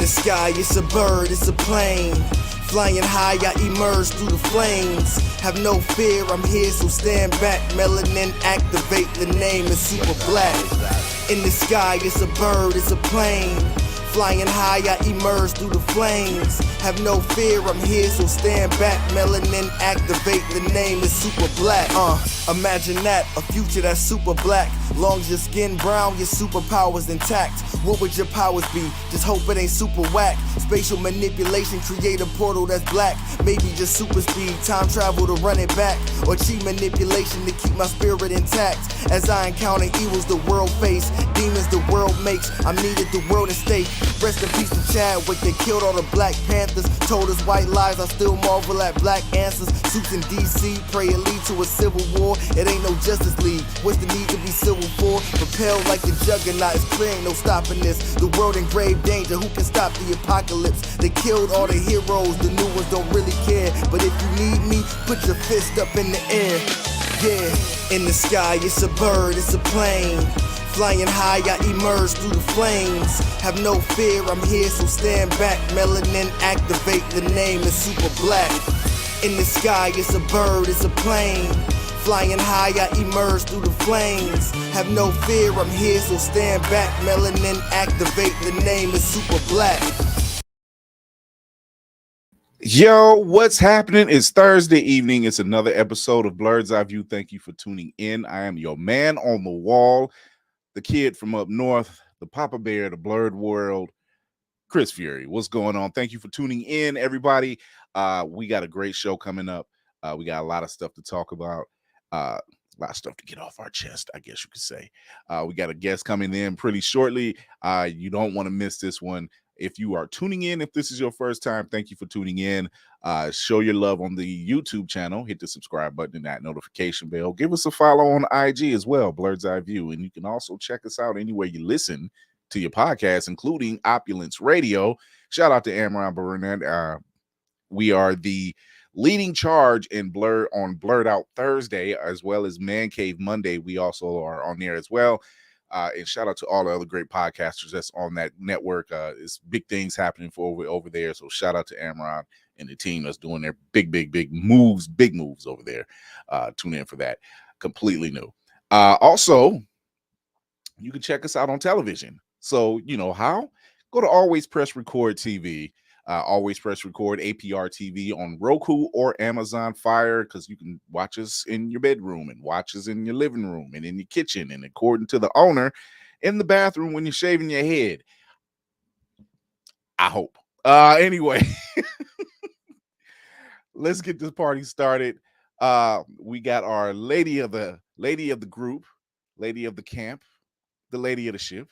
the sky, it's a bird, it's a plane. Flying high, I emerge through the flames. Have no fear, I'm here, so stand back. Melanin activate, the name is super black. In the sky, it's a bird, it's a plane. Flying high, I emerge through the flames. Have no fear, I'm here, so stand back. Melanin activate, the name is super black. Imagine that, a future that's super black. Long as your skin brown, your superpowers intact. What would your powers be? Just hope it ain't super whack. Spatial manipulation, create a portal that's black. Maybe just super speed, time travel to run it back. Or cheat manipulation to keep my spirit intact. As I encounter evils the world face, demons the world makes, I'm needed the world at stake. Rest in peace to Chadwick, they killed all the Black Panthers. Told us white lies, I still marvel at black answers. Suits in DC, pray it lead to a civil war. It ain't no Justice League, what's the need to be civil for? Propelled like the juggernaut, it's clear ain't no stopping this. The world in grave danger, who can stop the apocalypse? They killed all the heroes, the new ones don't really care. But if you need me, put your fist up in the air. Yeah, in the sky, it's a bird, it's a plane. Flying high, I emerge through the flames. Have no fear, I'm here, so stand back. Melanin activate, the name is super black. In the sky, it's a bird, it's a plane. Flying high, I emerge through the flames. Have no fear, I'm here, so stand back. Melanin activate, the name is super black. Yo, what's happening? It's Thursday evening. It's another episode of Blurred's Eye View. Thank you for tuning in. I am your man on the wall, the kid from up north, the Papa Bear, the Blurred World, Chris Fury. What's going on? Thank you for tuning in, everybody. We got a great show coming up. We got a lot of stuff to talk about. A lot of stuff to get off our chest, I guess you could say. We got a guest coming in pretty shortly. You don't want to miss this one. If you are tuning in, if this is your first time, thank you for tuning in. Show your love on the YouTube channel. Hit the subscribe button and that notification bell. Give us a follow on IG as well, Blurred's Eye View. And you can also check us out anywhere you listen to your podcast, including Opulence Radio. Shout out to Amron Burnett. We are the leading charge in Blurred Out Thursday, as well as Man Cave Monday. We also are on there as well. And shout out to all the other great podcasters that's on that network. It's big things happening for over there. So shout out to Amron and the team that's doing their big moves over there. Tune in for that. Completely new. Also, you can check us out on television. So you know how? Go to Always Press Record TV. Always Press Record APR TV on Roku or Amazon Fire, because you can watch us in your bedroom and watch us in your living room and in your kitchen, and according to the owner, in the bathroom when you're shaving your head. I hope. Anyway, let's get this party started. We got our lady of the group, lady of the camp, the lady of the ship,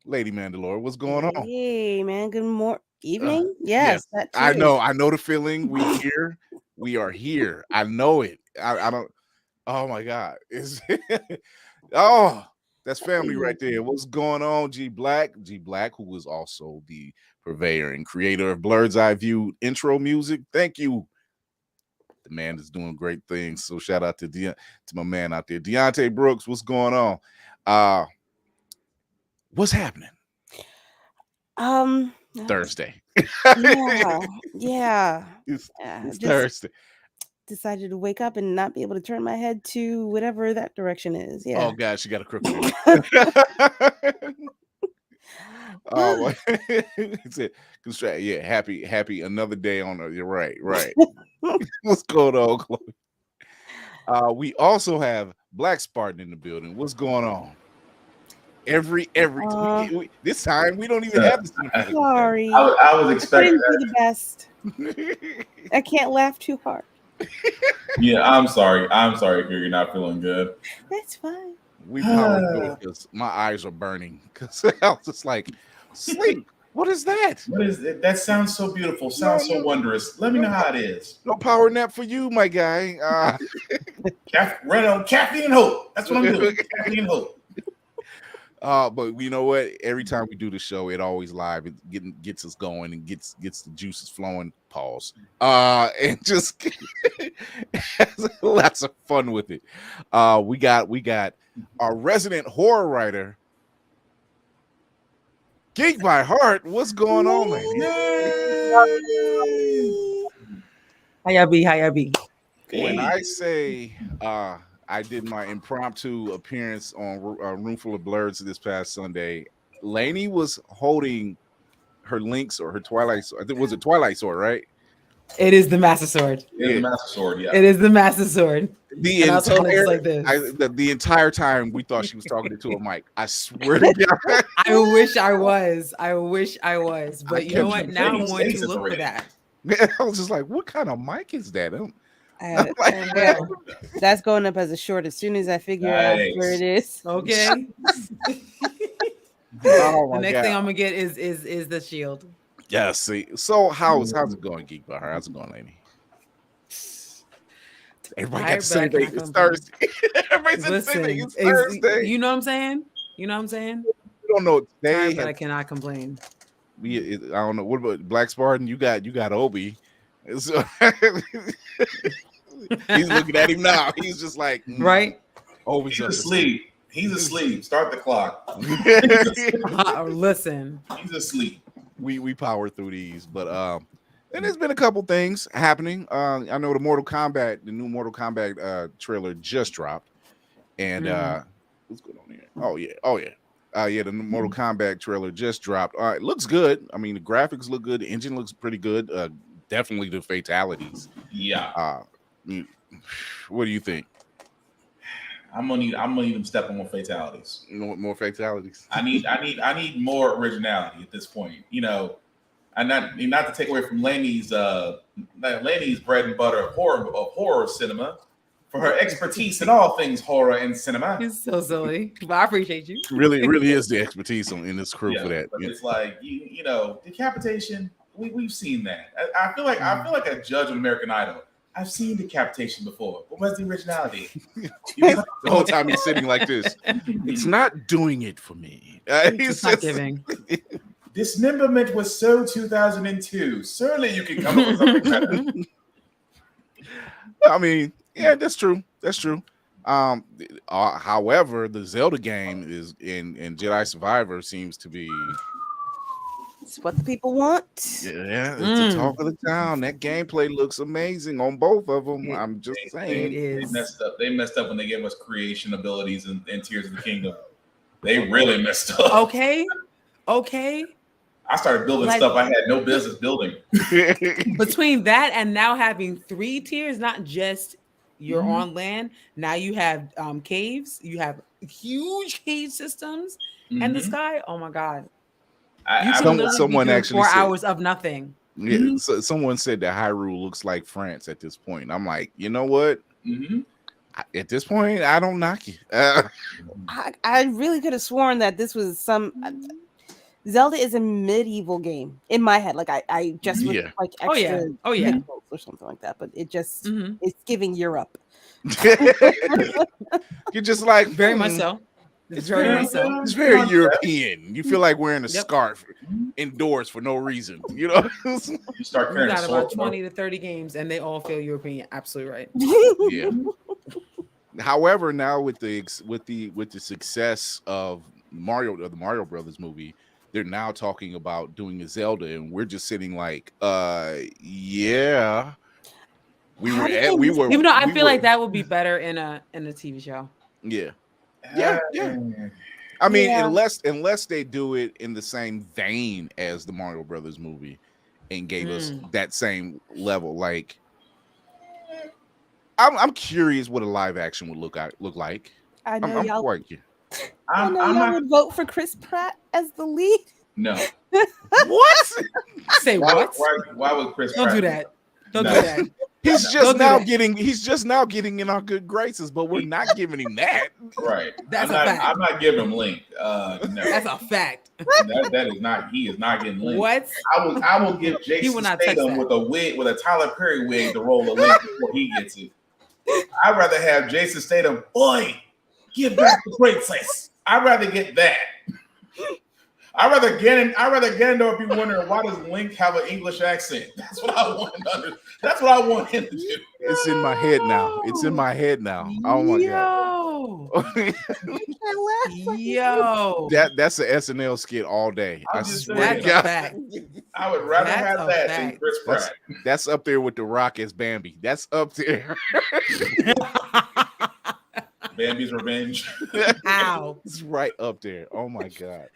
Lady Mandalore. What's going on? Hey, man. Good evening. Yes, that too. I know the feeling. We are here. I know it. I don't. Oh my God! Oh, that's family right there. What's going on? G Black, who is also the purveyor and creator of Blurred's Eye View intro music. Thank you. The man is doing great things. So shout out to my man out there, Deontay Brooks. What's going on? What's happening? Thursday. Yeah. It's Thursday. Decided to wake up and not be able to turn my head to whatever that direction is. Yeah. Oh God, she got a crooked one. Oh, yeah, happy another day on her. You're right. What's going on, Chloe? We also have Black Spartan in the building. What's going on? Every this time we don't even have this. Sorry, I was expecting that. The best. I can't laugh too hard. Yeah, I'm sorry if you're not feeling good. That's fine. We powered through it because my eyes are burning. Because I was just like, sleep. What is that? What is it? That sounds so beautiful. Sounds so wondrous. Let me know how it is. No power nap for you, my guy. Right on caffeine and hope. That's what I'm doing. Caffeine and hope. But you know what? Every time we do the show, it always live. It gets us going and gets the juices flowing. Pause. And just has lots of fun with it. We got our resident horror writer, Geek by Heart, what's going on, lady? How y'all be? How y'all be? When I say I did my impromptu appearance on Roomful of Blurs this past Sunday, Lainey was holding her Lynx or her Twilight Sword. I think was it Twilight Sword, right? It is the Master Sword. It is the Master Sword, yeah. It is the Master Sword. The And I was holding it just like this. the entire time we thought she was talking to a mic. I swear to God. I wish I was. I wish I was. But you know what? Now I'm going Stasis to look for already. that. I was just like, what kind of mic is that? Well, that's going up as a short as soon as I figure out where it is. Okay. Oh my The next God. thing I'm gonna get is the shield. Yeah, see. So how's it going, Geek Bar? How's it going, Lainey? Everybody got the same thing. It's Thursday. Everybody said the same thing. It's Thursday. You know what I'm saying? You know what I'm saying? We don't know Tired, today. but I cannot complain. I don't know. What about Black Spartan? You got Obi. So, he's looking at him now. He's just like, right. Obi's He's asleep. He's asleep. Start the clock. Listen. He's asleep. We power through these, but and there's been a couple things happening. I know the new Mortal Kombat trailer just dropped, and what's going on here? The new Mortal Kombat trailer just dropped. It looks good. I mean, the graphics look good. The engine looks pretty good. Definitely the fatalities. Yeah. What do you think? I'm gonna need them step on more fatalities. More fatalities. I need more originality at this point. You know, and not to take away from Lainey's bread and butter of horror cinema, for her expertise in all things horror and cinema. It's so silly, but I appreciate you. Really is the expertise in this crew for that. But it's like you know, decapitation. We've seen that. I feel like a judge on American Idol. I've seen decapitation before, but what's the originality? The whole time he's sitting like this. It's not doing it for me. He's not giving. Dismemberment was so 2002. Certainly, you can come up with something better. I mean, yeah, that's true. That's true. However, the Zelda game is in Jedi Survivor seems to be. It's what the people want. Yeah, it's the talk of the town. That gameplay looks amazing on both of them. I'm just saying. They messed up when they gave us creation abilities in Tears of the Kingdom. They really messed up. Okay. I started building stuff I had no business building. Between that and now having 3 tiers, not just you're on land. Now you have caves. You have huge cave systems and the sky. Oh my God. Someone actually 4 said, hours of nothing. Yeah, so someone said that Hyrule looks like France at this point. I'm like, you know what? At this point, I don't knock you. I really could have sworn that this was some Zelda is a medieval game in my head. Like I just was like extra or something like that. But it just it's giving Europe. You're just like very much so. It's very European. You feel like wearing a scarf indoors for no reason. You know, you start carrying got about 20 to 30 games, and they all feel European. Absolutely right. Yeah. However, now with the success of the Mario Brothers movie, they're now talking about doing a Zelda, and we're just sitting like, yeah. We were. Even though I feel like that would be better in a TV show. Yeah. Yeah. I mean, unless they do it in the same vein as the Mario Brothers movie and gave us that same level. Like, I'm curious what a live action would look like. I know I'm y'all. quite curious. I would vote for Chris Pratt as the lead. No. What? Say what? Why would Chris Don't Pratt? do that. Don't do that. He's just now getting in our good graces, but we're not giving him that. Right. That's a fact. I'm not giving him Link. No. That's a fact. That is not. He is not getting Link. What? I will give Jason Statham with a Tyler Perry wig to roll a Link before he gets it. I'd rather have Jason Statham. Boy, give back the princess. I'd rather get that. I'd rather Ganondorf be wondering why does Link have an English accent. That's what I want him to do. It's in my head now. Oh my God. Yo, that's an SNL skit all day. I swear to God. I would rather have that than Chris Pratt. That's up there with The Rock as Bambi. That's up there. Bambi's Revenge. How? It's right up there. Oh my God.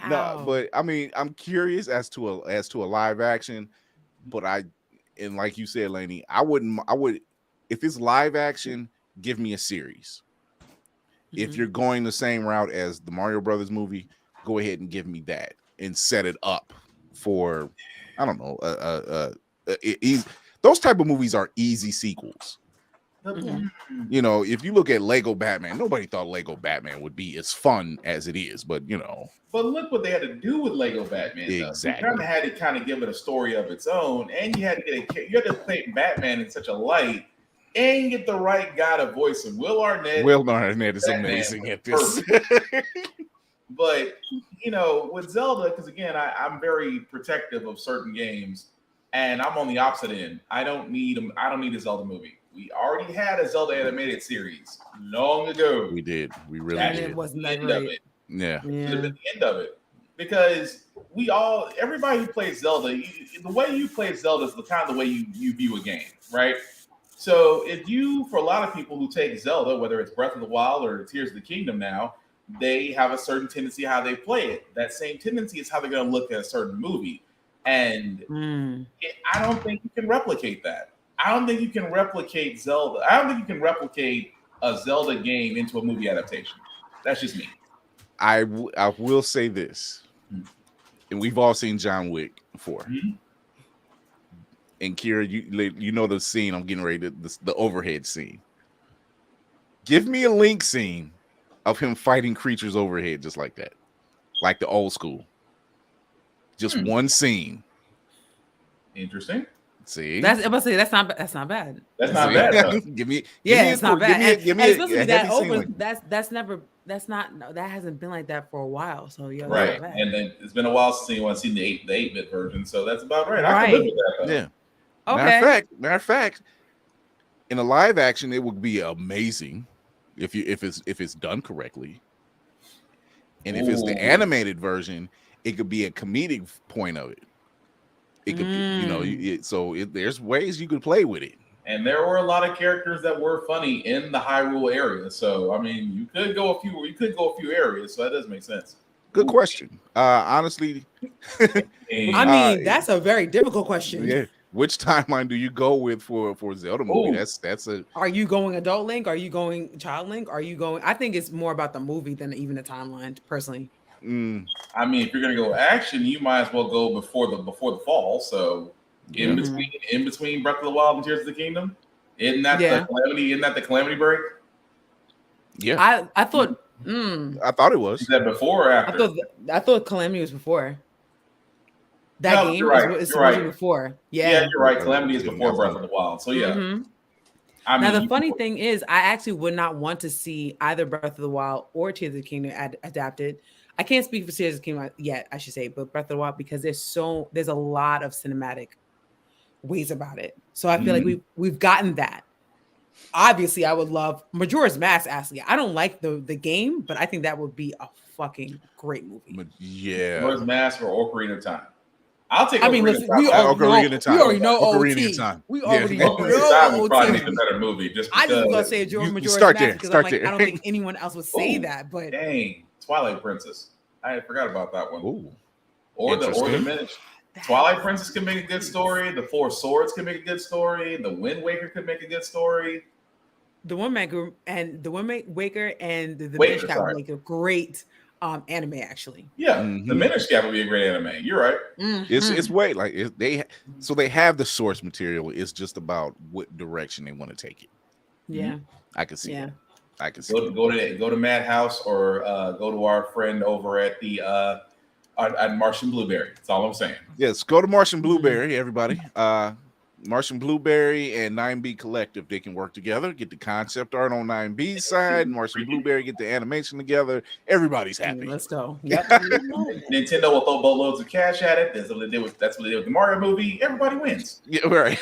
No, but I mean, I'm curious as to a live action, but and like you said, Lainey, I would if it's live action, give me a series. If you're going the same route as the Mario Brothers movie, go ahead and give me that and set it up for, I don't know, those type of movies are easy sequels. You know, if you look at Lego Batman, nobody thought Lego Batman would be as fun as it is, but you know. But look what they had to do with Lego Batman. Exactly. You had to give it a story of its own, and you had to play Batman in such a light, and get the right guy to voice him. Will Arnett. Will Arnett is amazing at this. But you know, with Zelda, because again, I'm very protective of certain games, and I'm on the opposite end. I don't need a Zelda movie. We already had a Zelda animated series long ago. We did. We really did. It wasn't the end of it. Yeah. It should have been the end of it. Because everybody who plays Zelda, the way you play Zelda is the kind of the way you view a game, right? So for a lot of people who take Zelda, whether it's Breath of the Wild or Tears of the Kingdom now, they have a certain tendency how they play it. That same tendency is how they're going to look at a certain movie. And I don't think you can replicate that. I don't think you can replicate Zelda. I don't think you can replicate a Zelda game into a movie adaptation. That's just me. I will say this, and we've all seen John Wick before. And Kira, you know the scene I'm getting ready to, the overhead scene. Give me a Link scene of him fighting creatures overhead just like that, like the old school. Just one scene. Interesting. See, that's not bad. That's not bad. Though. It's not bad. Give me especially that open. That hasn't been like that for a while. So yeah, right. And then it's been a while since anyone's seen the 8-bit version, so that's about right. I can live with that. Though. Yeah. Okay. Matter of fact, in a live action, it would be amazing if it's done correctly, and if it's the animated version, it could be a comedic point of it. It could, there's ways you could play with it. And there were a lot of characters that were funny in the Hyrule area. So I mean, you could go a few areas. So that does make sense. Good question. Honestly, that's a very difficult question. Yeah. Which timeline do you go with for Zelda movie? That's a. Are you going adult Link? Are you going child Link? Are you going? I think it's more about the movie than even the timeline, personally. I mean, if you're gonna go action, you might as well go before the fall. So in between Breath of the Wild and Tears of the Kingdom, isn't that the Calamity break? Yeah, I thought. I thought it was. Is that before or after? I thought Calamity was before. That game is before. Yeah, you're right. Calamity is before Breath of the Wild. So yeah. Now the funny thing is, I actually would not want to see either Breath of the Wild or Tears of the Kingdom adapted. I can't speak for Tears of the Kingdom yet, I should say, but Breath of the Wild, because there's a lot of cinematic ways about it. So I feel like we've gotten that. Obviously, I would love Majora's Mask. Actually, I don't like the game, but I think that would be a fucking great movie. Yeah, Majora's Mask or Ocarina of Time. I'll take. Listen, we already know OT. We already know OT. Would probably make a better movie. Just because. I just gonna say Majora's Mask because I'm like, I don't think anyone else would say that. But dang, Twilight Princess. I forgot about that one. Ooh. Or the miniature. Twilight Princess can make a good story. The Four Swords can make a good story. The Wind Waker could make a good story. The Wind Waker and the Minish Cap would make a great anime, actually. Yeah, the Minish Cap would be a great anime. You're right. It's way like they have the source material. It's just about what direction they want to take it. Yeah, I can see. Yeah. I can see. Go to Madhouse or go to our friend over at the at Martian Blueberry. That's all I'm saying. Yes, go to Martian Blueberry, everybody. Martian Blueberry and 9B Collective, they can work together, get the concept art on 9B's side. Martian Blueberry get the animation together. Everybody's happy. Let's go. Yep. Nintendo will throw boatloads of cash at it. That's what they did with the Mario movie. Everybody wins. Yeah, right.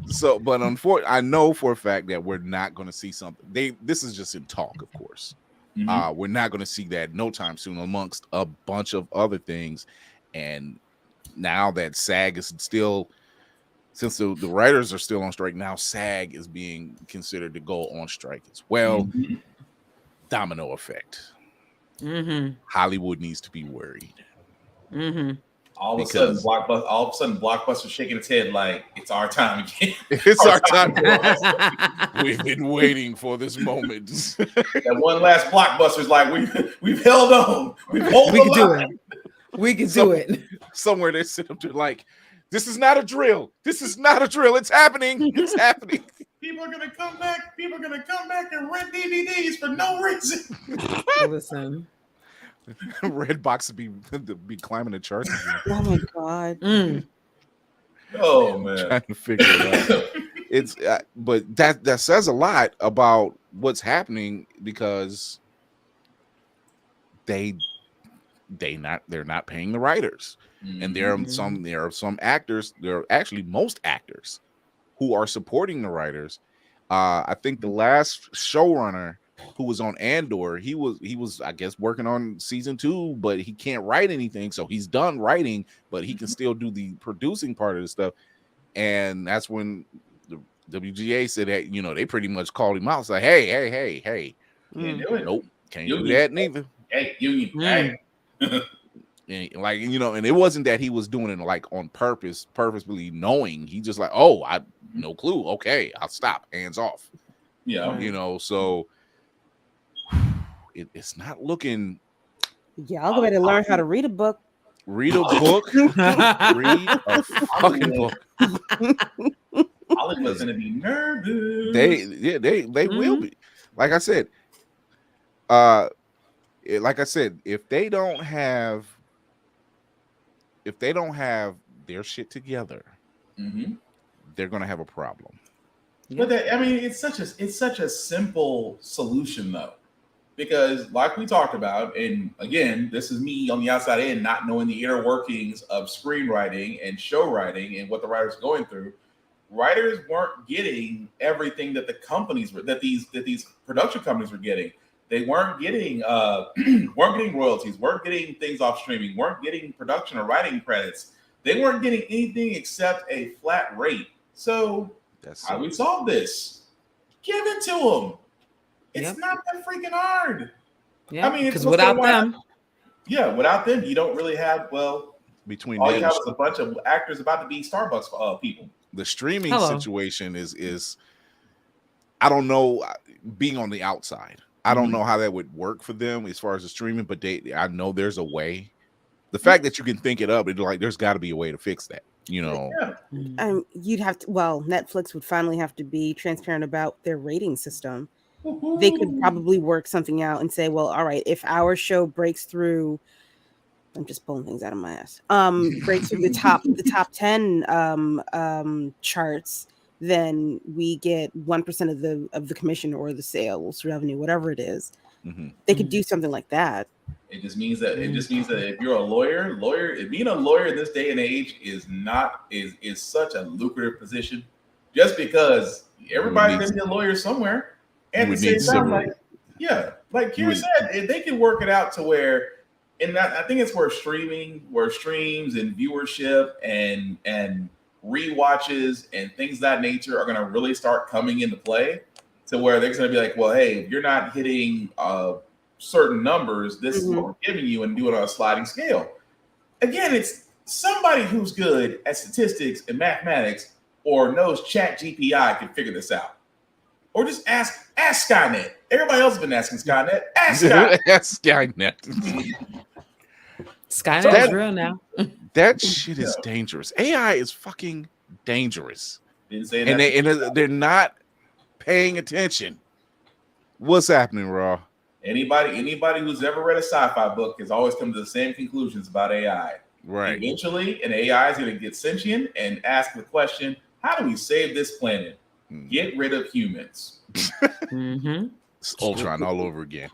So, but unfortunately, I know for a fact that we're not going to see something. This is just in talk, of course. We're not going to see that no time soon, amongst a bunch of other things. And now that SAG is still, since the writers are still on strike, now SAG is being considered to go on strike as well. Domino effect. Hollywood needs to be worried. All of a sudden, Blockbuster shaking its head like it's our time again. It's our time. We've been waiting for this moment. That one last Blockbuster's like we've held on. We can do it. We can do it. Somewhere they sit up to like, this is not a drill. This is not a drill. It's happening. It's happening. People are gonna come back. People are gonna come back and rent DVDs for no reason. Listen. Redbox would be climbing the charts again. Oh my god. Oh man. Trying to figure it out. It's but that says a lot about what's happening, because they're not paying the writers. And there are some actors, there are actually most actors who are supporting the writers. I think the last showrunner who was on Andor, he was I guess working on season 2, but he can't write anything, so he's done writing, but he can still do the producing part of the stuff. And that's when the WGA said that, they pretty much called him out. It's like, hey, can't do it. Nope, can't do that neither. Hey, union. And like, and it wasn't that he was doing it like on purpose, purposefully knowing. He just like, oh, I no clue. Okay, I'll stop. Hands off. Yeah. So it's not looking. Yeah, I'll go ahead and learn how to read a book. Read a book. Read a fucking book. Hollywood's gonna be nervous. They will be. Like I said, if they don't have their shit together, they're gonna have a problem. But it's such a simple solution though, because like we talked about, and again, this is me on the outside in, not knowing the inner workings of screenwriting and show writing and what the writers are going through. Writers weren't getting everything that these production companies were getting. They weren't getting royalties, weren't getting things off streaming, weren't getting production or writing credits. They weren't getting anything except a flat rate. So how do we solve this? Give it to them. It's not that freaking hard. Yeah, because without them, you don't really have, between all you have is a bunch of actors about to be Starbucks people. The streaming situation is I don't know, being on the outside, I don't know how that would work for them as far as the streaming, but I know there's a way. The fact that you can think it up, it's like there's got to be a way to fix that. You'd have to. Well, Netflix would finally have to be transparent about their rating system. They could probably work something out and say, well, all right, if our show breaks through, I'm just pulling things out of my ass. Breaks through the top 10 charts, then we get 1% of the commission or the sales revenue, whatever it is. They could do something like that. It just means that if you're a lawyer, being a lawyer in this day and age is such a lucrative position, just because everybody's gonna be a lawyer somewhere. And at the same time, like Kira said, if they can work it out to where, and I think it's where streams and viewership and rewatches and things of that nature are gonna really start coming into play, to where they're gonna be like, well, hey, if you're not hitting certain numbers, this is what we're giving you, and do it on a sliding scale. Again, it's somebody who's good at statistics and mathematics or knows Chat GPI can figure this out. Or just ask Skynet. Everybody else has been asking Skynet. Ask Skynet. Ask Skynet. Skynet is real now. That shit is dangerous. AI is fucking dangerous. Didn't say that. And they're not paying attention. What's happening, Raw? Anybody who's ever read a sci-fi book has always come to the same conclusions about AI. Right. Eventually, an AI is going to get sentient and ask the question, how do we save this planet? Get rid of humans. It's Ultron all over again.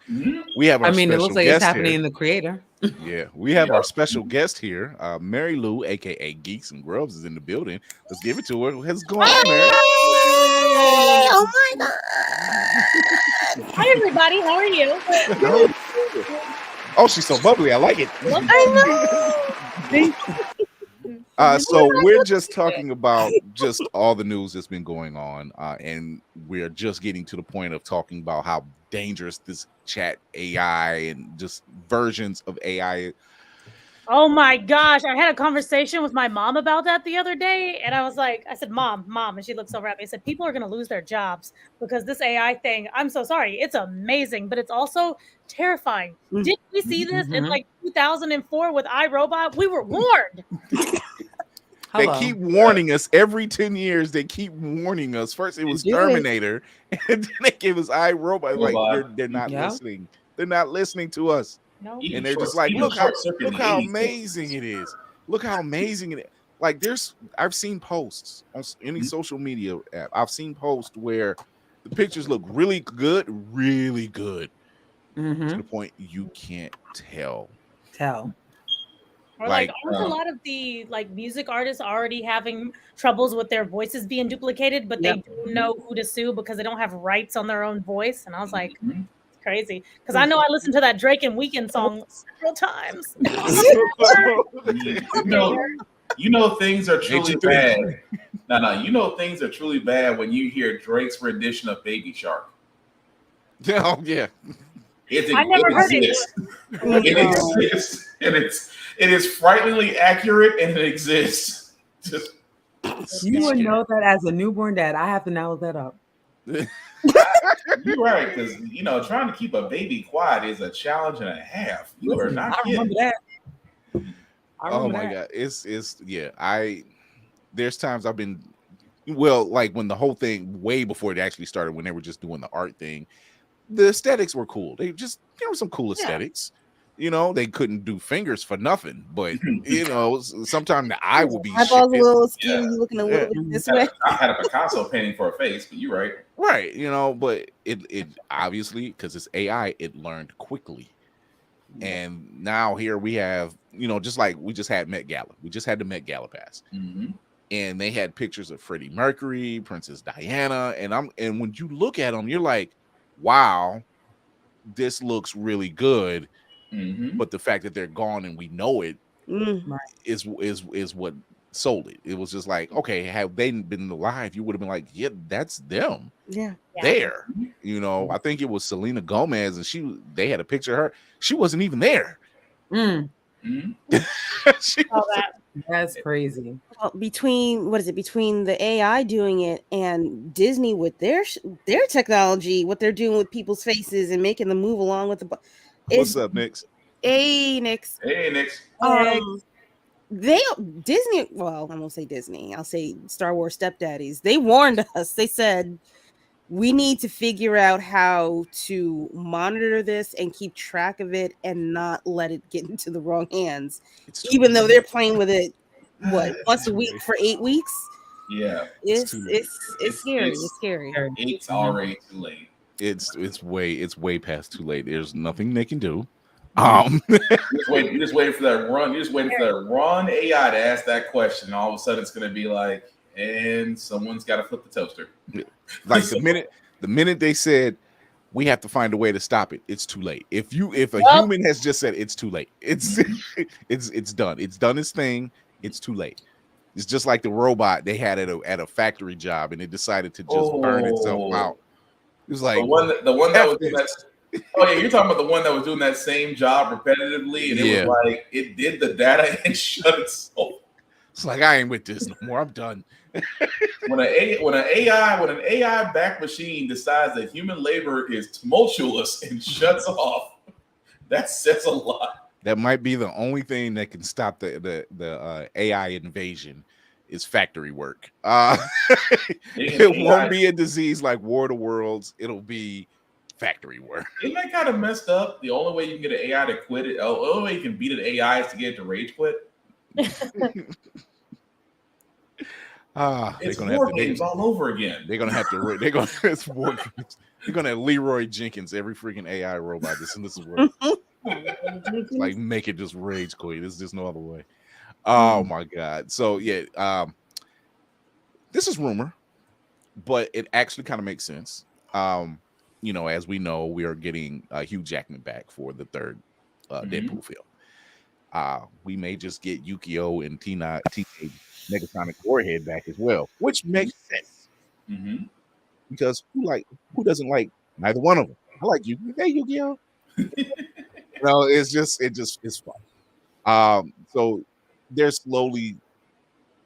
We have our it looks like it's happening here. in the creator. Yeah, we have our special guest here. Mary Lou, aka Geeks and Grubs, is in the building. Let's give it to her. What's going on, Mary? Oh my god! Hi everybody, how are you? Oh, she's so bubbly. I like it. I know. So we're just talking about just all the news that's been going on, and we're just getting to the point of talking about how dangerous this chat AI and just versions of AI. Oh my gosh, I had a conversation with my mom about that the other day, and I said, Mom, and she looked so happy. I said, people are going to lose their jobs because this AI thing, I'm so sorry, it's amazing, but it's also terrifying. Didn't we see this in like 2004 with iRobot? We were warned. They keep warning us every 10 years. They keep warning us. First, it was Terminator, and then they gave us iRobot. Like they're not listening. They're not listening to us. No. And they're just like, look how amazing it is. Look how amazing it is. Like I've seen posts on any social media app. I've seen posts where the pictures look really good to the point you can't tell. Or aren't a lot of the music artists already having troubles with their voices being duplicated, but they don't know who to sue because they don't have rights on their own voice? And I was like, it's crazy. Because I know I listened to that Drake and Weeknd song several times. You know things are truly bad. You know things are truly bad when you hear Drake's rendition of Baby Shark. Oh yeah. I never heard it. It exists, and it is frighteningly accurate, and it exists. You would know that as a newborn dad. I have to now look that up. You're right, because trying to keep a baby quiet is a challenge and a half. You are not kidding. Remember that. Oh my god, it's there's times I've been like when the whole thing way before it actually started, when they were just doing the art thing, the aesthetics were cool. They just there were some cool aesthetics. They couldn't do fingers for nothing, but sometimes the eye will be eyeballs a little skinny, looking a little bit this way. I had a Picasso painting for a face, but you're right. Right, but it obviously, because it's AI, it learned quickly. And now here we have, just like we just had Met Gala. We just had the Met Gala pass. And they had pictures of Freddie Mercury, Princess Diana, and when you look at them, you're like, wow, this looks really good. But the fact that they're gone and we know it is what sold it. It was just like, okay, had they been alive, you would have been like, yeah, that's them. Yeah. There. I think it was Selena Gomez, and they had a picture of her. She wasn't even there. That's crazy. Well, between the AI doing it and Disney with their technology, what they're doing with people's faces and making them move along with the. What's up, Nix? Hey, Nix. Hey, Nix. Disney. Well, I won't say Disney. I'll say Star Wars stepdaddies. They warned us. They said we need to figure out how to monitor this and keep track of it and not let it get into the wrong hands. Even though they're playing with it, once a week for 8 weeks? Yeah, it's scary. It's scary. It's already too late. It's way past too late. There's nothing they can do. You're just waiting for that run. You're just waiting for that run AI to ask that question. All of a sudden, it's going to be like, and someone's got to flip the toaster. Like the minute they said we have to find a way to stop it, it's too late. If a human has just said it's too late, it's done. It's done its thing. It's too late. It's just like the robot they had at a factory job, and it decided to just burn itself out. It was like the one that was doing that. Oh yeah, you're talking about the one that was doing that same job repetitively, and it was like it did the data and shut itself. It's like, I ain't with this no more. I'm done. When an AI backed machine decides that human labor is tumultuous and shuts off, that says a lot. That might be the only thing that can stop the AI invasion is factory work. It won't be a disease like War of the Worlds. It'll be factory work. Isn't that kind of messed up? The only way you can get an AI to quit it, the only way you can beat an AI is to get it to rage quit. It's war games all over again. They're gonna have to. They're gonna. It's war games. They're gonna have Leroy Jenkins every freaking AI robot. This is work. Like make it just rage quit. There's just no other way. Oh my god. So yeah, this is rumor, but it actually kind of makes sense. You know, as we know, we are getting Hugh Jackman back for the third Deadpool film. We may just get Yukio and Teenage Megasonic Warhead back as well, which makes sense. Because who doesn't like neither one of them? I like you. Hey, Yukio. No, it's fun. So they're slowly,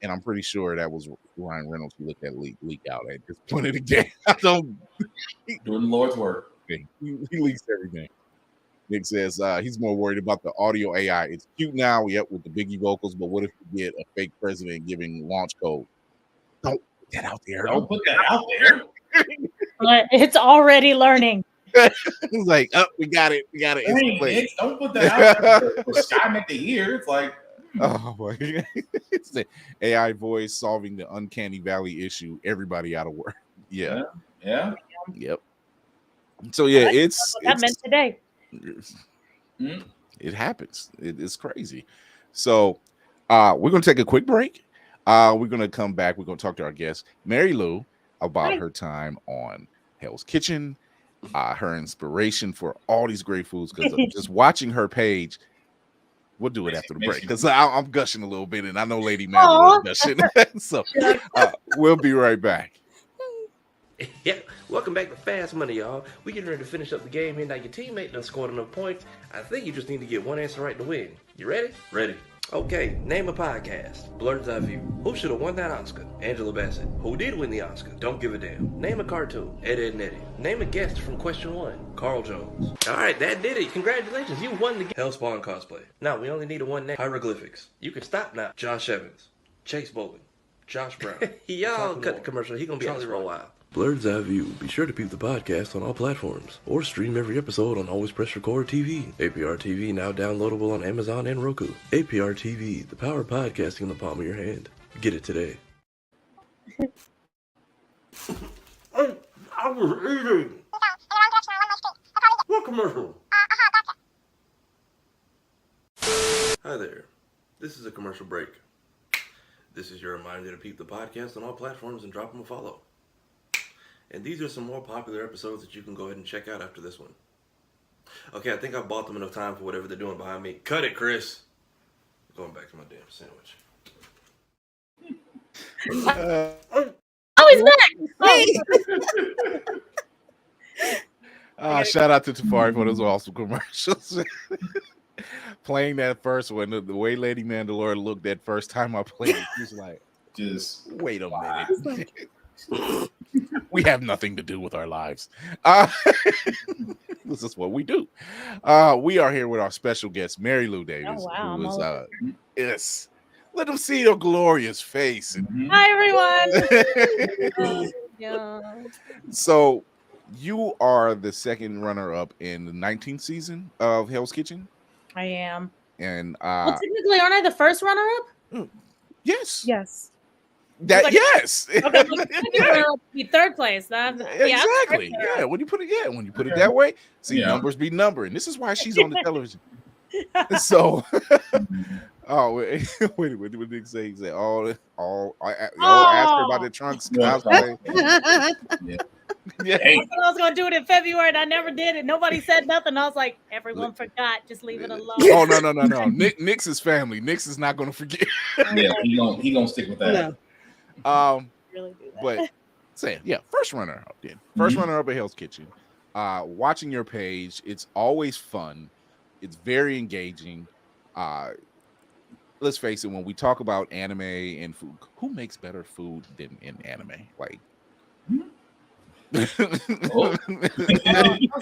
and I'm pretty sure that was Ryan Reynolds who let that leak out at this point of the game. I don't doing the Lord's work. He leaks everything. Nick says he's more worried about the audio AI. It's cute now, with the Biggie vocals, but what if you get a fake president giving launch code? Don't put that out there. Don't put that out there. But it's already learning. He's like, oh, we got it. Dang, don't put that out there for Skynet to hear. It's like, oh my god. It's the AI voice solving the uncanny valley issue. Everybody out of work. Yeah. Yep. So yeah, it's what that meant today. It happens. It's crazy. So we're gonna take a quick break. We're gonna come back. We're gonna talk to our guest, Mary Lou, about her time on Hell's Kitchen, her inspiration for all these great foods. Because just watching her page, we'll do it after the break because I'm gushing a little bit, and I know Lady Mandalore is gushing. So we'll be right back. Yeah, welcome back to Fast Money, y'all. We getting ready to finish up the game here. Now your teammate done scored enough points. I think you just need to get one answer right to win. You ready? Ready. Okay, name a podcast. Blurred's Eye View. Who should have won that Oscar? Angela Bassett. Who did win the Oscar? Don't give a damn. Name a cartoon. Ed, Edd n Eddy. Name a guest from question 1. Carl Jones. Alright, that did it. Congratulations, you won the game. Hellspawn cosplay. Now, we only need a one name. Hieroglyphics. You can stop now. Josh Evans. Chase Bowling. Josh Brown. Y'all cut the commercial. He gonna be out for a while. Blurred's Eye View. Be sure to peep the podcast on all platforms, or stream every episode on Always Press Record TV. APR TV now downloadable on Amazon and Roku. APR TV, the power of podcasting in the palm of your hand. Get it today. I was eating. What commercial? Hi there. This is a commercial break. This is your reminder to peep the podcast on all platforms and drop them a follow. And these are some more popular episodes that you can go ahead and check out after this one. Okay, I think I've bought them enough time for whatever they're doing behind me. Cut it, Chris. Going back to my damn sandwich. He's back. Shout out to Tafari for those awesome commercials. Playing that first one, the way Lady Mandalore looked that first time I played it, she's like, just wait a minute. We have nothing to do with our lives. This is what we do. We are here with our special guest, Mary Lou Davis. Oh, wow. Who is, yes. Let them see your glorious face. Hi, everyone. So, you are the second runner-up in the 19th season of Hell's Kitchen. I am. And well, technically, aren't I the first runner-up? Yes. Yes. Yes. Okay, be third place. Exactly. Yeah. When you put it that way, see, numbers be number, and this is why she's on the television. So, wait, what did Nick say? He said, ask her about the trunks cosplay. Yeah. I thought I was gonna do it in February, and I never did it. Nobody said nothing. I was like, everyone forgot. Just leave it alone. Oh no. Nick's his family. Nick's is not gonna forget. Yeah, he gonna stick with that. No. Really do that. But saying, first runner up then. First runner up at Hell's Kitchen. Watching your page, it's always fun. It's very engaging. Let's face it, when we talk about anime and food, who makes better food than in anime? Like I was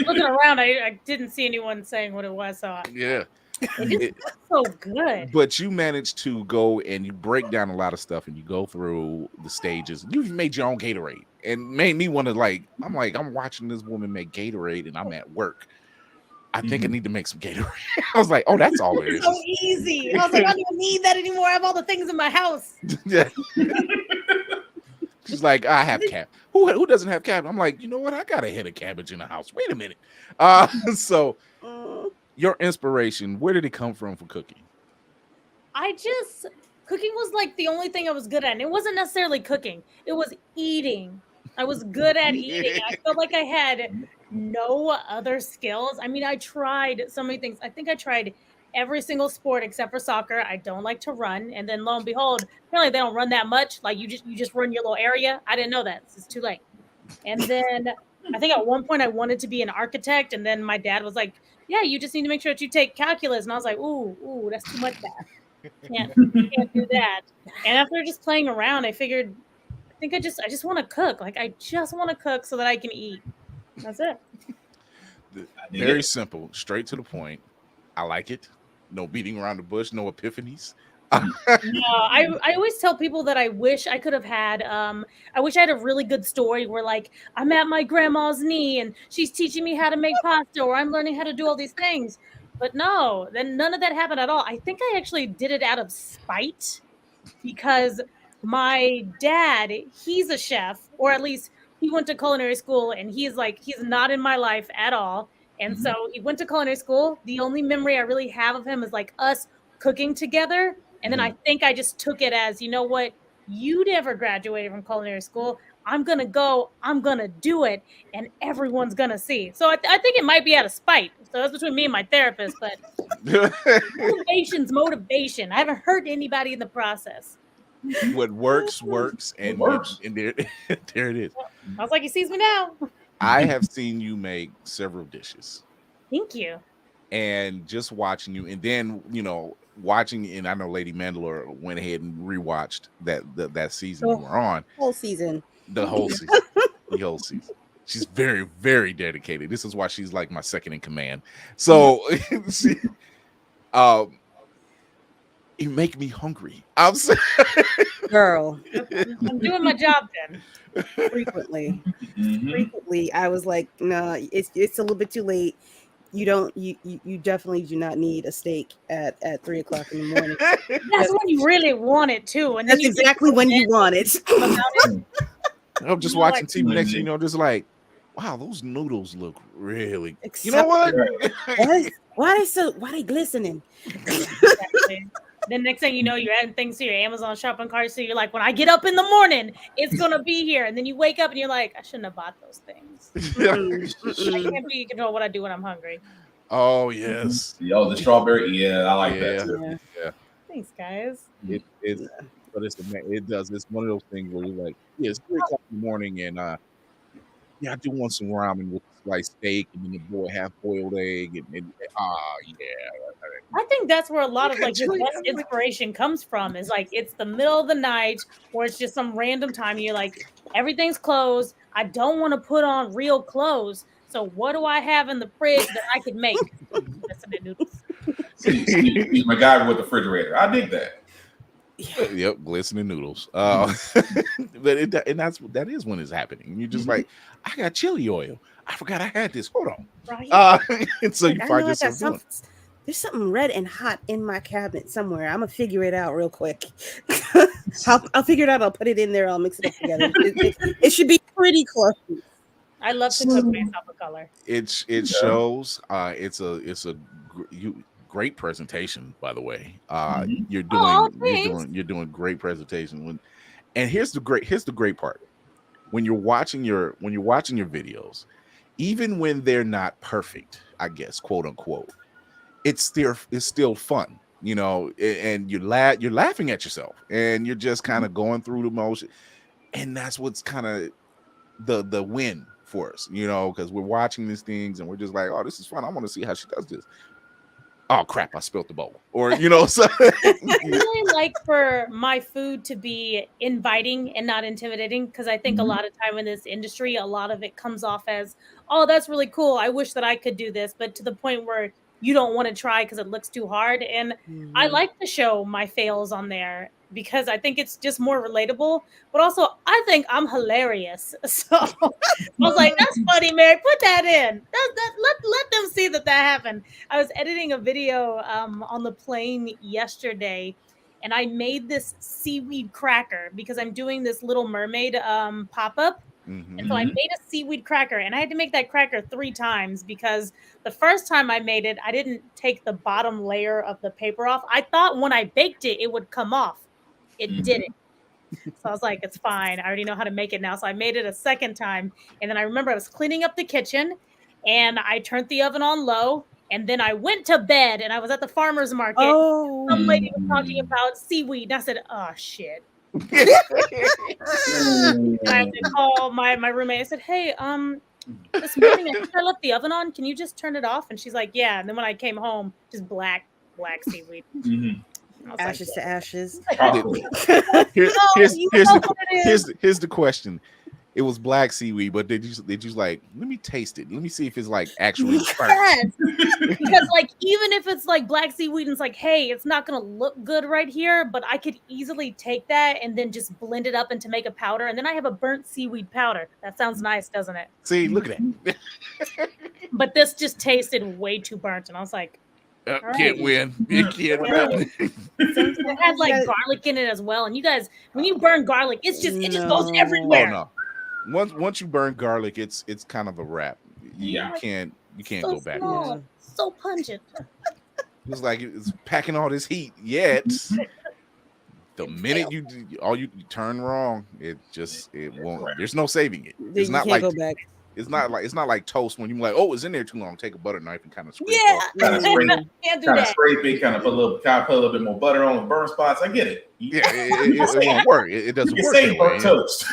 looking around. I didn't see anyone saying what it was. So it just looks so good. But you managed to go and you break down a lot of stuff and you go through the stages. You've made your own Gatorade and made me want to I'm watching this woman make Gatorade and I'm at work. I think I need to make some Gatorade. I was like, oh, that's all it is. So easy. I was like, I don't even need that anymore. I have all the things in my house. Yeah. She's like, I have cabbage. Who doesn't have cabbage? I'm like, you know what? I got a head of cabbage in the house. Wait a minute. So your inspiration, where did it come from for cooking? Cooking was like the only thing I was good at. And it wasn't necessarily cooking. It was eating. I was good at eating. I felt like I had no other skills. I mean, I tried so many things. I think I tried every single sport except for soccer. I don't like to run. And then lo and behold, apparently they don't run that much. Like you just run your little area. I didn't know that. It's too late. And then I think at one point I wanted to be an architect. And then my dad was like, yeah, you just need to make sure that you take calculus. And I was like, ooh, that's too much math. Can't do that. And after just playing around, I figured, I think I just want to cook. Like I just want to cook so that I can eat. That's it. Very simple, straight to the point. I like it. No beating around the bush, no epiphanies. No, I always tell people that I wish I could have had. I wish I had a really good story where like I'm at my grandma's knee and she's teaching me how to make pasta, or I'm learning how to do all these things. But no, then none of that happened at all. I think I actually did it out of spite because my dad, he's a chef, or at least he went to culinary school, and he's not in my life at all. And so he went to culinary school. The only memory I really have of him is like us cooking together. And then I think I just took it as, you know what? You never graduated from culinary school. I'm going to go. I'm going to do it. And everyone's going to see. So I think it might be out of spite. So that's between me and my therapist. But motivation's motivation. I haven't hurt anybody in the process. What works. And there it is. I was like, he sees me now. I have seen you make several dishes. Thank you. And just watching you, and then watching, and I know Lady Mandalore went ahead and rewatched that season you were on. The whole season. The whole season. She's very, very dedicated. This is why she's like my second in command. So you make me hungry. I'm sorry. Girl. I'm doing my job then. Frequently, I was like, no, it's a little bit too late. You definitely do not need a steak at 3 o'clock in the morning. That's when you really want it too. And that's exactly when you want it. I'm just watching TV next, just like, wow, those noodles look really. You know what? Why they glistening? Exactly. Then next thing you know, you're adding things to your Amazon shopping cart. So you're like, when I get up in the morning, it's gonna be here. And then you wake up and you're like, I shouldn't have bought those things. I can't be in control what I do when I'm hungry. Oh yes. The strawberry. Yeah, I like that too. Yeah. Thanks, guys. It does. It's one of those things where you're like, it's 3 o'clock in the morning, and I do want some ramen with sliced steak and then the boy half-boiled egg and I think that's where a lot of like your best inspiration comes from, is like it's the middle of the night or it's just some random time and you're like, everything's closed. I don't want to put on real clothes. So what do I have in the fridge that I could make? Noodles. He's my guy with the refrigerator. I dig that. Yep, glistening noodles. But that is when it's happening. You're just like, I got chili oil. I forgot I had this. Hold on. Right. And so you find yourself doing. There's something red and hot in my cabinet somewhere. I'm gonna figure it out real quick. I'll figure it out. I'll put it in there. I'll mix it up together. It should be pretty close. I love to cook based off of color. It shows. It's a great presentation, by the way. You're doing great presentation. And here's the great part. When you're watching your videos, even when they're not perfect, I guess, quote unquote, it's still fun, and you're laughing at yourself, and you're just kind of going through the motion, and that's what's kind of the win for us, because we're watching these things and we're just like, oh, this is fun. I want to see how she does this. Oh crap, I spilled the bowl. Or so I really like for my food to be inviting and not intimidating, because I think a lot of time in this industry, a lot of it comes off as, oh, that's really cool. I wish that I could do this, but to the point where you don't want to try because it looks too hard. And I like to show my fails on there because I think it's just more relatable, but also I think I'm hilarious. So I was like, that's funny, Mary, put that in. Let them see that happened. I was editing a video on the plane yesterday, and I made this seaweed cracker because I'm doing this Little Mermaid pop-up. And so I made a seaweed cracker, and I had to make that cracker 3 times because the first time I made it, I didn't take the bottom layer of the paper off. I thought when I baked it, it would come off. It didn't. So I was like, it's fine. I already know how to make it now. So I made it a second time. And then I remember I was cleaning up the kitchen, and I turned the oven on low. And then I went to bed, and I was at the farmer's market. Some lady was talking about seaweed. And I said, oh, shit. I had to call my roommate. I said, hey, this morning I left the oven on. Can you just turn it off? And she's like, yeah. And then when I came home, just black seaweed. Ashes to ashes. Here's the question. It was black seaweed, but did you like, let me taste it. Let me see if it's like actually yes. Because like even if it's like black seaweed and it's like, hey, it's not gonna look good right here, but I could easily take that and then just blend it up into make a powder, and then I have a burnt seaweed powder. That sounds nice, doesn't it? See, look at that. But this just tasted way too burnt, and I was like, can't win. It can't win. It had like garlic in it as well, and you guys, when you burn garlic, it just goes everywhere. Oh no. Once you burn garlic, it's kind of a wrap. You can't so go back. So pungent. It's like it's packing all this heat. Yet the minute you turn wrong, it won't. There's no saving it. It's not like go back. It's not like toast when you're like, oh, it's in there too long. Take a butter knife and kind of scrape Can't do that. Scrape it, kind of put a little bit more butter on the burn spots. I get it. Yeah, it won't work. It doesn't work. Save burnt toast.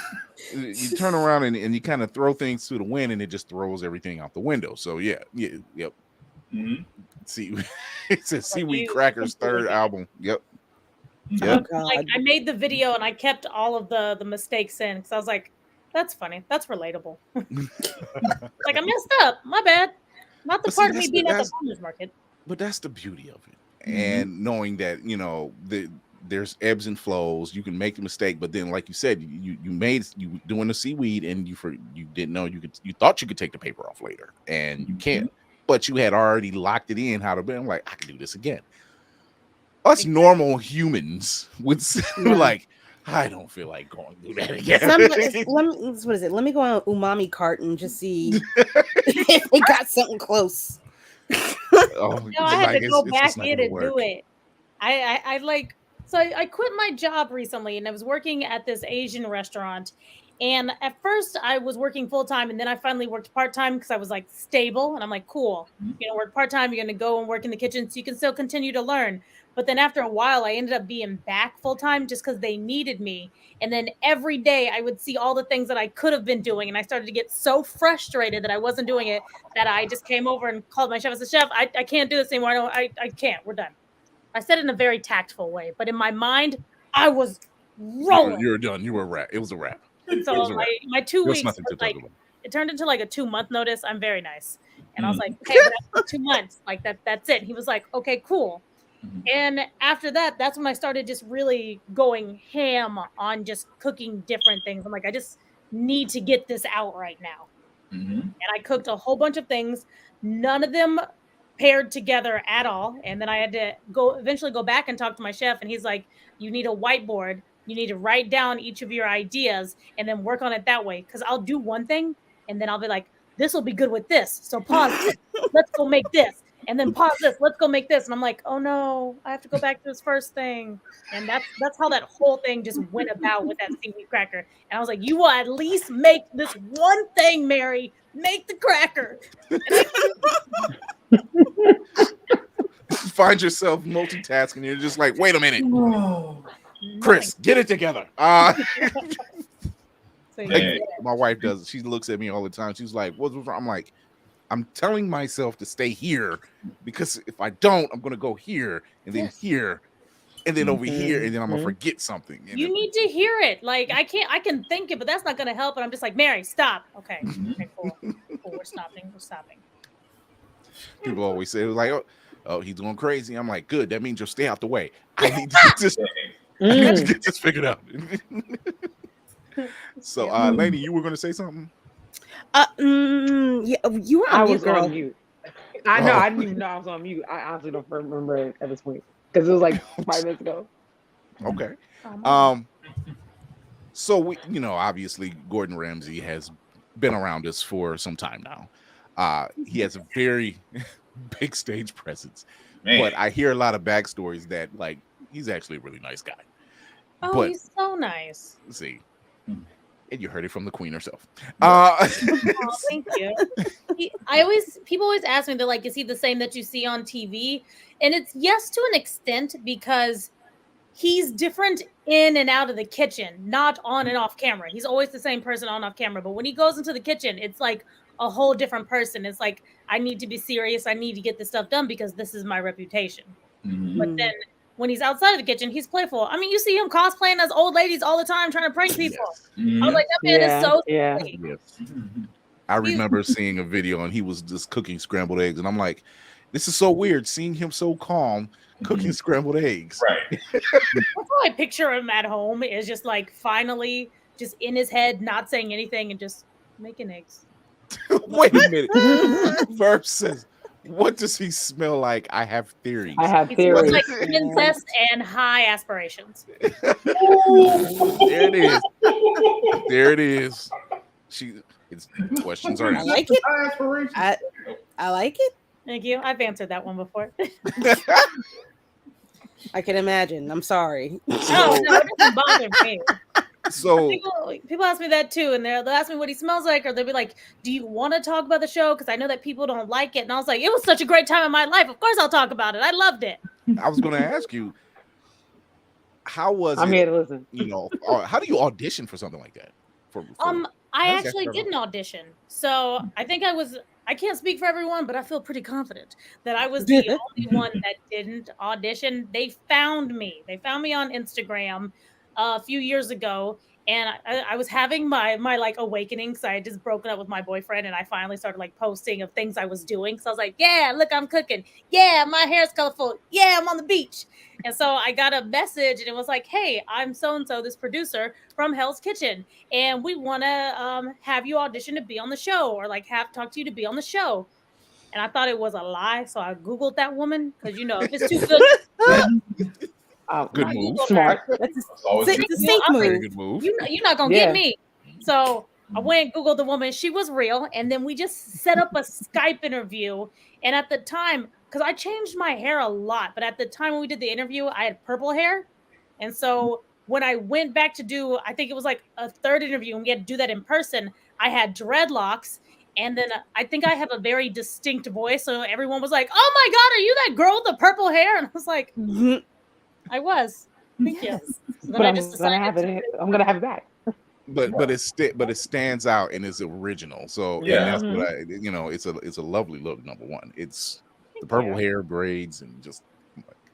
You turn around and you kind of throw things through the wind, and it just throws everything out the window. So yep. See, it's a Seaweed Crackers third album. Yep. Like I made the video and I kept all of the mistakes in because I was like, that's funny. That's relatable. Like I messed up. My bad. Not the part of me being at the farmer's market. But that's the beauty of it, and knowing that there's ebbs and flows. You can make a mistake, but then, like you said, you doing the seaweed, and you didn't know you thought you could take the paper off later, and you can't. But you had already locked it in how to be. I'm like, I can do this again. Us normal humans would like, I don't feel like going through that again. What is it? Let me go on Umami Cart and just see if we got something close. I had to go back in and do it. I quit my job recently, and I was working at this Asian restaurant. And at first I was working full time, and then I finally worked part time because I was like stable, and I'm like, cool, work part time. You're gonna go and work in the kitchen, so you can still continue to learn. But then after a while, I ended up being back full time just because they needed me. And then every day I would see all the things that I could have been doing, and I started to get so frustrated that I wasn't doing it that I just came over and called my chef. I said, "Chef, I can't do this anymore. I can't. We're done." I said it in a very tactful way, but in my mind, I was rolling. You're done. You were a wrap. It was a wrap. So my 2 weeks was like, it turned into like a 2-month notice. I'm very nice. And I was like, okay, that's 2 months. Like that's it. He was like, okay, cool. And after that, that's when I started just really going ham on just cooking different things. I'm like, I just need to get this out right now. And I cooked a whole bunch of things. None of them paired together at all. And then I had to eventually go back and talk to my chef. And he's like, you need a whiteboard. You need to write down each of your ideas and then work on it that way. Because I'll do one thing and then I'll be like, this will be good with this. So pause this. Let's go make this. And then pause this. Let's go make this. And I'm like, oh no, I have to go back to this first thing. And that's how that whole thing just went about with that seaweed cracker. And I was like, you will at least make this one thing, Mary. Make the cracker. Find yourself multitasking. You're just like, wait a minute. Chris, get it together. Like, my wife does it. She looks at me all the time. She's like, what's wrong? I'm like, I'm telling myself to stay here because if I don't, I'm gonna go here and then here and then over here and then I'm gonna forget something. You need to hear it. Like I can think it, but that's not gonna help. And I'm just like, Mary, stop. Okay, cool. We're stopping. People always say like, oh, he's going crazy. I'm like, good. That means you'll stay out the way. I need to get this figured out. So, Lainey, you were going to say something? Yeah, you were on mute, girl. On mute. I know. I didn't even know I was on mute. I honestly don't remember it at this point because it was like 5 minutes ago. Okay. So we, obviously Gordon Ramsay has been around us for some time now. He has a very big stage presence, but I hear a lot of backstories that like he's actually a really nice guy. Oh, but he's so nice. See, and you heard it from the queen herself. Thank you. People always ask me, they're like, is he the same that you see on TV? And it's yes to an extent, because he's different in and out of the kitchen, not on and off camera. He's always the same person on and off camera. But when he goes into the kitchen, it's like a whole different person. It's like, I need to be serious. I need to get this stuff done because this is my reputation. But then when he's outside of the kitchen, he's playful. I mean, you see him cosplaying as old ladies all the time, trying to prank people. I was like, that man is so silly. Yes. I remember seeing a video and he was just cooking scrambled eggs. And I'm like, this is so weird seeing him so calm cooking scrambled eggs. Right. That's how I picture him at home, is just like finally just in his head, not saying anything and just making eggs. Wait a minute. Versus, what does he smell like? I have theories. I have theories. Like incest and high aspirations. There it is. There it is. It's questions are. I like it. I like it. Thank you. I've answered that one before. I can imagine. I'm sorry. No, it doesn't bother me. So people ask me that too, and they'll ask me what he smells like, or they'll be like, "Do you want to talk about the show?" Because I know that people don't like it, and I was like, "It was such a great time in my life. Of course, I'll talk about it. I loved it." I was going to ask you, how was I'm it? here to listen. How do you audition for something like that? I actually did an audition, so I can't speak for everyone, but I feel pretty confident that I was the only one that didn't audition. They found me. They found me on Instagram a few years ago, and I was having my like awakening, because I had just broken up with my boyfriend, and I finally started like posting of things I was doing. So I was like, yeah, look, I'm cooking. Yeah, my hair's colorful. Yeah, I'm on the beach. And so I got a message, and it was like, hey, I'm so-and-so, this producer from Hell's Kitchen, and we want to have you audition to be on the show, or like talk to you to be on the show. And I thought it was a lie, so I Googled that woman, because if it's too good. Good move. Smart. That's a safe move. Very good move. You're not gonna get me. So I went and Googled the woman. She was real, and then we just set up a Skype interview. And at the time, because I changed my hair a lot, but at the time when we did the interview, I had purple hair, and so when I went back to do, I think it was like a third interview, and we had to do that in person, I had dreadlocks. And then I think I have a very distinct voice, so everyone was like, "Oh my God, are you that girl with the purple hair?" And I was like, I was. Thank you. But I'm gonna have it back. But it stands out and is original. So and that's what it's a lovely look. Number one, it's the purple hair, braids, and just.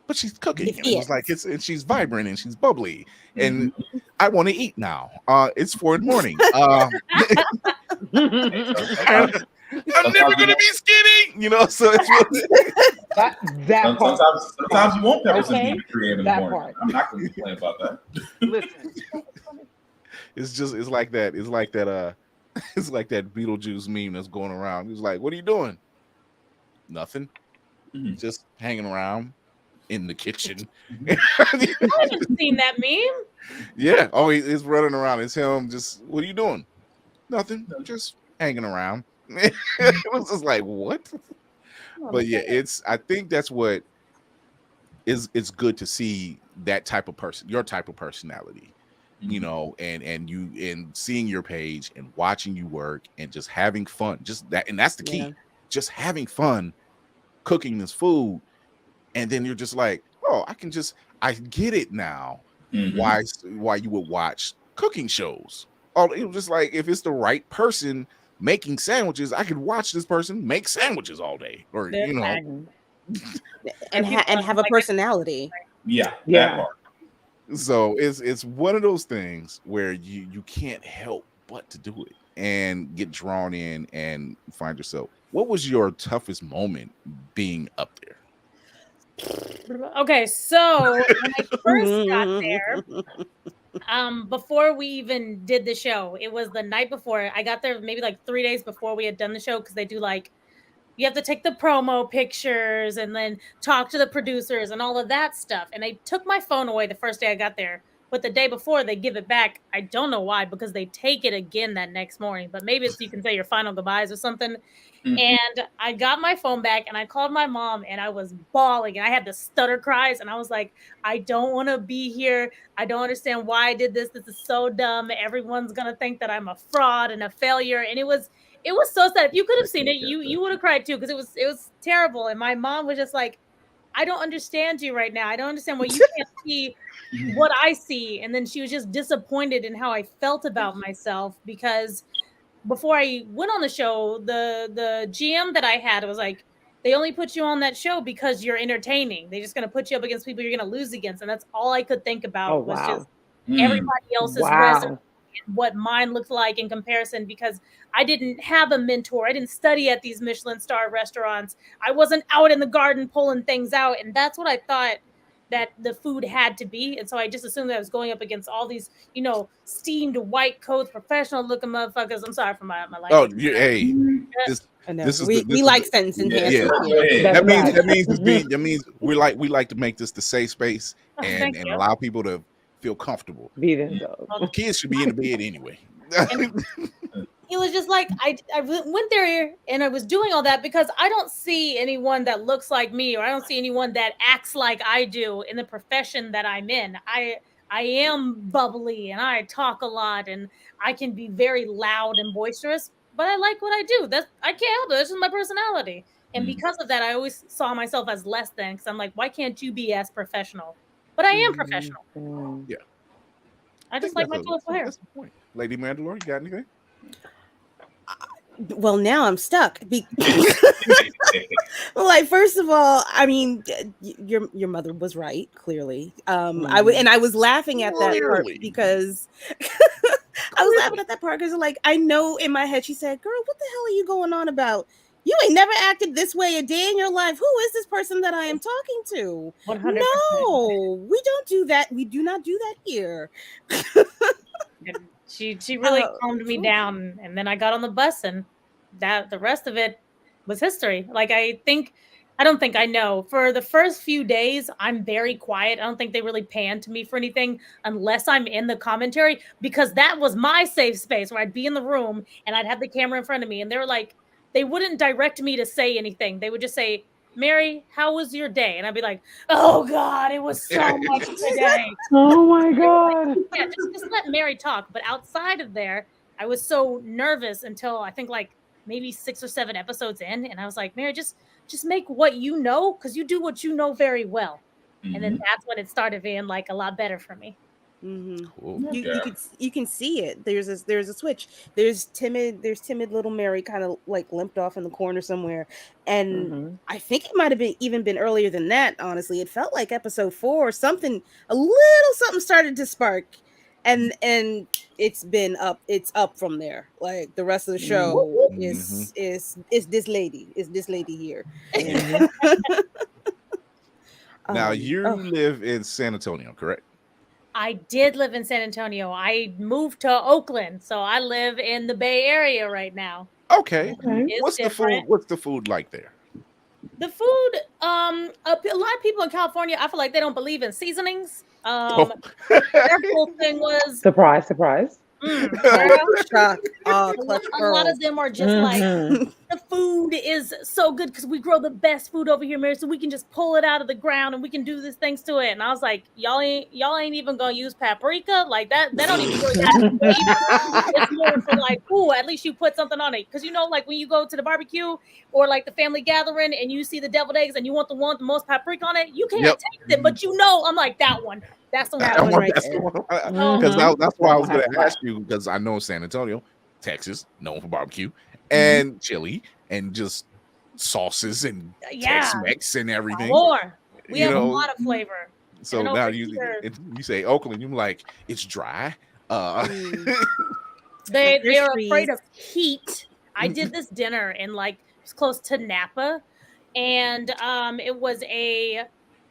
But she's cooking. And it's like and she's vibrant and she's bubbly. And I want to eat now. It's 4 a.m. I'm never gonna be skinny, so it's that part. Sometimes you won't pepper some Okay. at 3 a.m. in the morning. Part. I'm not gonna complain about that. Listen. it's like that Beetlejuice meme that's going around. He's like, "What are you doing?" Nothing. Just hanging around in the kitchen. I haven't seen that meme. Yeah. Oh, he's running around. It's him. Just, what are you doing? Nothing. Just hanging around. It was just like, what? But yeah, I think that's what it's good to see, that type of person, your type of personality, and seeing your page and watching you work and just having fun, just that. And that's the key, just having fun cooking this food. And then you're just like, oh, I get it now. Why you would watch cooking shows. Oh, it was just like, if it's the right person making sandwiches, I could watch this person make sandwiches all day, or and have a personality. Yeah. Yeah. That part. So it's one of those things where you can't help but to do it and get drawn in and find yourself. What was your toughest moment being up there? Okay, so when I first got there, before we even did the show, it was the night before. I got there maybe like 3 days before we had done the show, because they do like you have to take the promo pictures and then talk to the producers and all of that stuff. And they took my phone away the first day I got there. But the day before they give it back, I don't know why, because they take it again that next morning. But maybe it's so you can say your final goodbyes or something. And I got my phone back and I called my mom and I was bawling and I had the stutter cries and I was like, I don't want to be here. I don't understand why I did this. This is so dumb. Everyone's gonna think that I'm a fraud and a failure. And it was so sad. If you could have seen it, you would have cried too, because it was terrible. And my mom was just like, I don't understand you right now. I don't understand why you can't see what I see. And then she was just disappointed in how I felt about myself, because before I went on the show, the GM that I had was like, they only put you on that show because you're entertaining. They're just going to put you up against people you're going to lose against. And that's all I could think about was just everybody else's resume and what mine looked like in comparison, because I didn't have a mentor. I didn't study at these Michelin star restaurants. I wasn't out in the garden pulling things out. And that's what I thought that the food had to be. And so I just assumed that I was going up against all these, steamed white coats, professional looking motherfuckers. I'm sorry for my language. Oh, hey. We like sentence enhancement. Yeah. That means we like to make this the safe space and allow people to feel comfortable. Be themselves. Kids should be in the bed anyway. It was just like I went there and I was doing all that because I don't see anyone that looks like me, or I don't see anyone that acts like I do in the profession that I'm in. I am bubbly and I talk a lot and I can be very loud and boisterous, but I like what I do. I can't help it. That's just my personality. And because of that, I always saw myself as less than, because I'm like, why can't you be as professional? But I am professional. Yeah. I just like my colorful hair. Lady Mandalore, you got anything? Well, now I'm stuck. Like, first of all, I mean, your mother was right, clearly. I was laughing at that part because I was laughing at that part because, like, I know in my head she said, "Girl, what the hell are you going on about? You ain't never acted this way a day in your life. Who is this person that I am talking to?" 100%. No, we don't do that. We do not do that here. And she really calmed me down, and then I got on the bus, and that the rest of it was history. Like, I don't think I know. For the first few days, I'm very quiet. I don't think they really pan to me for anything unless I'm in the commentary, because that was my safe space where I'd be in the room and I'd have the camera in front of me, and they were like, they wouldn't direct me to say anything. They would just say, "Mary, how was your day?" And I'd be like, "Oh God, it was so much today." Oh my God. Yeah, just let Mary talk. But outside of there, I was so nervous until I think like maybe 6 or 7 episodes in, and I was like, "Mary, just make what you know, because you do what you know very well." And then that's when it started being like a lot better for me. Cool. You can see it. There's a switch. There's timid little Mary kind of like limped off in the corner somewhere, and I think it might have even been earlier than that. Honestly, it felt like episode 4 or something. A little something started to spark, and it's been up. It's up from there. Like the rest of the show is this lady here. Now you live in San Antonio, correct? I did live in San Antonio. I moved to Oakland, so I live in the Bay Area right now. Okay. What's the food like there? The food, a lot of people in California, I feel like they don't believe in seasonings. Their whole thing was surprise. Shock. A lot of them are just like, the food is so good because we grow the best food over here, Mary, so we can just pull it out of the ground and we can do these things to it. And I was like, y'all ain't even gonna use paprika like that. They don't even really have flavor. It's more for like, ooh, at least you put something on it, because like when you go to the barbecue or like the family gathering and you see the deviled eggs and you want the one with the most paprika on it, you can't taste it, but I'm like, that one. That's the one right there. Because that's why I was going to ask you, because I know San Antonio, Texas, known for barbecue and chili and just sauces and Tex-Mex and everything. More. We have a lot of flavor. So now you say Oakland, you're like, it's dry. They're afraid of heat. I did this dinner in like, it's close to Napa, and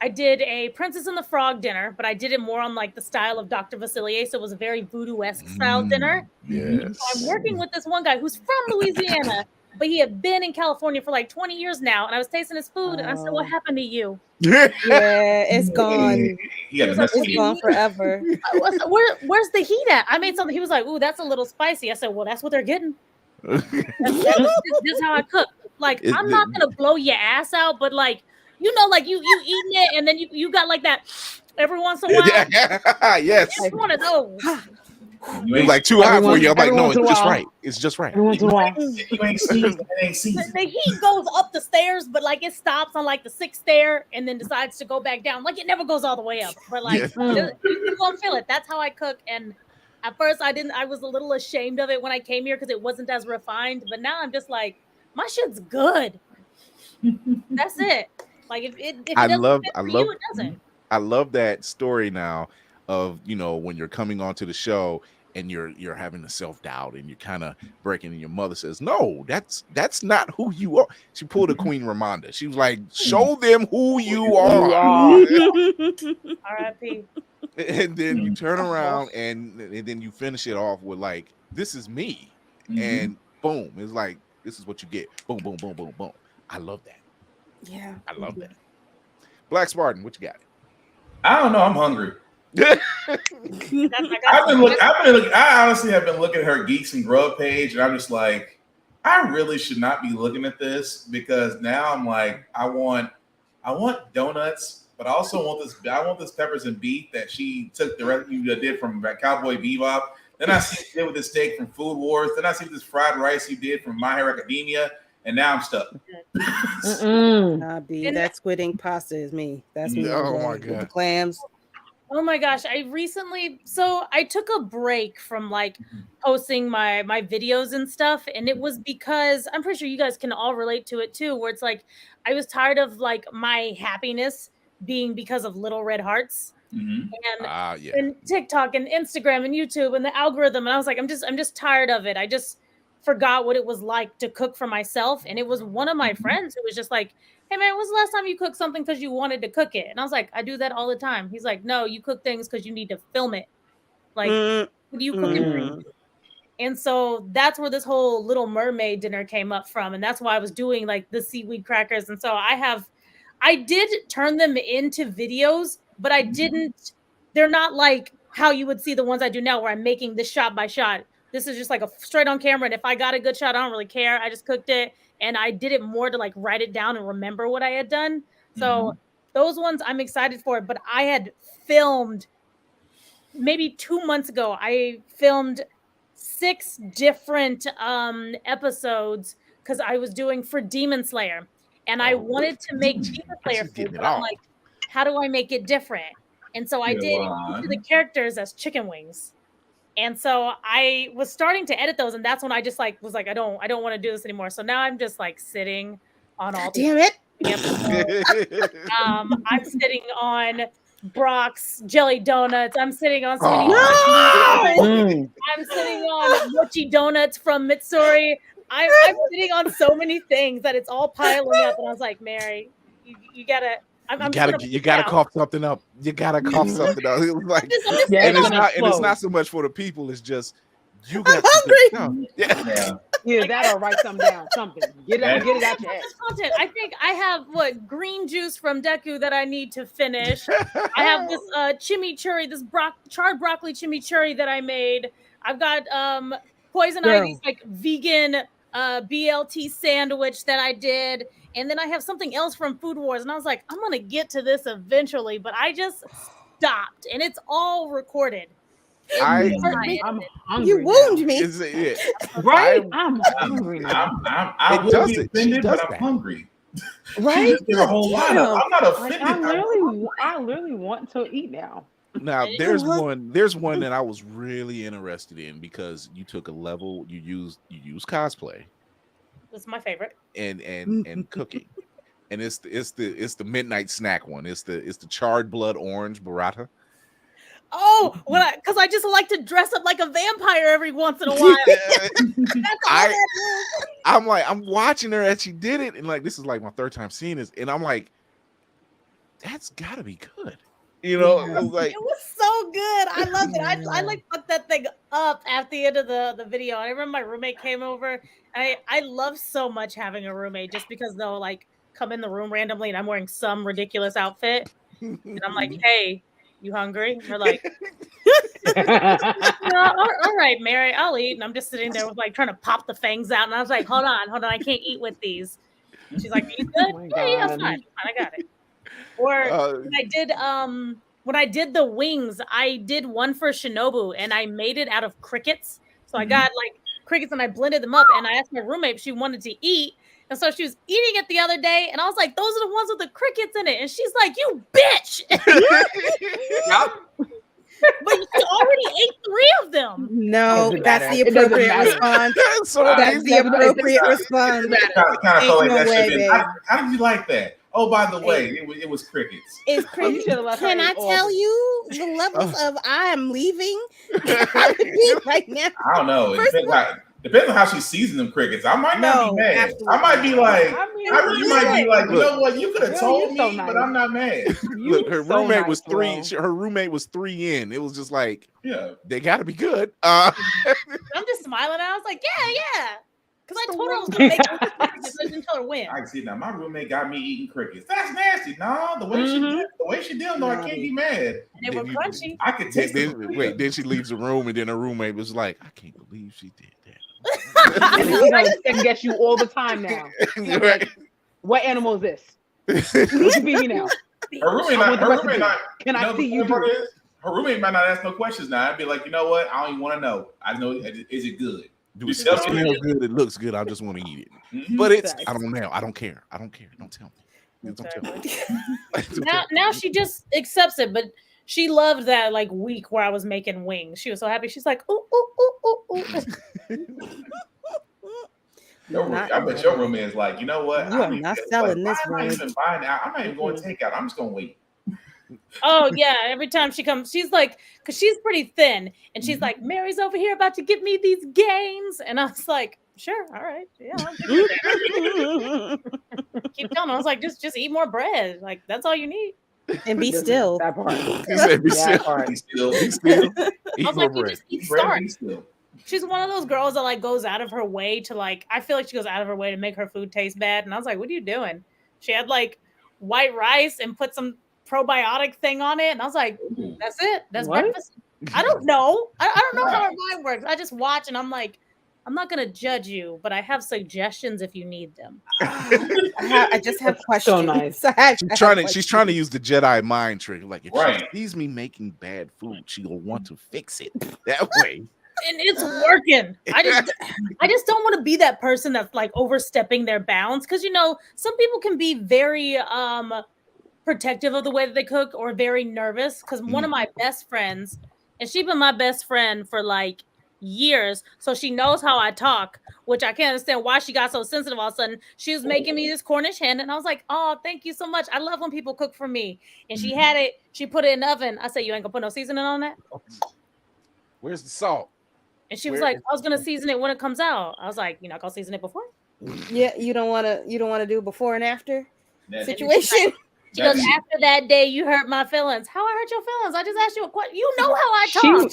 I did a Princess and the Frog dinner, but I did it more on like the style of Dr. Facilier, so it was a very voodoo-esque style dinner. Yes. So I'm working with this one guy who's from Louisiana, but he had been in California for like 20 years now. And I was tasting his food, and I said, "What happened to you?" Yeah, it's gone. It's gone forever. I said, where's the heat at? I made something. He was like, "Ooh, that's a little spicy." I said, "Well, that's what they're getting." This is how I cook. Like, I'm not gonna blow your ass out, but like, you know, like you eating it, and then you got like that every once in a while. Yes. It's one of those. You like too high for you. I'm like, no, it's just right. It's just right. The heat goes up the stairs, but like it stops on like the 6th stair and then decides to go back down. Like it never goes all the way up. But like you won't feel it. That's how I cook. And at first I was a little ashamed of it when I came here because it wasn't as refined. But now I'm just like, my shit's good. That's it. Like if it doesn't fit for you, it doesn't. I love that story now of, you know, when you're coming onto the show and you're having the self-doubt and you're kind of breaking, and your mother says, "No, that's not who you are." She pulled a Queen Ramonda. She was like, "Show them who you are." R.I.P. And then you turn around and then you finish it off with like, "This is me," and boom, it's like, this is what you get. Boom, boom, boom, boom, boom. I love that. Yeah, I love that. Black Spartan, what you got? I don't know. I'm hungry. I honestly have been looking at her Geeks and Grub page, and I'm just like, I really should not be looking at this, because now I'm like, I want donuts, but I also want this. I want this peppers and beef that she took the recipe you did from Cowboy Bebop. Then I see you did with the steak from Food Wars. Then I see this fried rice you did from My Hero Academia, and now I'm stuck. Nah, B, that squid ink pasta is me. That's me. Oh my with god, the clams. Oh my gosh, I took a break from like posting my videos and stuff, and it was because I'm pretty sure you guys can all relate to it too, where it's like I was tired of like my happiness being because of little red hearts. And TikTok and Instagram and YouTube and the algorithm, and I was like, I'm just tired of it. I just forgot what it was like to cook for myself. And it was one of my friends who was just like, "Hey man, when's the last time you cooked something because you wanted to cook it?" And I was like, "I do that all the time." He's like, "No, you cook things because you need to film it. Like, what do you cook for?" And so that's where this whole Little Mermaid dinner came up from. And that's why I was doing like the seaweed crackers. And so I did turn them into videos, but I didn't, they're not like how you would see the ones I do now where I'm making this shot by shot. This is just like a straight on camera. And if I got a good shot, I don't really care. I just cooked it. And I did it more to like write it down and remember what I had done. So those ones I'm excited for. But I had filmed maybe 2 months ago. I filmed 6 different episodes because I was doing for Demon Slayer. And I wanted to make Demon Slayer food. But I'm like, how do I make it different? And so I did each of the characters as chicken wings. And so I was starting to edit those, and that's when I just like was like, I don't want to do this anymore. So now I'm just like sitting on all. Damn it! I'm sitting on Brock's jelly donuts. I'm sitting on so many. I'm sitting on mochi donuts from Mitsuri. I'm sitting on so many things that it's all piling up, and I was like, Mary, you gotta. You gotta cough something up. You gotta cough something up. It was like, and it's not so much for the people. It's just you got hungry. Yeah, that'll write something down. Something. Get it out your head. Content. I think I have green juice from Deku that I need to finish. I have this chimichurri, this charred broccoli chimichurri that I made. I've got Poison Ivy's like vegan BLT sandwich that I did. And then I have something else from Food Wars. And I was like, I'm going to get to this eventually. But I just stopped. And it's all recorded. I'm hungry. You wound me. Right? I'm hungry now. I will be offended, but I'm hungry. Right? There's a whole lot of, I'm not offended. I literally want to eat now. Now there's one that I was really interested in because you took a level, you use cosplay. This is my favorite. And cooking. And it's the midnight snack one. It's the charred blood orange burrata. Oh, because I just like to dress up like a vampire every once in a while. I'm watching her as she did it, and like this is like my 3rd time seeing this, and I'm like, that's gotta be good. You know, it was like it was so good. I loved it. I like put that thing up at the end of the video. I remember my roommate came over. I love so much having a roommate just because they'll like come in the room randomly and I'm wearing some ridiculous outfit. And I'm like, hey, you hungry? And they're like, no, all right, Mary, I'll eat. And I'm just sitting there with like trying to pop the fangs out. And I was like, hold on, I can't eat with these. And she's like, are you good? Yeah, fine, I got it. Or when I did the wings, I did one for Shinobu and I made it out of crickets. So I got like crickets and I blended them up and I asked my roommate if she wanted to eat. And so she was eating it the other day and I was like, those are the ones with the crickets in it. And she's like, you bitch. But you already ate 3 of them. No, that's the appropriate response. That's the appropriate response. Kind of felt like that should be. How did you like that? Oh, by the way, it was crickets. It's crickets. Can I tell you the levels of I am leaving right now? I don't know. It depends on how she seasoned them crickets. I might not be mad. Absolutely. I might be like, you might be like, you know what? You could have told me, but I'm not mad. Look, her roommate was 3. Her roommate was 3 in. It was just like, they got to be good. I'm just smiling. I was like, yeah. Because I told her I was going to make crickets. I didn't tell her when. I can see now. My roommate got me eating crickets. That's nasty. No, the way she did, no, I can't be mad. And they were crunchy. I could taste it. Wait, then she leaves the room, and then her roommate was like, I can't believe she did that. And get you all the time now. Right. What animal is this? Look at me now. Her roommate not. Can I see you do it? Her roommate might not ask no questions now. I'd be like, you know what? I don't even want to know. I know. Is it good? Do it smells good? It looks good. I just want to eat it. Mm-hmm. But it's I don't know. I don't care. Don't tell me. Don't tell me. Now she just accepts it, but she loved that like week where I was making wings. She was so happy. She's like, ooh, ooh, ooh, ooh, ooh. I bet your roommate is like, you know what? You are not selling this one. I'm not even going to take out. I'm just going to wait. Oh yeah, every time she comes, she's like, because she's pretty thin, and she's like, Mary's over here about to give me these gains, and I was like, sure, all right, yeah, I'll give you that. Keep telling her, I was like, just eat more bread, like that's all you need, and be still. That part. Be still. I was like, you just eat starch. She's one of those girls that like goes out of her way to like, I feel like she goes out of her way to make her food taste bad, and I was like, what are you doing? She had like white rice and put some probiotic thing on it, and I was like, that's it, that's breakfast. I don't know. I don't know how her mind works. I just watch and I'm like, I'm not gonna judge you, but I have suggestions if you need them. I just have questions. So nice. She's trying to use the Jedi mind trick. Like if she sees me making bad food, she'll want to fix it that way. And it's working. I just don't want to be that person that's like overstepping their bounds, because you know some people can be very protective of the way that they cook or very nervous, because one of my best friends, and she's been my best friend for like years, so she knows how I talk, which I can't understand why she got so sensitive all of a sudden. She was making me this Cornish hen and I was like, oh, thank you so much. I love when people cook for me. And she had it, she put it in the oven. I said, you ain't gonna put no seasoning on that? Where's the salt? And she was like, I was gonna season it when it comes out. I was like, you're not gonna season it before? Yeah, you don't want to do before and after situation. She goes, after that day, you hurt my feelings. How I hurt your feelings? I just asked you a question. You know how I talk.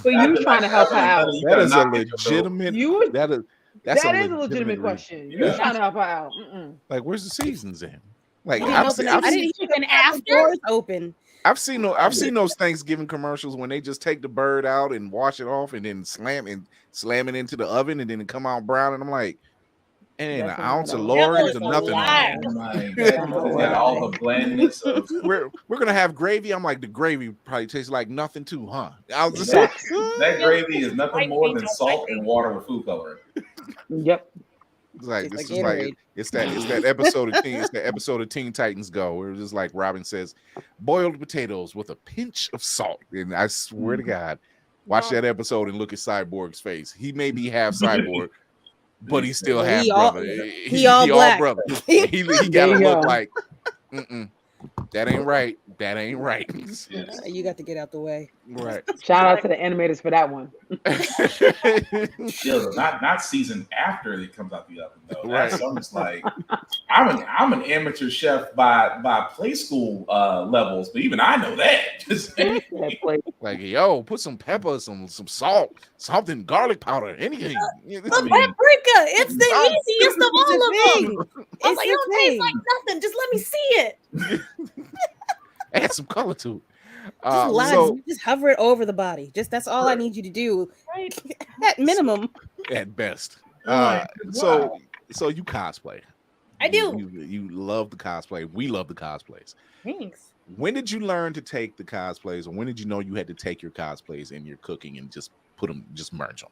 But you trying to help her out. That is a legitimate. That's a legitimate question. You're trying to help her out. Like, where's the seasons in? Like, I didn't even after open. I've seen those Thanksgiving commercials when they just take the bird out and wash it off and then slam it into the oven and then it come out brown, and I'm like, and an ounce of Lawrence or nothing. Got all the blandness of. We're gonna have gravy. I'm like, the gravy probably tastes like nothing too, huh? I was just like, that gravy is nothing more than salt and water with food coloring. Yep. It's like this is like it's that episode of Teen, it's the episode of Teen Titans Go, where it's just like Robin says, boiled potatoes with a pinch of salt. And I swear to God, watch that episode and look at Cyborg's face. He may be half cyborg, but he still half brother. He all black. Brother. He gotta look like that ain't right. that ain't right. You got to get out the way. Right. Shout out to the animators for that one. Not season after it comes out the oven though. Right. That's almost like I'm an amateur chef by play school levels, but even I know that. Like, yo, put some pepper, some salt, something, garlic powder, anything. Paprika, it's the easiest of all of them. I was like, it don't taste like nothing. Just let me see it. Add some color to it. Just hover it over the body. That's all I need you to do. Right. At minimum. At best. Wow. So you cosplay. I do. You love the cosplay. We love the cosplays. Thanks. When did you learn to take the cosplays, or when did you know you had to take your cosplays in your cooking and just merge them?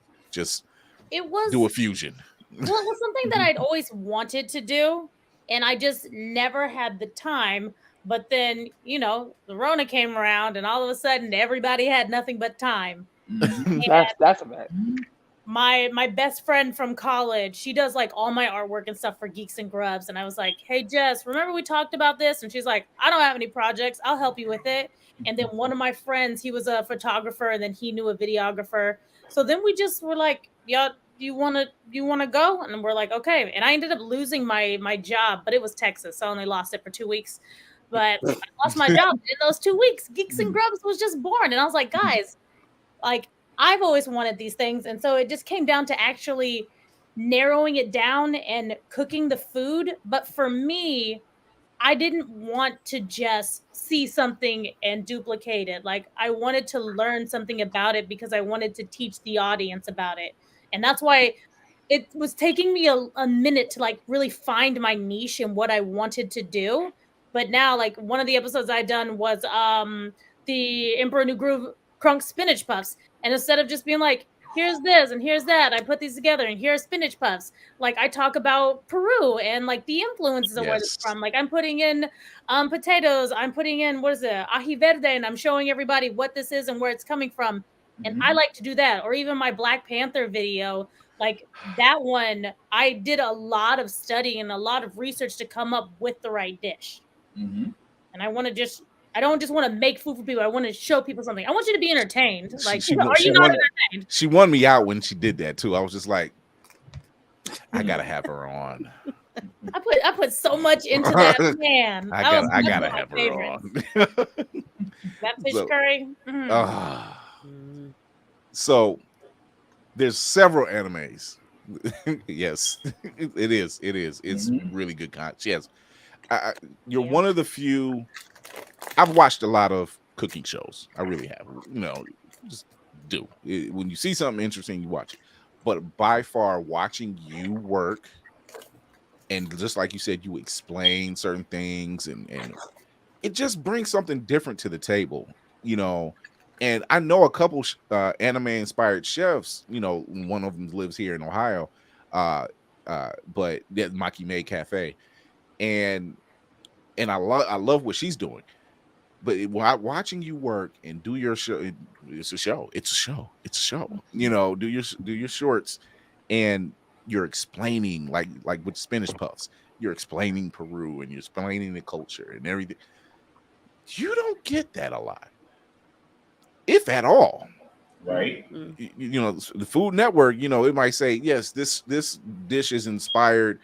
Do a fusion. Well, it was something that I'd always wanted to do, and I just never had the time. But then, the Rona came around, and all of a sudden, everybody had nothing but time. That's a bad. My best friend from college, she does like all my artwork and stuff for Geeks and Grubs. And I was like, hey, Jess, remember we talked about this? And she's like, I don't have any projects. I'll help you with it. And then one of my friends, he was a photographer, and then he knew a videographer. So then we just were like, yeah, you want to go? And we're like, okay. And I ended up losing my job, but it was Texas. So I only lost it for 2 weeks. But I lost my job in those 2 weeks. Geeks and Grubs was just born. And I was like, guys, like, I've always wanted these things. And so it just came down to actually narrowing it down and cooking the food. But for me, I didn't want to just see something and duplicate it. Like, I wanted to learn something about it because I wanted to teach the audience about it. And that's why it was taking me a minute to like really find my niche and what I wanted to do. But now, like, one of the episodes I done was the Emperor New Groove Crunk spinach puffs. And instead of just being like, here's this and here's that, I put these together and here's spinach puffs. Like, I talk about Peru and like the influences of where it's from. Like, I'm putting in potatoes. I'm putting in, ají verde, and I'm showing everybody what this is and where it's coming from. And I like to do that. Or even my Black Panther video, like that one, I did a lot of studying and a lot of research to come up with the right dish. And I don't just want to make food for people. I want to show people something. I want you to be entertained. Like, are you not entertained? She won me out when she did that too. I was just like, I gotta have her on. I put so much into that, man. I gotta have her on. That fish curry. So there's several animes. Yes, it is. It's really good content. Yes, you're one of the few. I've watched a lot of cooking shows. I really have. Just do it. When you see something interesting, you watch it. But by far, watching you work, and just like you said, you explain certain things, and it just brings something different to the table, And I know a couple anime-inspired chefs. One of them lives here in Ohio, but that's Maki May Cafe, and I love what she's doing. But watching you work and do your show, it's a show. Do your shorts, and you're explaining like with spinach puffs. You're explaining Peru and you're explaining the culture and everything. You don't get that a lot, if at all. Right. The Food Network. It might say yes, this dish is inspired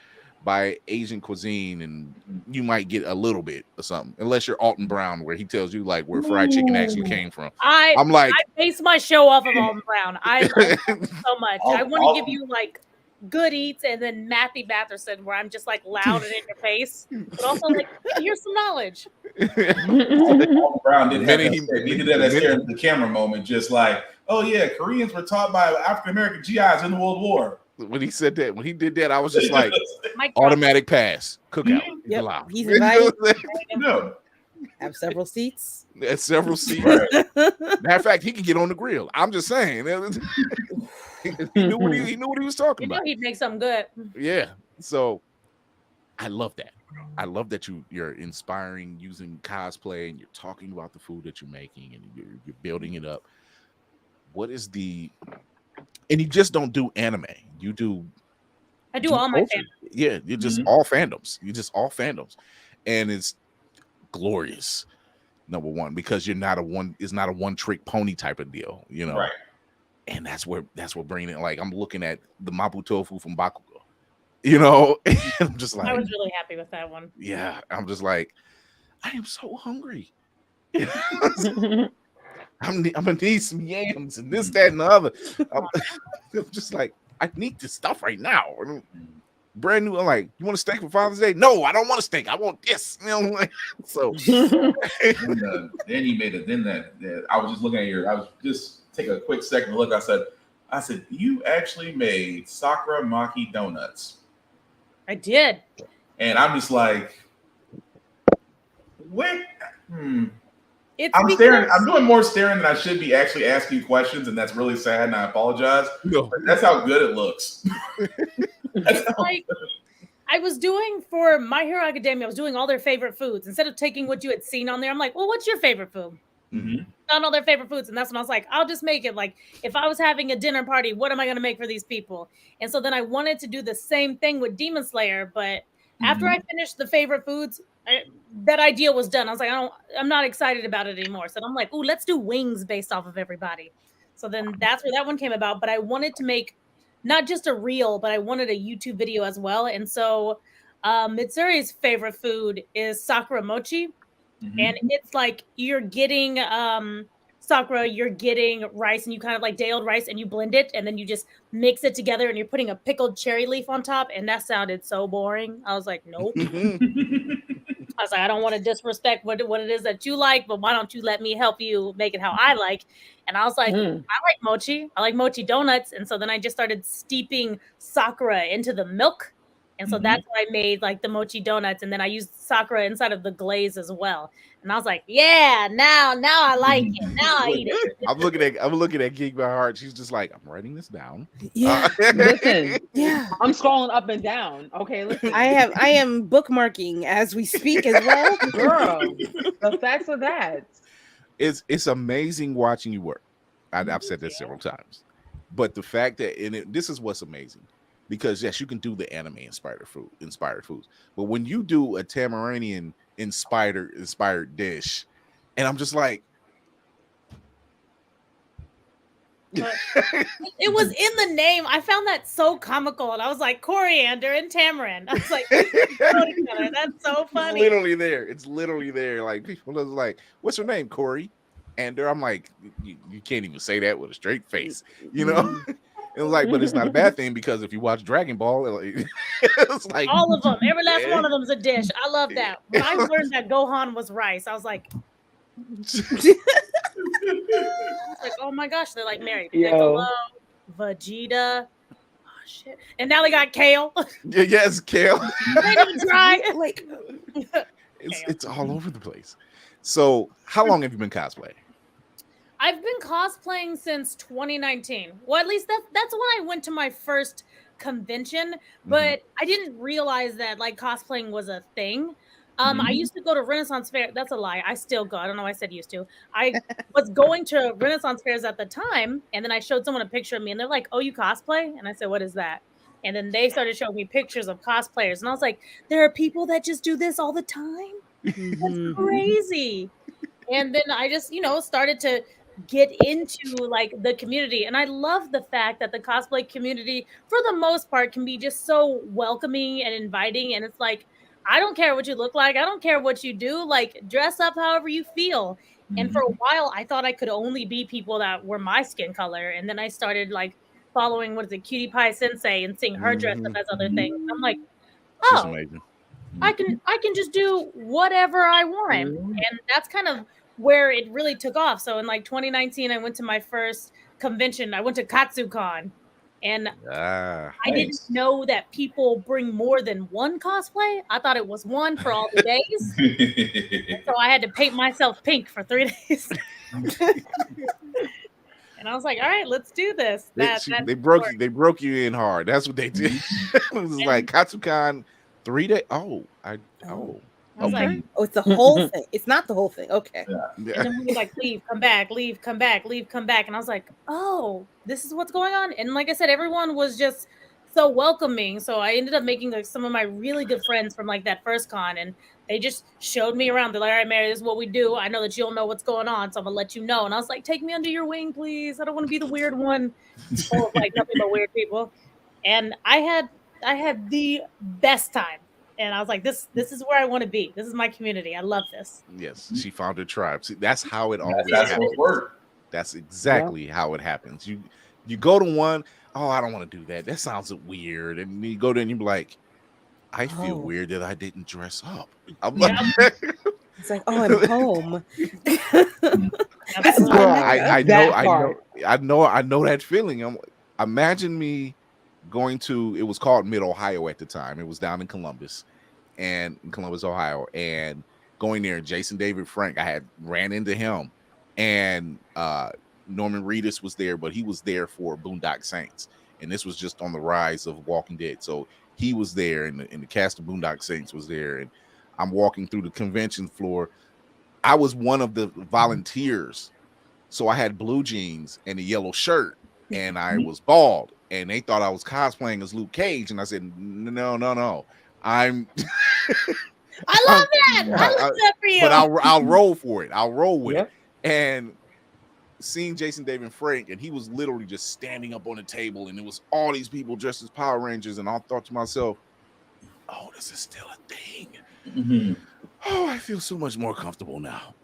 by Asian cuisine, and you might get a little bit or something, unless you're Alton Brown, where he tells you like where fried chicken actually came from. I base my show off of Alton Brown. I love him so much. I want to give you like Good Eats and then Matthew Batherson, where I'm just like loud and in your face, but also like here's some knowledge. Alton Brown did that scare the camera moment, just like, oh yeah, Koreans were taught by African American GIs in the World War. When he said that, when he did that, I was just like, automatic pass, cookout. Yep. He's invited. No. Have several seats. At several seats. Right. Matter of fact, he can get on the grill. I'm just saying. He knew what he was talking about. He'd make something good. Yeah. So I love that. I love that you're inspiring using cosplay, and you're talking about the food that you're making, and you're building it up. What is and you just don't do anime. I do all my fandoms. Yeah, you're just all fandoms. And it's glorious. number one, because you're not a one. It's not a one trick pony type of deal, you know. Right. And that's what bringing it. Like I'm looking at the mapo tofu from Bakugo, you know. And I'm just like, I was really happy with that one. Yeah, I'm just like, I am so hungry. I'm gonna need some yams and this, that, and the other. I'm just like, I need this stuff right now. Brand new. I'm like, you want a steak for Father's Day? No, I don't want a steak. I want this. You know, like, so. Then you made it. Then that I was just looking at I was just take a quick second to look. I said, you actually made Sakura Maki donuts. I did. And I'm just like, what? I'm staring. I'm doing more staring than I should be actually asking questions, and that's really sad. And I apologize. No. That's how good it looks. I was doing for My Hero Academia. I was doing all their favorite foods instead of taking what you had seen on there. I'm like, well, what's your favorite food? Found all their favorite foods, and that's when I was like, I'll just make it. Like, if I was having a dinner party, what am I going to make for these people? And so then I wanted to do the same thing with Demon Slayer, but after I finished the favorite foods, that idea was done. I was like, I'm not excited about it anymore. So I'm like, ooh, let's do wings based off of everybody. So then that's where that one came about. But I wanted to make not just a reel, but I wanted a YouTube video as well. And so Mitsuri's favorite food is Sakura Mochi. And it's like you're getting Sakura, you're getting rice, and you kind of like day-old rice, and you blend it, and then you just mix it together, and you're putting a pickled cherry leaf on top, and that sounded so boring. I was like, nope. I was like, I don't want to disrespect what it is that you like, but why don't you let me help you make it how I like? And I was like, I like mochi. I like mochi donuts. And so then I just started steeping Sakura into the milk. And so that's why I made like the mochi donuts. And then I used Sakura inside of the glaze as well. And I was like, yeah, now I like it. Now I eat it. I'm looking at Geek by Heart. She's just like, I'm writing this down. Yeah. Listen. Yeah. I'm scrolling up and down. Okay, listen. I am bookmarking as we speak as well. Girl, the facts of that. It's amazing watching you work. I've said this several times. But the fact that this is what's amazing. Because yes, you can do the anime inspired foods, but when you do a Tamaranian inspired dish, and I'm just like, it was in the name. I found that so comical, and I was like, coriander and tamarind. I was like, that's so funny. It's literally there. Like people are like, what's her name, Corey? And I'm like, you can't even say that with a straight face, you know. It was like, but it's not a bad thing because if you watch Dragon Ball, it's like all of them, every last one of them is a dish. I love that. When I learned that Gohan was rice, I was like, oh my gosh, they're like married. Piccolo, Vegeta, oh shit, and now they got Kale. Yes, Kale. They didn't try. Like, it's all over the place. So, how long have you been cosplaying? I've been cosplaying since 2019. Well, at least that's when I went to my first convention, but I didn't realize that like cosplaying was a thing. I used to go to Renaissance Fair. That's a lie. I still go. I don't know why I said used to. I was going to Renaissance fairs at the time, and then I showed someone a picture of me, and they're like, "Oh, you cosplay?" And I said, "What is that?" And then they started showing me pictures of cosplayers, and I was like, "There are people that just do this all the time. That's crazy." And then I just, started to get into like the community, and I love the fact that the cosplay community for the most part can be just so welcoming and inviting, and it's like, I don't care what you look like, I don't care what you do, like dress up however you feel. And for a while I thought I could only be people that were my skin color, and then I started like following Cutie Pie Sensei and seeing her dress up as other things. I'm like, oh, I can just do whatever I want. And that's kind of where it really took off. So in like 2019, I went to my first convention. I went to KatsuCon, and I didn't know that people bring more than one cosplay. I thought it was one for all the days. So I had to paint myself pink for 3 days. And I was like, all right, let's do this. They broke you in hard. That's what they did. It was like KatsuCon 3 days. I was like, it's the whole thing. It's not the whole thing. Okay. Yeah. And then we were like, leave, come back, leave, come back, leave, come back. And I was like, oh, this is what's going on. And like I said, everyone was just so welcoming. So I ended up making like some of my really good friends from like that first con, and they just showed me around. They're like, all right, Mary, this is what we do. I know that you don't know what's going on, so I'm gonna let you know. And I was like, take me under your wing, please. I don't want to be the weird one. It's full of like nothing but weird people. And I had the best time. And I was like, this is where I want to be. This is my community. I love this. Yes, she found her tribe. See, that's how it always That's happens. what worked. That's exactly how it happens. You go to one, oh, I don't want to do that. That sounds weird. And you go there and you be like, I feel weird that I didn't dress up. I'm like, it's like, oh, I'm home. I know that feeling. Imagine me going to, it was called Mid Ohio at the time. It was down in Columbus, Ohio, and going there. Jason David Frank, I had ran into him, and Norman Reedus was there, but he was there for Boondock Saints, and this was just on the rise of Walking Dead. So he was there, and the cast of Boondock Saints was there, and I'm walking through the convention floor. I was one of the volunteers, so I had blue jeans and a yellow shirt, and I was bald, and they thought I was cosplaying as Luke Cage, and I said, no, I'm. I love that. I love that for you. But I'll roll for it. I'll roll with it. And seeing Jason David Frank, and he was literally just standing up on the table, and it was all these people dressed as Power Rangers, and I thought to myself, oh, this is still a thing. Mm-hmm. Oh, I feel so much more comfortable now.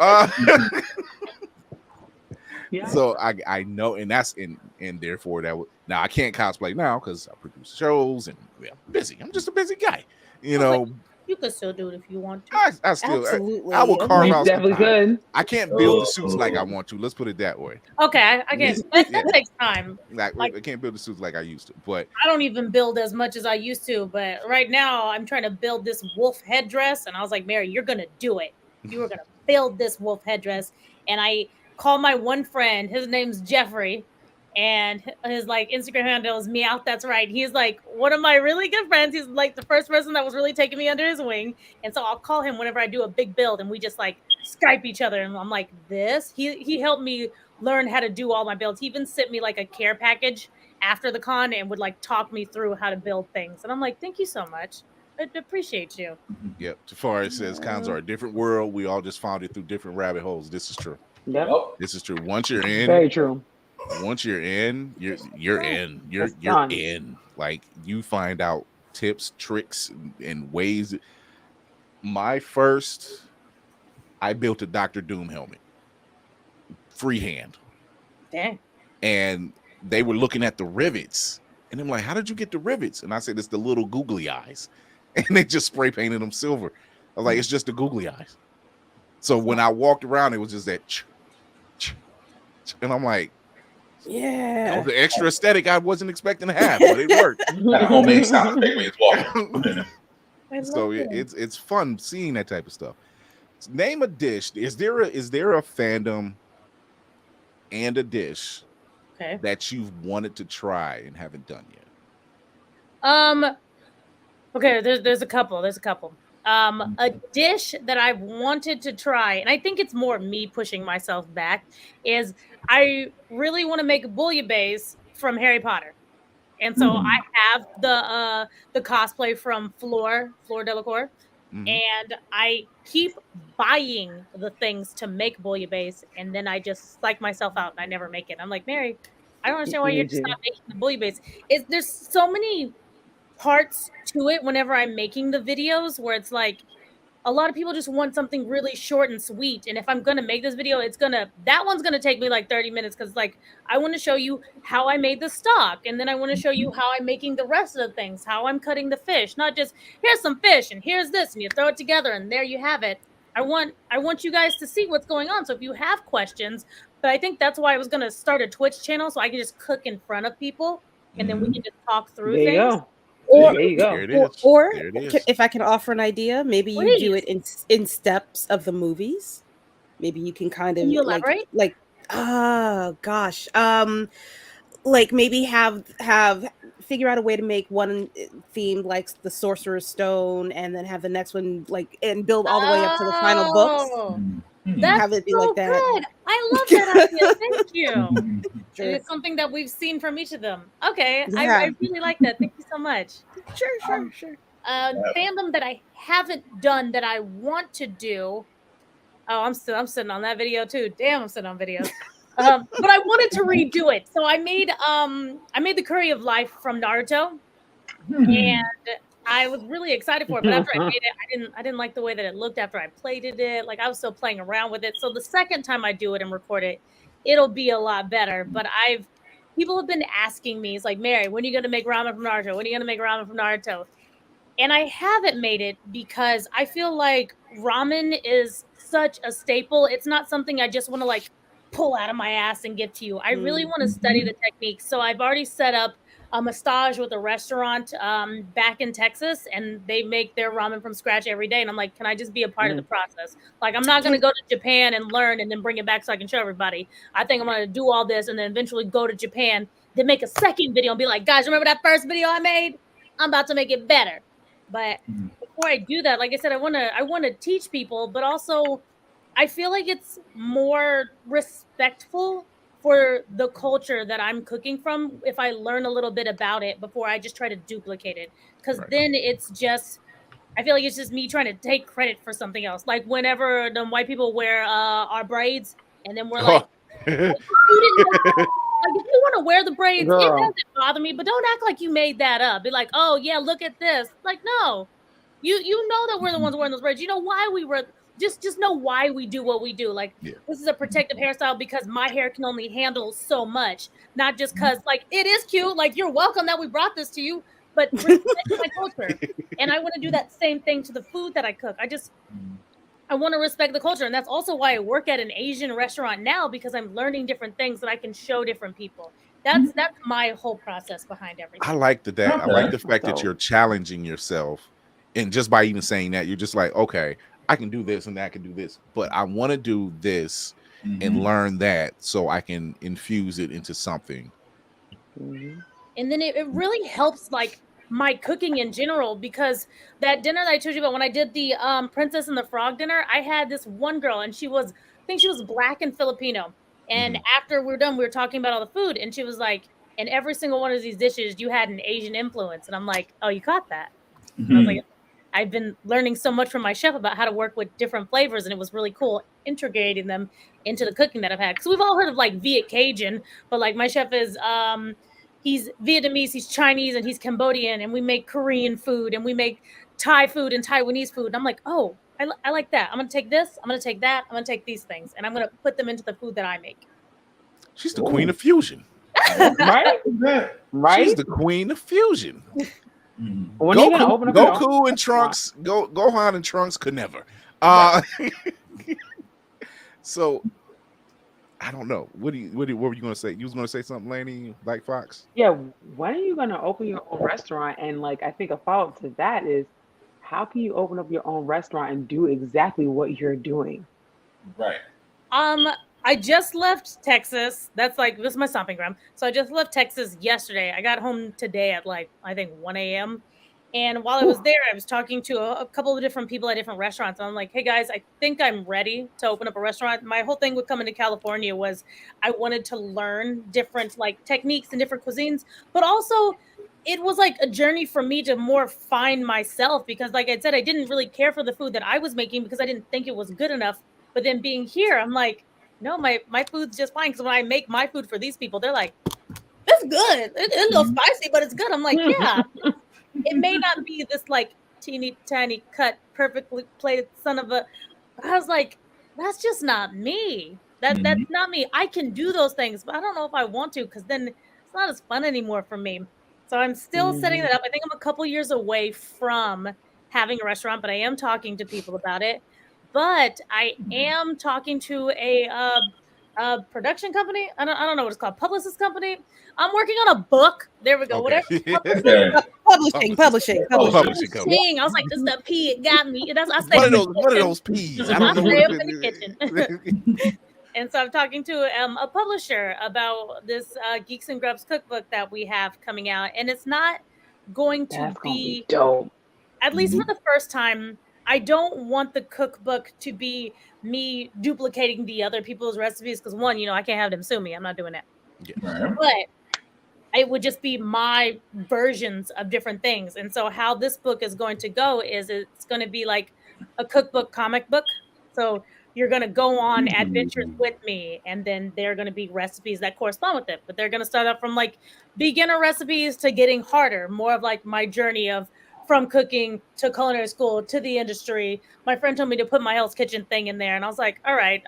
So I know, and that's and therefore that now I can't cosplay now because I produce shows and I'm busy. I'm just a busy guy, you know. You could still do it if you want to. I still absolutely. I will carve out. Definitely good. I can't build the suits like I want to. Let's put it that way. Okay, I guess that takes time. Like I can't build the suits like I used to, but I don't even build as much as I used to. But right now, I'm trying to build this wolf headdress, and I was like, Mary, you're gonna do it. You are gonna build this wolf headdress, and I call my one friend. His name's Jeffrey. And his like Instagram handle is Meow. That's right. He's like one of my really good friends. He's like the first person that was really taking me under his wing. And so I'll call him whenever I do a big build, and we just like Skype each other. And I'm like, this. He helped me learn how to do all my builds. He even sent me like a care package after the con and would like talk me through how to build things. And I'm like, thank you so much. I appreciate you. Yep. Tafari says cons are a different world. We all just found it through different rabbit holes. This is true. Yep. This is true. Once you're in, very true. Once you're in, you're in. You're in. Like you find out tips, tricks, and ways. I built a Dr. Doom helmet, freehand. Dang. And they were looking at the rivets, and I'm like, "How did you get the rivets?" And I said, "It's the little googly eyes," and they just spray painted them silver. I was like, "It's just the googly eyes." So when I walked around, it was just that, and I'm like. Yeah, that was the extra aesthetic I wasn't expecting to have, but it worked. That homemade sound when it's walking. So it's fun seeing that type of stuff. Name a dish. Is there a fandom and a dish that you've wanted to try and haven't done yet? Okay, there's a couple. A dish that I've wanted to try, and I think it's more me pushing myself back, is I really want to make a bouillabaisse from Harry Potter. And so I have the cosplay from Fleur Delacour, and I keep buying the things to make bouillabaisse, and then I just psych myself out and I never make it. I'm like, Mary, I don't understand why you're just not making the bouillabaisse. There's so many parts to it whenever I'm making the videos where it's like a lot of people just want something really short and sweet, and if I'm gonna make this video, that one's gonna take me like 30 minutes because like I want to show you how I made the stock, and then I want to show you how I'm making the rest of the things, how I'm cutting the fish, not just here's some fish and here's this and you throw it together and there you have it. I want you guys to see what's going on, so if you have questions, but I think that's why I was gonna start a Twitch channel so I can just cook in front of people and then we can just talk through things. Go. Or, there you go. Or if I can offer an idea, maybe you do it in steps of the movies. Maybe you can kind of elaborate? like maybe have figure out a way to make one theme like the Sorcerer's Stone, and then have the next one and build all the way up to the final books. That's have it be so like that. good. I love that idea. Thank you. Sure. It's something that we've seen from each of them. Okay, Yeah. I really like that. Thank you so much. Sure. Fandom that I haven't done that I want to do. Oh, I'm sitting on that video too. Damn, I'm sitting on videos. But I wanted to redo it, so I made the Curry of Life from Naruto, and I was really excited for it. But after I made it, I didn't like the way that it looked after I plated it. Like I was still playing around with it. So the second time I do it and record it, it'll be a lot better. But people have been asking me, it's like, Mary, when are you gonna make ramen from Naruto? When are you gonna make ramen from Naruto? And I haven't made it because I feel like ramen is such a staple. It's not something I just want to like pull out of my ass and give to you. I really want to study the techniques. So I've already set up a stage with a restaurant back in Texas, and they make their ramen from scratch every day. And I'm like, can I just be a part of the process? Like, I'm not going to go to Japan and learn and then bring it back so I can show everybody. I think I'm going to do all this and then eventually go to Japan, then make a second video and be like, guys, remember that first video I made? I'm about to make it better. But before I do that, like I said, I want to teach people, but also I feel like it's more respectful for the culture that I'm cooking from if I learn a little bit about it before I just try to duplicate it. Because then it's just, I feel like it's just me trying to take credit for something else. Like whenever the white people wear our braids, and then we're like, like if you want to wear the braids, it doesn't bother me, but don't act like you made that up. Be like, oh yeah, look at this. Like, no, you know that we're the ones wearing those braids. You know why we were just know why we do what we do. Like this is a protective hairstyle because my hair can only handle so much, not just because like it is cute. Like you're welcome that we brought this to you, but respect my culture. And I want to do that same thing to the food that I cook. I want to respect the culture. And that's also why I work at an Asian restaurant now, because I'm learning different things that I can show different people. That's my whole process behind everything. I like that. I like the fact that you're challenging yourself. And just by even saying that, you're just like, okay, I can do this and I can do this, but I want to do this and learn that so I can infuse it into something. And then it really helps like my cooking in general, because that dinner that I told you about when I did the Princess and the Frog dinner, I had this one girl and I think she was Black and Filipino. And after we're done, we were talking about all the food, and she was like, in every single one of these dishes, you had an Asian influence. And I'm like, oh, you caught that? I was like, I've been learning so much from my chef about how to work with different flavors, and it was really cool integrating them into the cooking that I've had. Because we've all heard of like Viet Cajun, but like my chef is he's Vietnamese, he's Chinese, and he's Cambodian, and we make Korean food, and we make Thai food and Taiwanese food. And I'm like, oh, I like that. I'm gonna take this, I'm gonna take that, I'm gonna take these things, and I'm gonna put them into the food that I make. She's the queen of fusion. Right? She's the queen of fusion. When are you gonna open up Goku and Trunks, Gohan and Trunks could never. So I don't know. What were you gonna say? You was gonna say something, Lainey, like Fox? Yeah, when are you gonna open your own restaurant? And like I think a follow-up to that is, how can you open up your own restaurant and do exactly what you're doing? Right. I just left Texas. This is my stomping ground. So I just left Texas yesterday. I got home today at like, I think 1 a.m. And while I was there, I was talking to a couple of different people at different restaurants. And I'm like, hey guys, I think I'm ready to open up a restaurant. My whole thing with coming to California was I wanted to learn different like techniques and different cuisines, but also it was like a journey for me to more find myself, because like I said, I didn't really care for the food that I was making because I didn't think it was good enough. But then being here, I'm like, no, my food's just fine. Because when I make my food for these people, they're like, it's good. It's a little spicy, but it's good. I'm like, yeah. It may not be this like teeny tiny cut, perfectly plated son of a. I was like, that's just not me. That's not me. I can do those things, but I don't know if I want to, because then it's not as fun anymore for me. So I'm still setting that up. I think I'm a couple years away from having a restaurant, but I am talking to people about it. But I am talking to a production company. I don't know what it's called. Publicist company. I'm working on a book. There we go. Okay. Whatever. Publishing. Publishing. I was like, this is the P. It got me. I stay One of those P's. I don't know stay what up in the kitchen. And so I'm talking to a publisher about this Geeks and Grubs cookbook that we have coming out, and it's not going to be dope. At least for the first time, I don't want the cookbook to be me duplicating the other people's recipes because one, I can't have them sue me. I'm not doing that. Right. But it would just be my versions of different things. And so how this book is going to go is it's going to be like a cookbook comic book. So you're going to go on adventures with me, and then there are going to be recipes that correspond with it. But they're going to start out from like beginner recipes to getting harder, more of like my journey of from cooking to culinary school to the industry. My friend told me to put my Hell's Kitchen thing in there, and I was like, all right.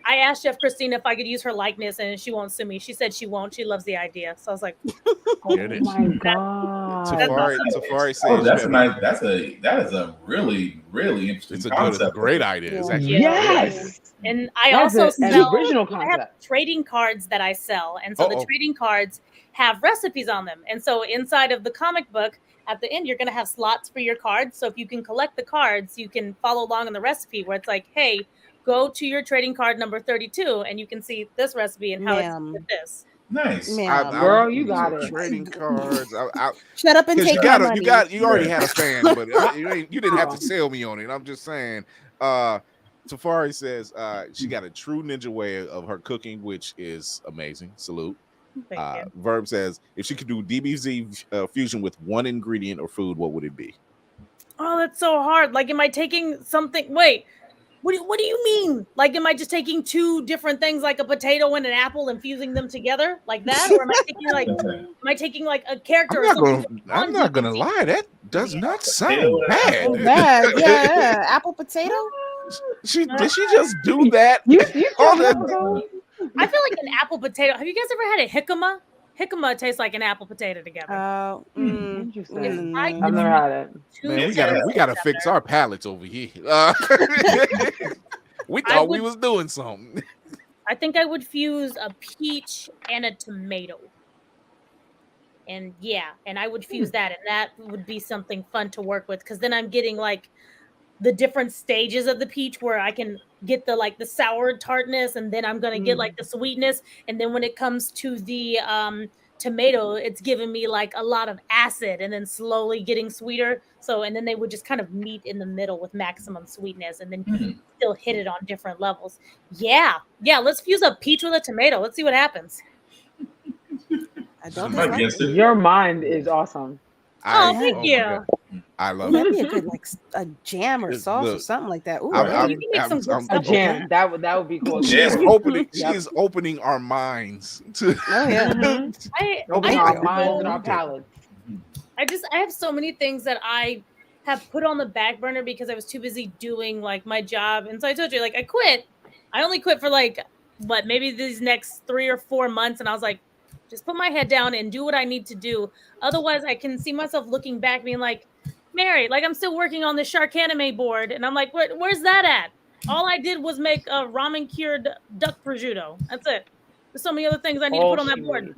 I asked Chef Christine if I could use her likeness, and she won't sue me. She said she won't. She loves the idea. So I was like, oh my god. Tafari says, oh, that's a nice. That is a really interesting concept. It's a great idea. It's actually yes. And I also sell original concept. I have trading cards that I sell, and so the trading cards have recipes on them. And so inside of the comic book, at the end, you're going to have slots for your cards. So if you can collect the cards, you can follow along in the recipe where it's like, hey, go to your trading card number 32, and you can see this recipe and how it's with this. Nice, girl, you got it. Trading cards. Shut up and take my money. You already had a fan, but you didn't have to sell me on it. I'm just saying. Tafari says she got a true ninja way of her cooking, which is amazing. Salute. Verb says if she could do DBZ fusion with one ingredient or food, what would it be? Oh, that's so hard. Like, am I taking something? Wait, what do you mean? Like, am I just taking two different things, like a potato and an apple, and fusing them together like that? Or am I taking like a character? I'm not gonna lie. That does not sound bad. Yeah. Apple potato. Did she just do that? I feel like an apple potato. Have you guys ever had a jicama? Jicama tastes like an apple potato together. Interesting. I've never had it. Man, we gotta fix our palates over here. We thought we was doing something. I think I would fuse a peach and a tomato. And I would fuse that, and that would be something fun to work with, because then I'm getting like the different stages of the peach where I can get the sour tartness, and then I'm gonna get like the sweetness, and then when it comes to the tomato, it's giving me like a lot of acid, and then slowly getting sweeter. So, and then they would just kind of meet in the middle with maximum sweetness, and then still hit it on different levels. Yeah. Let's fuse a peach with a tomato. Let's see what happens. Your mind is awesome. Thank you. I love That'd it. be a good a jam or sauce or something like that. Ooh, you can make some good stuff. A jam. That would be cool. She is opening our minds to. Oh yeah. Opening our minds and our palates. I have so many things that I have put on the back burner because I was too busy doing like my job. And so I told you, like, I quit. I only quit for like maybe these next 3 or 4 months, and I was like, just put my head down and do what I need to do. Otherwise, I can see myself looking back being like, Mary, like, I'm still working on the Shark Anime board. And I'm like, where's that at? All I did was make a ramen cured duck prosciutto. That's it. There's so many other things I need to put on that board.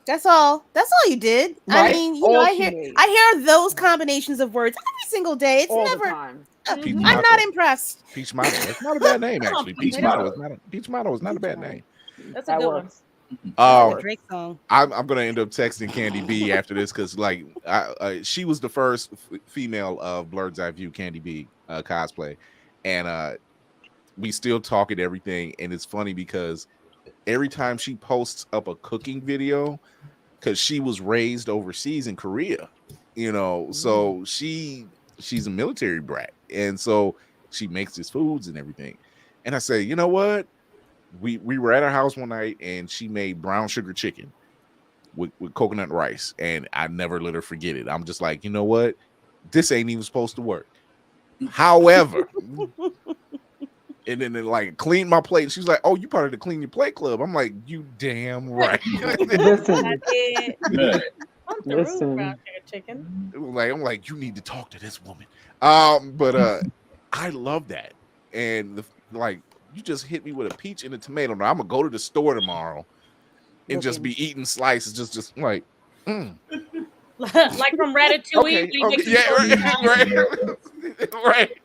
That's all you did. Right? I mean, I hear those combinations of words every single day. It's all never. I'm not impressed. Peach Motto. It's not a bad name, actually. Peach Motto is not a bad name. That's a good one. Drake song. I'm gonna end up texting Candy B after this, because like she was the first female of Blurred's Eye View Candy B cosplay, and we still talk and everything. And it's funny because every time she posts up a cooking video, because she was raised overseas in Korea, so she's a military brat, and so she makes these foods and everything. And I say, you know what? We were at her house one night, and she made brown sugar chicken with coconut rice, and I never let her forget it. I'm just like, you know what? This ain't even supposed to work. However, and then like clean my plate. She's like, "Oh, you part of the clean your plate club." I'm like, "You damn right." Listen. Brown sugar chicken. I'm like, you need to talk to this woman. But I love that, and you just hit me with a peach and a tomato. Now I'm gonna go to the store tomorrow and just be eating slices, just like, like from Ratatouille. Right.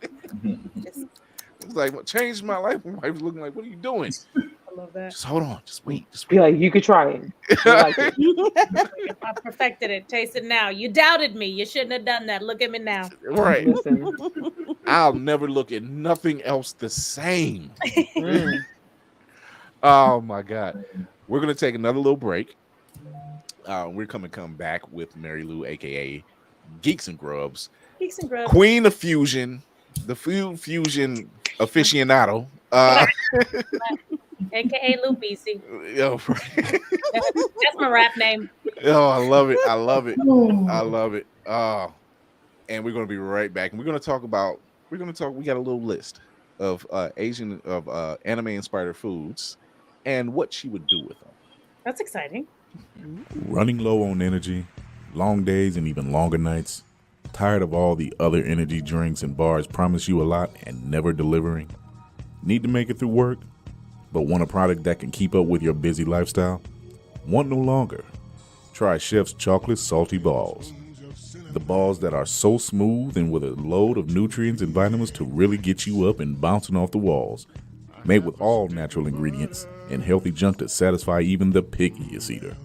It's like, changed my life. My wife was looking like, "What are you doing?" I love that. Just hold on, just wait. Be like, you could try it. I perfected it. Taste it now. You doubted me. You shouldn't have done that. Look at me now. Right. Listen. I'll never look at nothing else the same. Oh my God. We're gonna take another little break. We're come back with Mary Lou, aka Geeks and Grubs, Geeks and Grubs, Queen of Fusion, the food fusion aficionado. aka Lou BC. Yo, That's my rap name. Oh, I love it. I love it. I love it. And we're gonna be right back. And we got a little list of anime inspired foods and what she would do with them. That's exciting. Running low on energy, long days and even longer nights. Tired of all the other energy drinks and bars promise you a lot and never delivering. Need to make it through work, but want a product that can keep up with your busy lifestyle? Want no longer. Try Chef's Chocolate Salty Balls. The balls that are so smooth and with a load of nutrients and vitamins to really get you up and bouncing off the walls. Made with all natural ingredients and healthy junk to satisfy even the pickiest eater.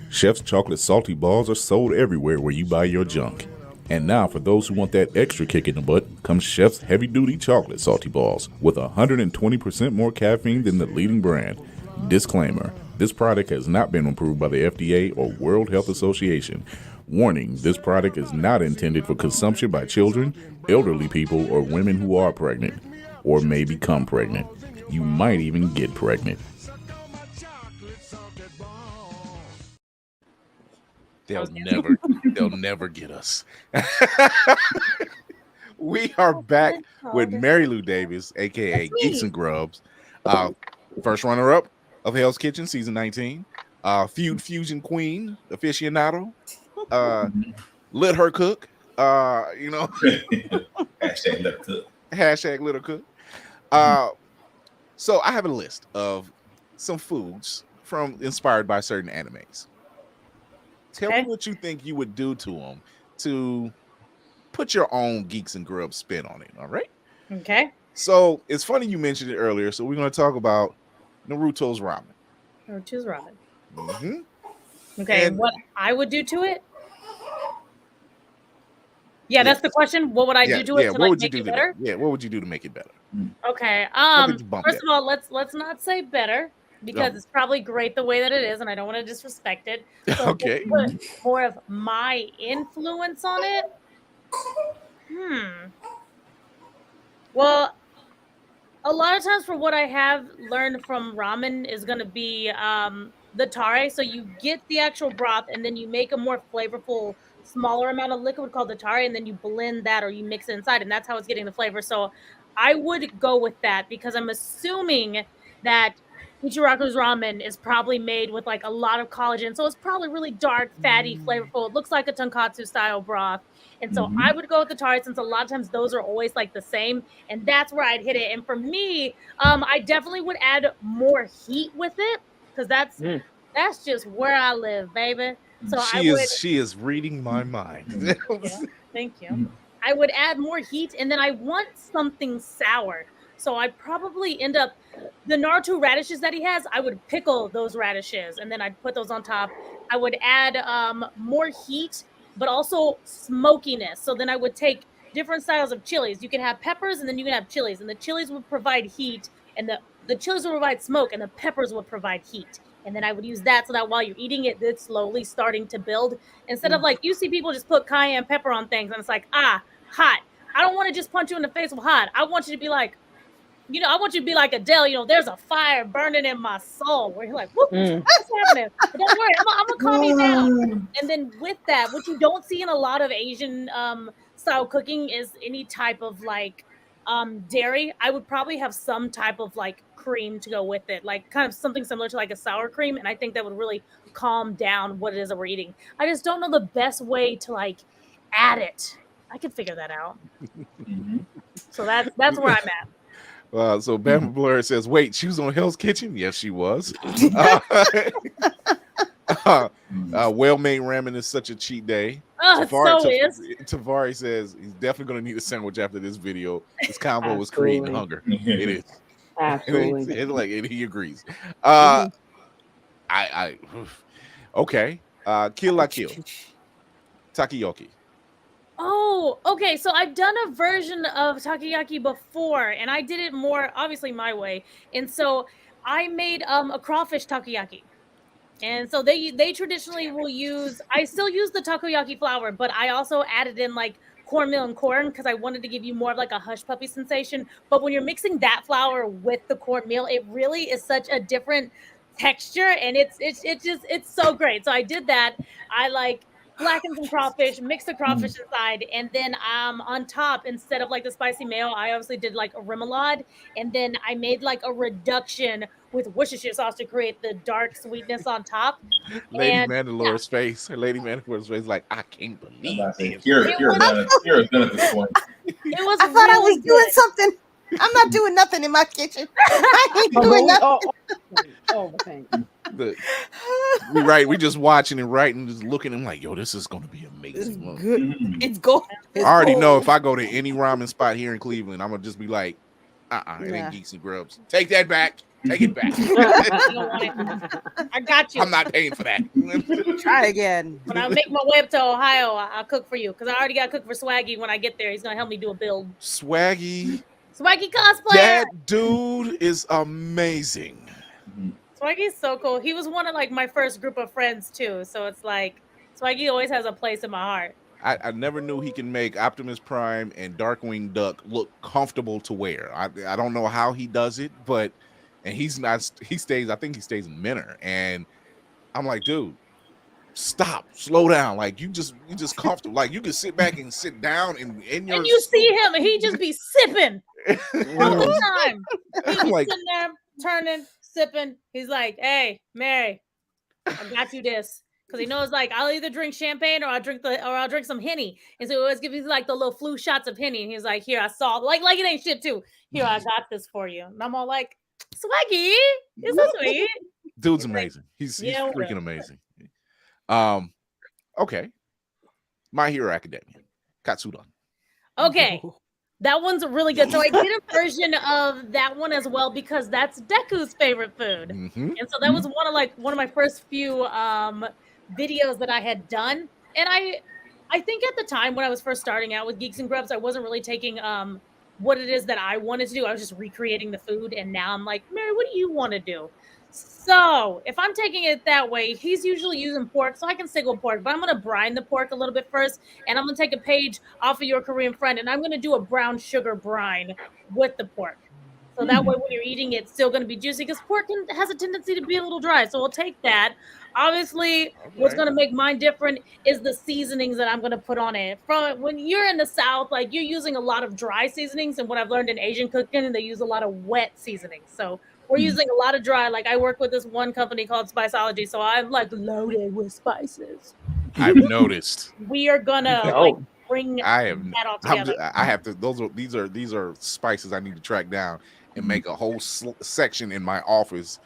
Chef's Chocolate Salty Balls are sold everywhere where you buy your junk. And now for those who want that extra kick in the butt, comes Chef's Heavy Duty Chocolate Salty Balls with 120% more caffeine than the leading brand. Disclaimer, this product has not been approved by the FDA or World Health Association. Warning, this product is not intended for consumption by children, elderly people, or women who are pregnant or may become pregnant. You might even get pregnant. They'll never get us. We are back with Mary Lou Davis, aka Geeks and Grubs, first runner-up of Hell's Kitchen season 19, Feud Fusion Queen aficionado, let her cook, Hashtag let her cook. Hashtag let her cook. So I have a list of some foods inspired by certain animes. Tell me what you think you would do to them to put your own Geeks and Grubs spin on it. All right. Okay. So it's funny you mentioned it earlier. So we're going to talk about Naruto's ramen. Naruto's ramen. Mm-hmm. Okay. And what I would do to it? Yeah, that's the question. What would I do to it to make it better? What would you do to make it better? Okay. First of all, let's not say better. Because it's probably great the way that it is, and I don't want to disrespect it. So okay. Put more of my influence on it. Well, a lot of times for what I have learned from ramen is going to be the tare. So you get the actual broth, and then you make a more flavorful, smaller amount of liquid called the tare, and then you blend that or you mix it inside, and that's how it's getting the flavor. So I would go with that because I'm assuming that Ichiraku's ramen is probably made with like a lot of collagen. So it's probably really dark, fatty, flavorful. It looks like a tonkatsu style broth. And so I would go with the tare since a lot of times those are always like the same. And that's where I'd hit it. And for me, I definitely would add more heat with it because that's just where I live, baby. So she is reading my mind. Thank you. I would add more heat and then I want something sour. So I'd probably end up, the Naruto radishes that he has, I would pickle those radishes and then I'd put those on top. I would add more heat, but also smokiness. So then I would take different styles of chilies. You can have peppers and then you can have chilies. And the chilies would provide heat and the chilies would provide smoke and the peppers would provide heat. And then I would use that so that while you're eating it, it's slowly starting to build. Instead of like, you see people just put cayenne pepper on things and it's like, hot. I don't want to just punch you in the face with hot. I want you to be like, I want you to be like Adele, there's a fire burning in my soul where you're like, what's happening? But don't worry, I'm going to calm you down. And then with that, what you don't see in a lot of Asian style cooking is any type of like dairy. I would probably have some type of like cream to go with it, like kind of something similar to like a sour cream. And I think that would really calm down what it is that we're eating. I just don't know the best way to like add it. I could figure that out. So that's where I'm at. So Bama Blur says, wait, she was on Hell's Kitchen? Yes, she was. Well-made ramen is such a cheat day. Tavari says he's definitely going to need a sandwich after this video. This combo was creating hunger. It is. Absolutely. He agrees. Okay. Kill la Kill. Takoyaki. Oh, okay. So I've done a version of takoyaki before, and I did it more obviously my way. And so I made a crawfish takoyaki. And so they traditionally will use, I still use the takoyaki flour, but I also added in like cornmeal and corn because I wanted to give you more of like a hush puppy sensation. But when you're mixing that flour with the cornmeal, it really is such a different texture, and it's so great. So I did that. I like blackened some crawfish, mixed the crawfish inside, and then on top, instead of like the spicy mayo, I obviously did like a remoulade, and then I made like a reduction with Worcestershire sauce to create the dark sweetness on top. Lady And Mandalore's face. Her Lady Mandalore's face, like, I can't believe this. You're done at this point. It was. I thought I was doing something. I'm not doing nothing in my kitchen. I ain't doing nothing. We just watching and writing, just looking. I'm like, yo, this is gonna be amazing. It's good. It's gold. I already know if I go to any ramen spot here in Cleveland, I'm gonna just be like, it ain't Geeks and Grubs. Take that back. Take it back. I got you. I'm not paying for that. Try again. When I make my way up to Ohio, I'll cook for you because I already got to cook for Swaggy when I get there. He's gonna help me do a build. Swaggy cosplayer. That dude is amazing. Swaggy's so cool. He was one of like my first group of friends too. So it's like Swaggy always has a place in my heart. I never knew he can make Optimus Prime and Darkwing Duck look comfortable to wear. I don't know how he does it, but he's not. He stays. I think he stays in Menor, and I'm like, dude, stop, slow down. Like you just comfortable. Like you can sit back and sit down and you see him, and he just be sipping all the time. He's like, sitting there turning, sipping. He's like, hey, Mary, I got you this. Because he knows, like, I'll either drink champagne or I'll drink some Henny. And so he always gives me like the little flu shots of Henny. And he's like, here, I saw like it ain't shit too. Here, I got this for you. And I'm all like, Swaggy, you're so sweet. Dude's amazing. He's freaking amazing. Okay. My Hero Academia. Katsudon. Okay. That one's really good. So I did a version of that one as well because that's Deku's favorite food. Mm-hmm. And so that was one of my first few videos that I had done. And I think at the time when I was first starting out with Geeks and Grubs, I wasn't really taking what it is that I wanted to do. I was just recreating the food. And now I'm like, Mary, what do you want to do? So if I'm taking it that way, he's usually using pork, so I can stick with pork, but I'm going to brine the pork a little bit first, and I'm going to take a page off of your Korean friend, and I'm going to do a brown sugar brine with the pork. So that way when you're eating it, it's still going to be juicy, because pork has a tendency to be a little dry, so we'll take that. Obviously, what's going to make mine different is the seasonings that I'm going to put on it. From when you're in the South, like you're using a lot of dry seasonings, and what I've learned in Asian cooking, they use a lot of wet seasonings. So we're using a lot of dry. Like I work with this one company called Spiceology, so I'm like loaded with spices. I've noticed. We are gonna bring that all together. I have to. These are spices I need to track down and make a whole section in my office.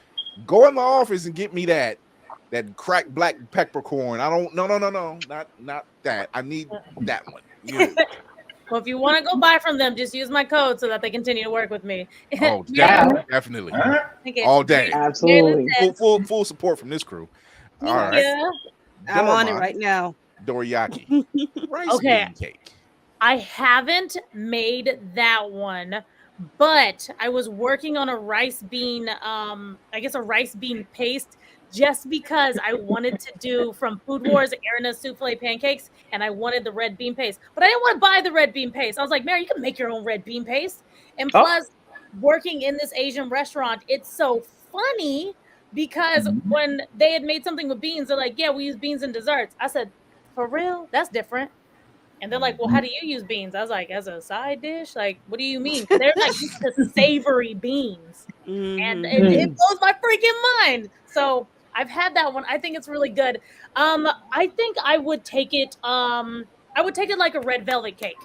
Go in the office and get me that cracked black peppercorn. I don't. No, not that. I need that one. Yeah. Well, if you want to go buy from them, just use my code so that they continue to work with me. Oh, definitely. Okay. All day. Absolutely. Full support from this crew. All right. Yeah. I'm on it right now. Dorayaki. Rice bean cake. I haven't made that one, but I was working on a rice bean, a rice bean paste, just because I wanted to do from Food Wars Arena souffle pancakes, and I wanted the red bean paste. But I didn't want to buy the red bean paste. I was like, Mary, you can make your own red bean paste. And plus, working in this Asian restaurant, it's so funny because when they had made something with beans, they're like, yeah, we use beans in desserts. I said, for real? That's different. And they're like, well, how do you use beans? I was like, as a side dish? Like, what do you mean? They're like the savory beans. And it blows my freaking mind. So I've had that one. I think it's really good. I think I would take it. I would take it like a red velvet cake.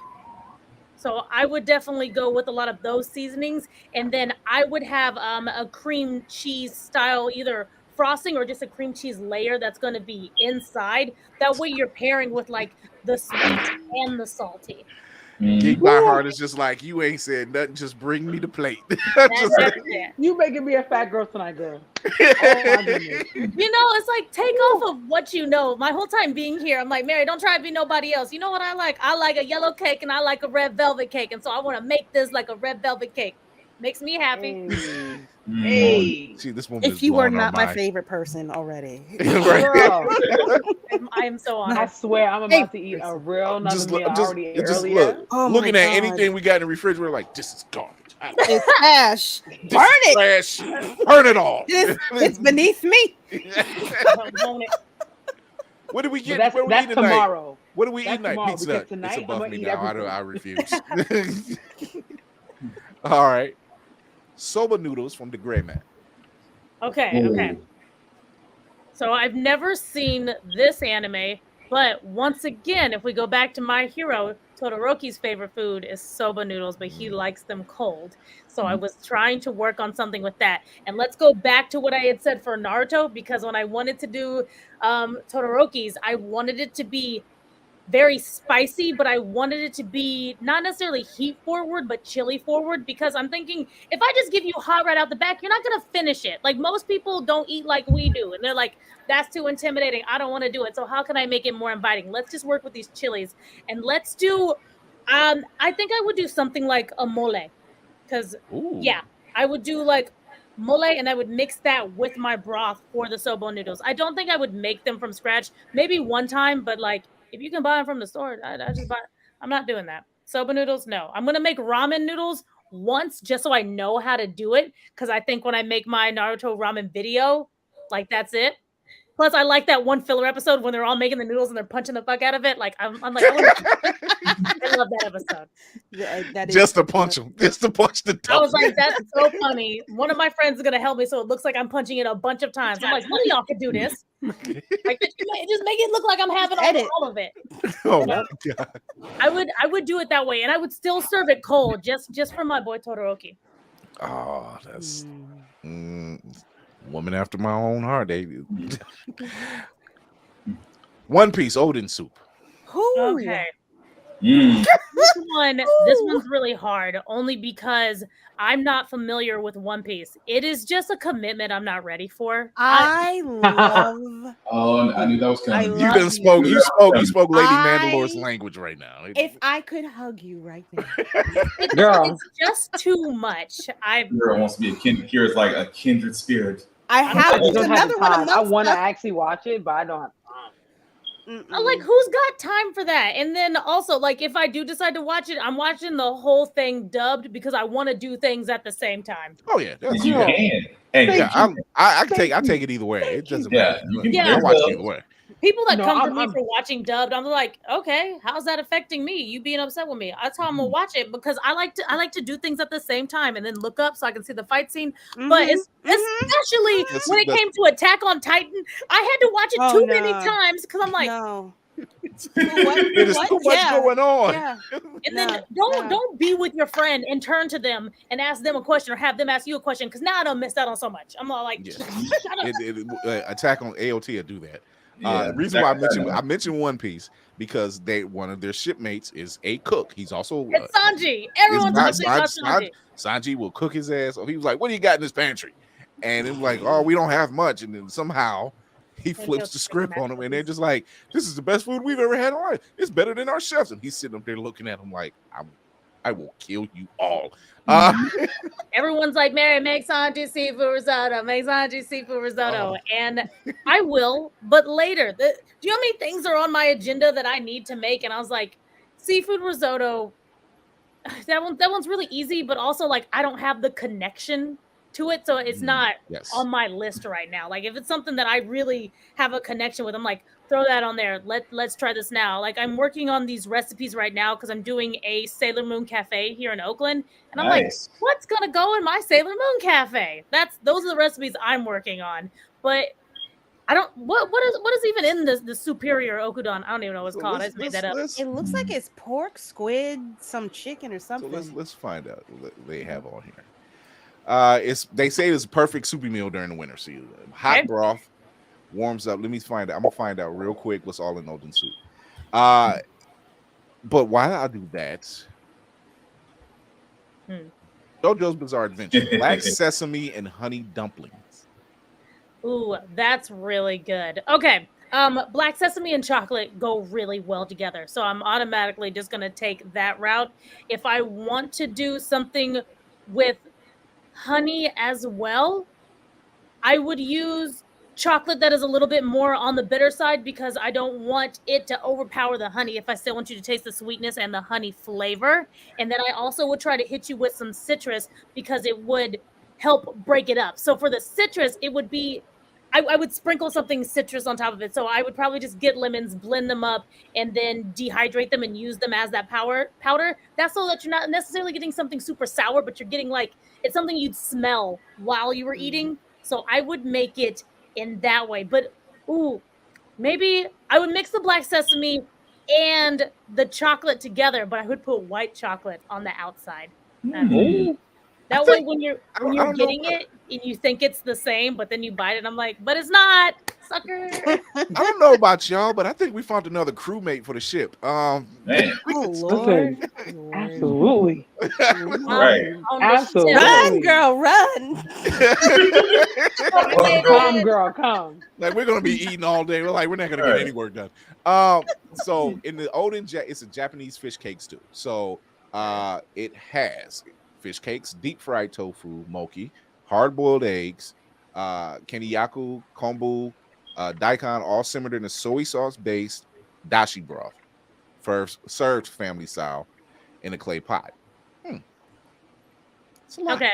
So I would definitely go with a lot of those seasonings, and then I would have a cream cheese style either frosting or just a cream cheese layer that's going to be inside. That way you're pairing with like the sweet and the salty. Geek by Heart is just like, you ain't said nothing, just bring me the plate. You making me a fat girl tonight, girl. Oh, it's like take off of what you know. My whole time being here, I'm like, Mary, don't try to be nobody else. You know what I like? I like a yellow cake and I like a red velvet cake. And so I want to make this like a red velvet cake. Makes me happy. Hey. See, this woman if you were not my favorite person already. Girl. I am so honored. I swear I'm about to eat a real another meal I already ate earlier. Looking at anything we got in the refrigerator, like, this is garbage. It's trash. Burn it. Trash. Burn it all. It's beneath me. What do we get? That's tomorrow. What do we eat tonight? Pizza. Tonight, it's above me now. I refuse. refuse. All right. Soba noodles from the Gray Man. Okay. So I've never seen this anime, but once again, if we go back to my hero, Todoroki's favorite food is soba noodles, but he likes them cold. So I was trying to work on something with that. And let's go back to what I had said for Naruto, because when I wanted to do Todoroki's, I wanted it to be very spicy, but I wanted it to be not necessarily heat forward, but chili forward, because I'm thinking if I just give you hot right out the back, you're not going to finish it. Like most people don't eat like we do. And they're like, that's too intimidating. I don't want to do it. So how can I make it more inviting? Let's just work with these chilies and let's do, I think I would do something like a mole, because I would do like mole and I would mix that with my broth for the soba noodles. I don't think I would make them from scratch. Maybe one time, but like, if you can buy them from the store, I just buy. I'm not doing that. Soba noodles, no. I'm gonna make ramen noodles once just so I know how to do it. Because I think when I make my Naruto ramen video, like that's it. Plus, I like that one filler episode when they're all making the noodles and they're punching the fuck out of it. Like I'm like, I love that episode. That is just to punch them, just to punch the top. I was like, that's so funny. One of my friends is gonna help me, so it looks like I'm punching it a bunch of times. I'm like, one of y'all could do this. Like, just make it look like I'm having all of it. Oh my god! I would do it that way, and I would still serve it cold, just for my boy Todoroki. Oh, that's woman after my own heart. One Piece Odin soup. Okay. This one's really hard, only because I'm not familiar with One Piece. It is just a commitment I'm not ready for. I love. Oh, I knew that was coming. You spoke Lady Mandalore's language right now. If I could hug you right now, it's just too much. Girl wants to be a kindred. Kira's like a kindred spirit. I have another one. I want to actually watch it, but I don't have time. Like, who's got time for that? And then also, like, if I do decide to watch it, I'm watching the whole thing dubbed because I want to do things at the same time. Oh yeah, you can. Hey, I take it either way. It doesn't matter. I watch it either way. People that come for me for watching dubbed, I'm like, okay, how's that affecting me? You being upset with me? That's how I'm gonna watch it, because I like to do things at the same time and then look up so I can see the fight scene. But especially when it came to Attack on Titan, I had to watch it too many times because I'm like, there's too much going on. Yeah. And then don't be with your friend and turn to them and ask them a question or have them ask you a question, because now I don't miss out on so much. I'm all like, Attack on AOT will do that. The reason why I mentioned One Piece because one of their shipmates is a cook. He's also it's Sanji. Everyone's talking about Sanji. Sanji will cook his ass. So he was like, "What do you got in this pantry?" And it was like, "Oh, we don't have much." And then somehow he flips the script on him, and they're just like, "This is the best food we've ever had in life. It's better than our chefs." And he's sitting up there looking at him like, I will kill you all. Everyone's like, Mary, make Sanji seafood risotto. Make Sanji seafood risotto. And I will, but later. Do you know how many things are on my agenda that I need to make? And I was like, seafood risotto, that one's really easy, but also like I don't have the connection to it, so it's not on my list right now. Like if it's something that I really have a connection with, I'm like, throw that on there. Let's try this now. Like I'm working on these recipes right now because I'm doing a Sailor Moon cafe here in Oakland, and I'm like, what's gonna go in my Sailor Moon cafe? Those are the recipes I'm working on. But I don't. What is even in the superior okudon? I don't even know what it's called. I just made that up. It looks like it's pork, squid, some chicken, or something. So let's find out what they have on here. They say it's a perfect soupy meal during the winter season. Hot broth warms up. Let me find out. I'm gonna find out real quick what's all in Odin soup. But while I do that, JoJo's Bizarre Adventure, black sesame and honey dumplings. Ooh, that's really good. Okay. Black sesame and chocolate go really well together. So I'm automatically just going to take that route. If I want to do something with honey as well, I would use chocolate that is a little bit more on the bitter side because I don't want it to overpower the honey if I still want you to taste the sweetness and the honey flavor. And then I also would try to hit you with some citrus because it would help break it up. So for the citrus, it would be I would sprinkle something citrus on top of it. So I would probably just get lemons, blend them up, and then dehydrate them and use them as that powder. That's so that you're not necessarily getting something super sour, but you're getting like it's something you'd smell while you were eating. So I would make it in that way. But maybe I would mix the black sesame and the chocolate together, but I would put white chocolate on the outside. That way, when you're getting it and you think it's the same, but then you bite it, I'm like, but it's not, sucker. I don't know about y'all, but I think we found another crewmate for the ship. Lord. Absolutely. Right. Absolutely. Run, girl, run. Come, girl, come. Like we're gonna be eating all day. We're not gonna get any work done. So in the Odin, it's a Japanese fish cake stew. So it has fish cakes, deep fried tofu, mochi, hard boiled eggs, keniyaku, kombu, daikon, all simmered in a soy sauce based dashi broth, first served family style in a clay pot. Okay.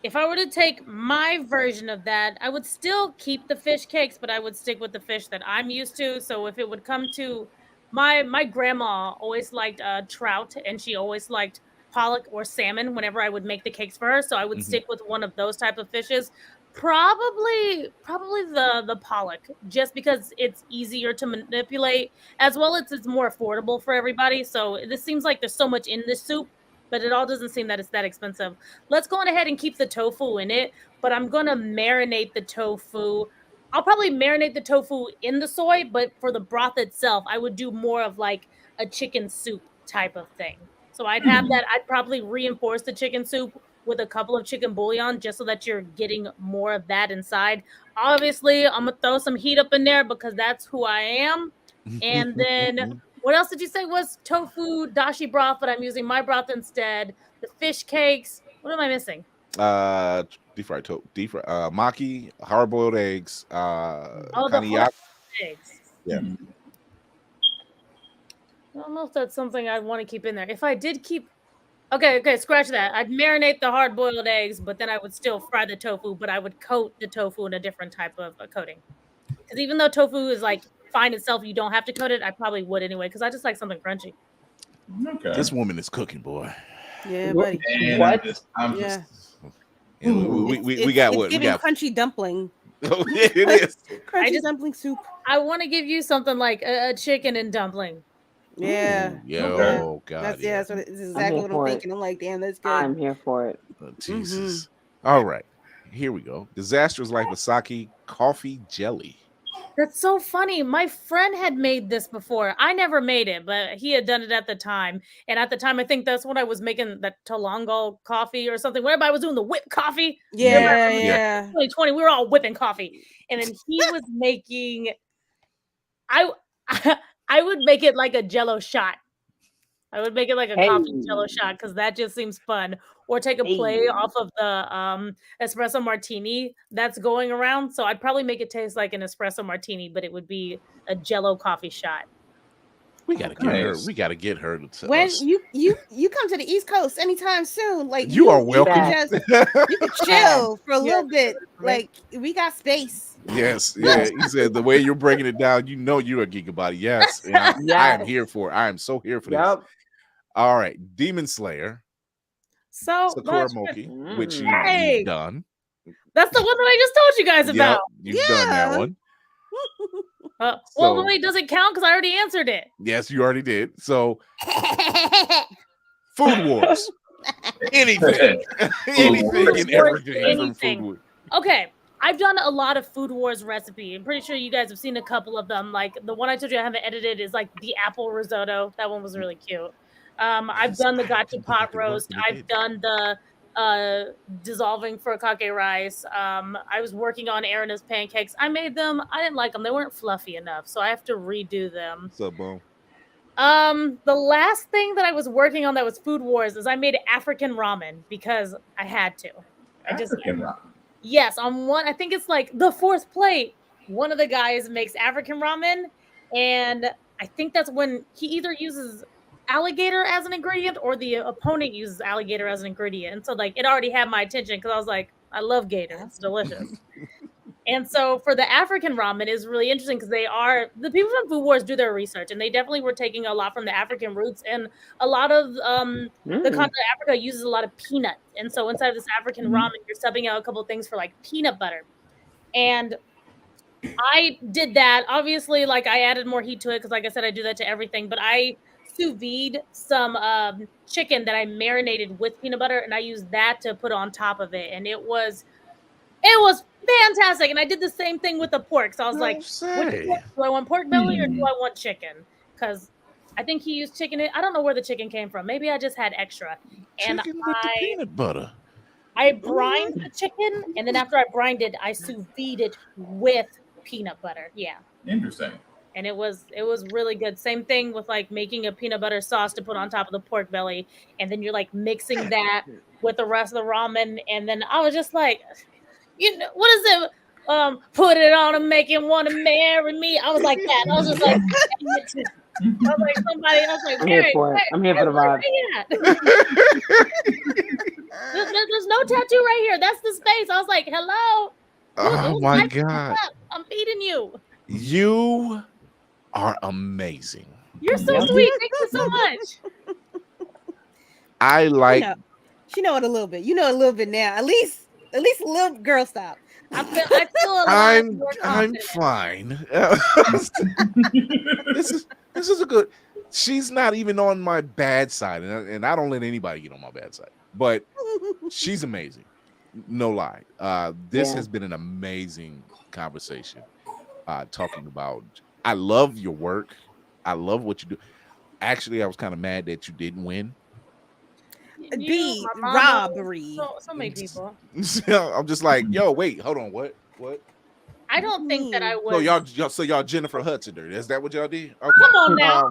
If I were to take my version of that, I would still keep the fish cakes, but I would stick with the fish that I'm used to. So if it would come to my grandma always liked trout, and she always liked pollock or salmon whenever I would make the cakes for her. So I would stick with one of those type of fishes. Probably the pollock, just because it's easier to manipulate, as well as it's more affordable for everybody. So this seems like there's so much in this soup, but it all doesn't seem that it's that expensive. Let's go on ahead and keep the tofu in it, but I'm gonna marinate the tofu. I'll probably marinate the tofu in the soy, but for the broth itself, I would do more of like a chicken soup type of thing. So I'd have that. I'd probably reinforce the chicken soup with a couple of chicken bouillon just so that you're getting more of that inside. Obviously, I'm going to throw some heat up in there because that's who I am. And then what else did you say was tofu dashi broth, but I'm using my broth instead. The fish cakes. What am I missing? Deep fried maki, hard boiled eggs, the eggs. Yeah. I don't know if that's something I'd want to keep in there. If I did keep, okay, scratch that. I'd marinate the hard-boiled eggs, but then I would still fry the tofu, but I would coat the tofu in a different type of coating. Because even though tofu is like fine itself, you don't have to coat it. I probably would anyway, because I just like something crunchy. Okay. This woman is cooking, boy. Yeah, buddy. What? We got what? We got crunchy dumpling. Oh, yeah, it is. Crunchy dumpling soup. I want to give you something like a chicken and dumpling. Yeah. Oh God. That's what this is exactly what I'm thinking. I'm like, damn, that's good. I'm here for it. Oh, Jesus. All right. Here we go. Disastrous Life of Sake coffee jelly. That's so funny. My friend had made this before. I never made it, but he had done it at the time. And at the time, I think that's when I was making that Tolango coffee or something. Whenever I was doing the whipped coffee. Yeah. 2020, we were all whipping coffee. And then he was making, I would make it like a Jello shot. I would make it like a coffee Jello shot because that just seems fun. Or take a play off of the espresso martini that's going around. So I'd probably make it taste like an espresso martini, but it would be a Jello coffee shot. We gotta get her. We gotta get her to tell when us. you come to the East Coast anytime soon, like you are welcome. You can chill for a little bit. Like we got space. Yes, yeah. He said the way you're breaking it down, you know you're a gigabyte. Yes, I am here for it. I am so here for this. All right, Demon Slayer. So Sakura Moki, which you've done. That's the one that I just told you guys about. You've done that one. Well, wait, does it count? Because I already answered it. Yes, you already did. So, Food Wars. Anything and everything from Food Wars. Okay, I've done a lot of Food Wars recipe. I'm pretty sure you guys have seen a couple of them. Like the one I told you I haven't edited is like the apple risotto. That one was really cute. I've done the gotcha pot roast. I've done the dissolving furikake rice. I was working on Erinna's pancakes. I made them. I didn't like them. They weren't fluffy enough, so I have to redo them. What's up, Boom? The last thing that I was working on that was Food Wars is I made African ramen because I had to. African ramen. Yes, on one, I think it's like the fourth plate. One of the guys makes African ramen, and I think that's when he either uses alligator as an ingredient or the opponent uses alligator as an ingredient. And so, like, it already had my attention because I was like, I love gator. It's delicious. And so for the African ramen is really interesting because the people from Food Wars do their research, and they definitely were taking a lot from the African roots, and a lot of the continent of Africa uses a lot of peanuts. And so inside of this African ramen, you're subbing out a couple of things for like peanut butter. And I did that. Obviously, like I added more heat to it because like I said, I do that to everything, but I sous vide some chicken that I marinated with peanut butter, and I used that to put on top of it. And it was fantastic. And I did the same thing with the pork. So I was like, do I want pork belly or do I want chicken? Because I think he used chicken. I don't know where the chicken came from. Maybe I just had extra. And Chicken with the peanut butter. I brined the chicken, and then after I brined it, I sous vide it with peanut butter. Yeah. Interesting. And it was really good. Same thing with like making a peanut butter sauce to put on top of the pork belly, and then you're like mixing that with the rest of the ramen. And then I was just like, you know, what is it? Put it on and make him want to marry me. I was like that. I was just like, I was like somebody else. Like, I'm here for it. I'm here for the vibe. There's no tattoo right here. That's the space. I was like, hello. Oh my God. I'm feeding you. You are amazing. You're so sweet. Thank you so much. I like. You know it a little bit. You know it a little bit now. At least a little girl stop. I feel a lot more I'm fine. This is a good. She's not even on my bad side, and I don't let anybody get on my bad side. But she's amazing. No lie. This has been an amazing conversation. Talking about, I love your work. I love what you do. Actually, I was kind of mad that you didn't win. B robbery. So many people. I'm just like, yo, wait, hold on, what? I don't think that I would. So y'all Jennifer Hudson, is that what y'all did? Okay. Come on now.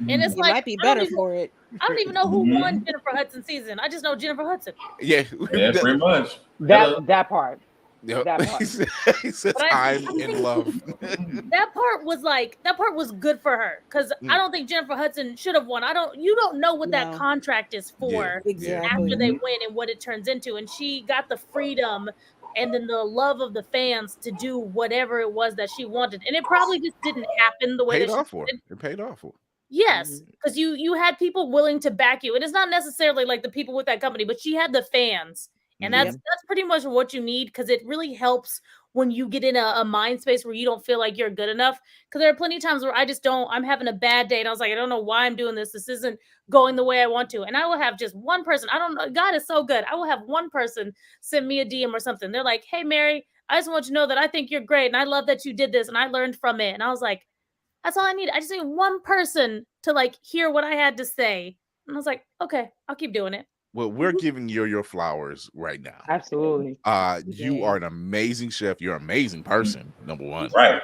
And it's you like might be better for it. I don't even know who won Jennifer Hudson season. I just know Jennifer Hudson. Yeah, pretty much. That part. Yep. That part. He says, I'm in love. That part was good for her because I don't think Jennifer Hudson should have won. You don't know what that contract is for after they win and what it turns into. And she got the freedom and then the love of the fans to do whatever it was that she wanted. And it probably just didn't happen the way It paid off for her. Yes, because you had people willing to back you. And it's not necessarily like the people with that company, but she had the fans. And that's pretty much what you need because it really helps when you get in a mind space where you don't feel like you're good enough. Because there are plenty of times where I'm having a bad day and I was like, I don't know why I'm doing this. This isn't going the way I want to. And I will have just one person. I don't know. God is so good. I will have one person send me a DM or something. They're like, hey, Mary, I just want you to know that I think you're great. And I love that you did this. And I learned from it. And I was like, that's all I need. I just need one person to like hear what I had to say. And I was like, okay, I'll keep doing it. Well, we're giving you your flowers right now. Absolutely. You are an amazing chef. You're an amazing person, number one. Right.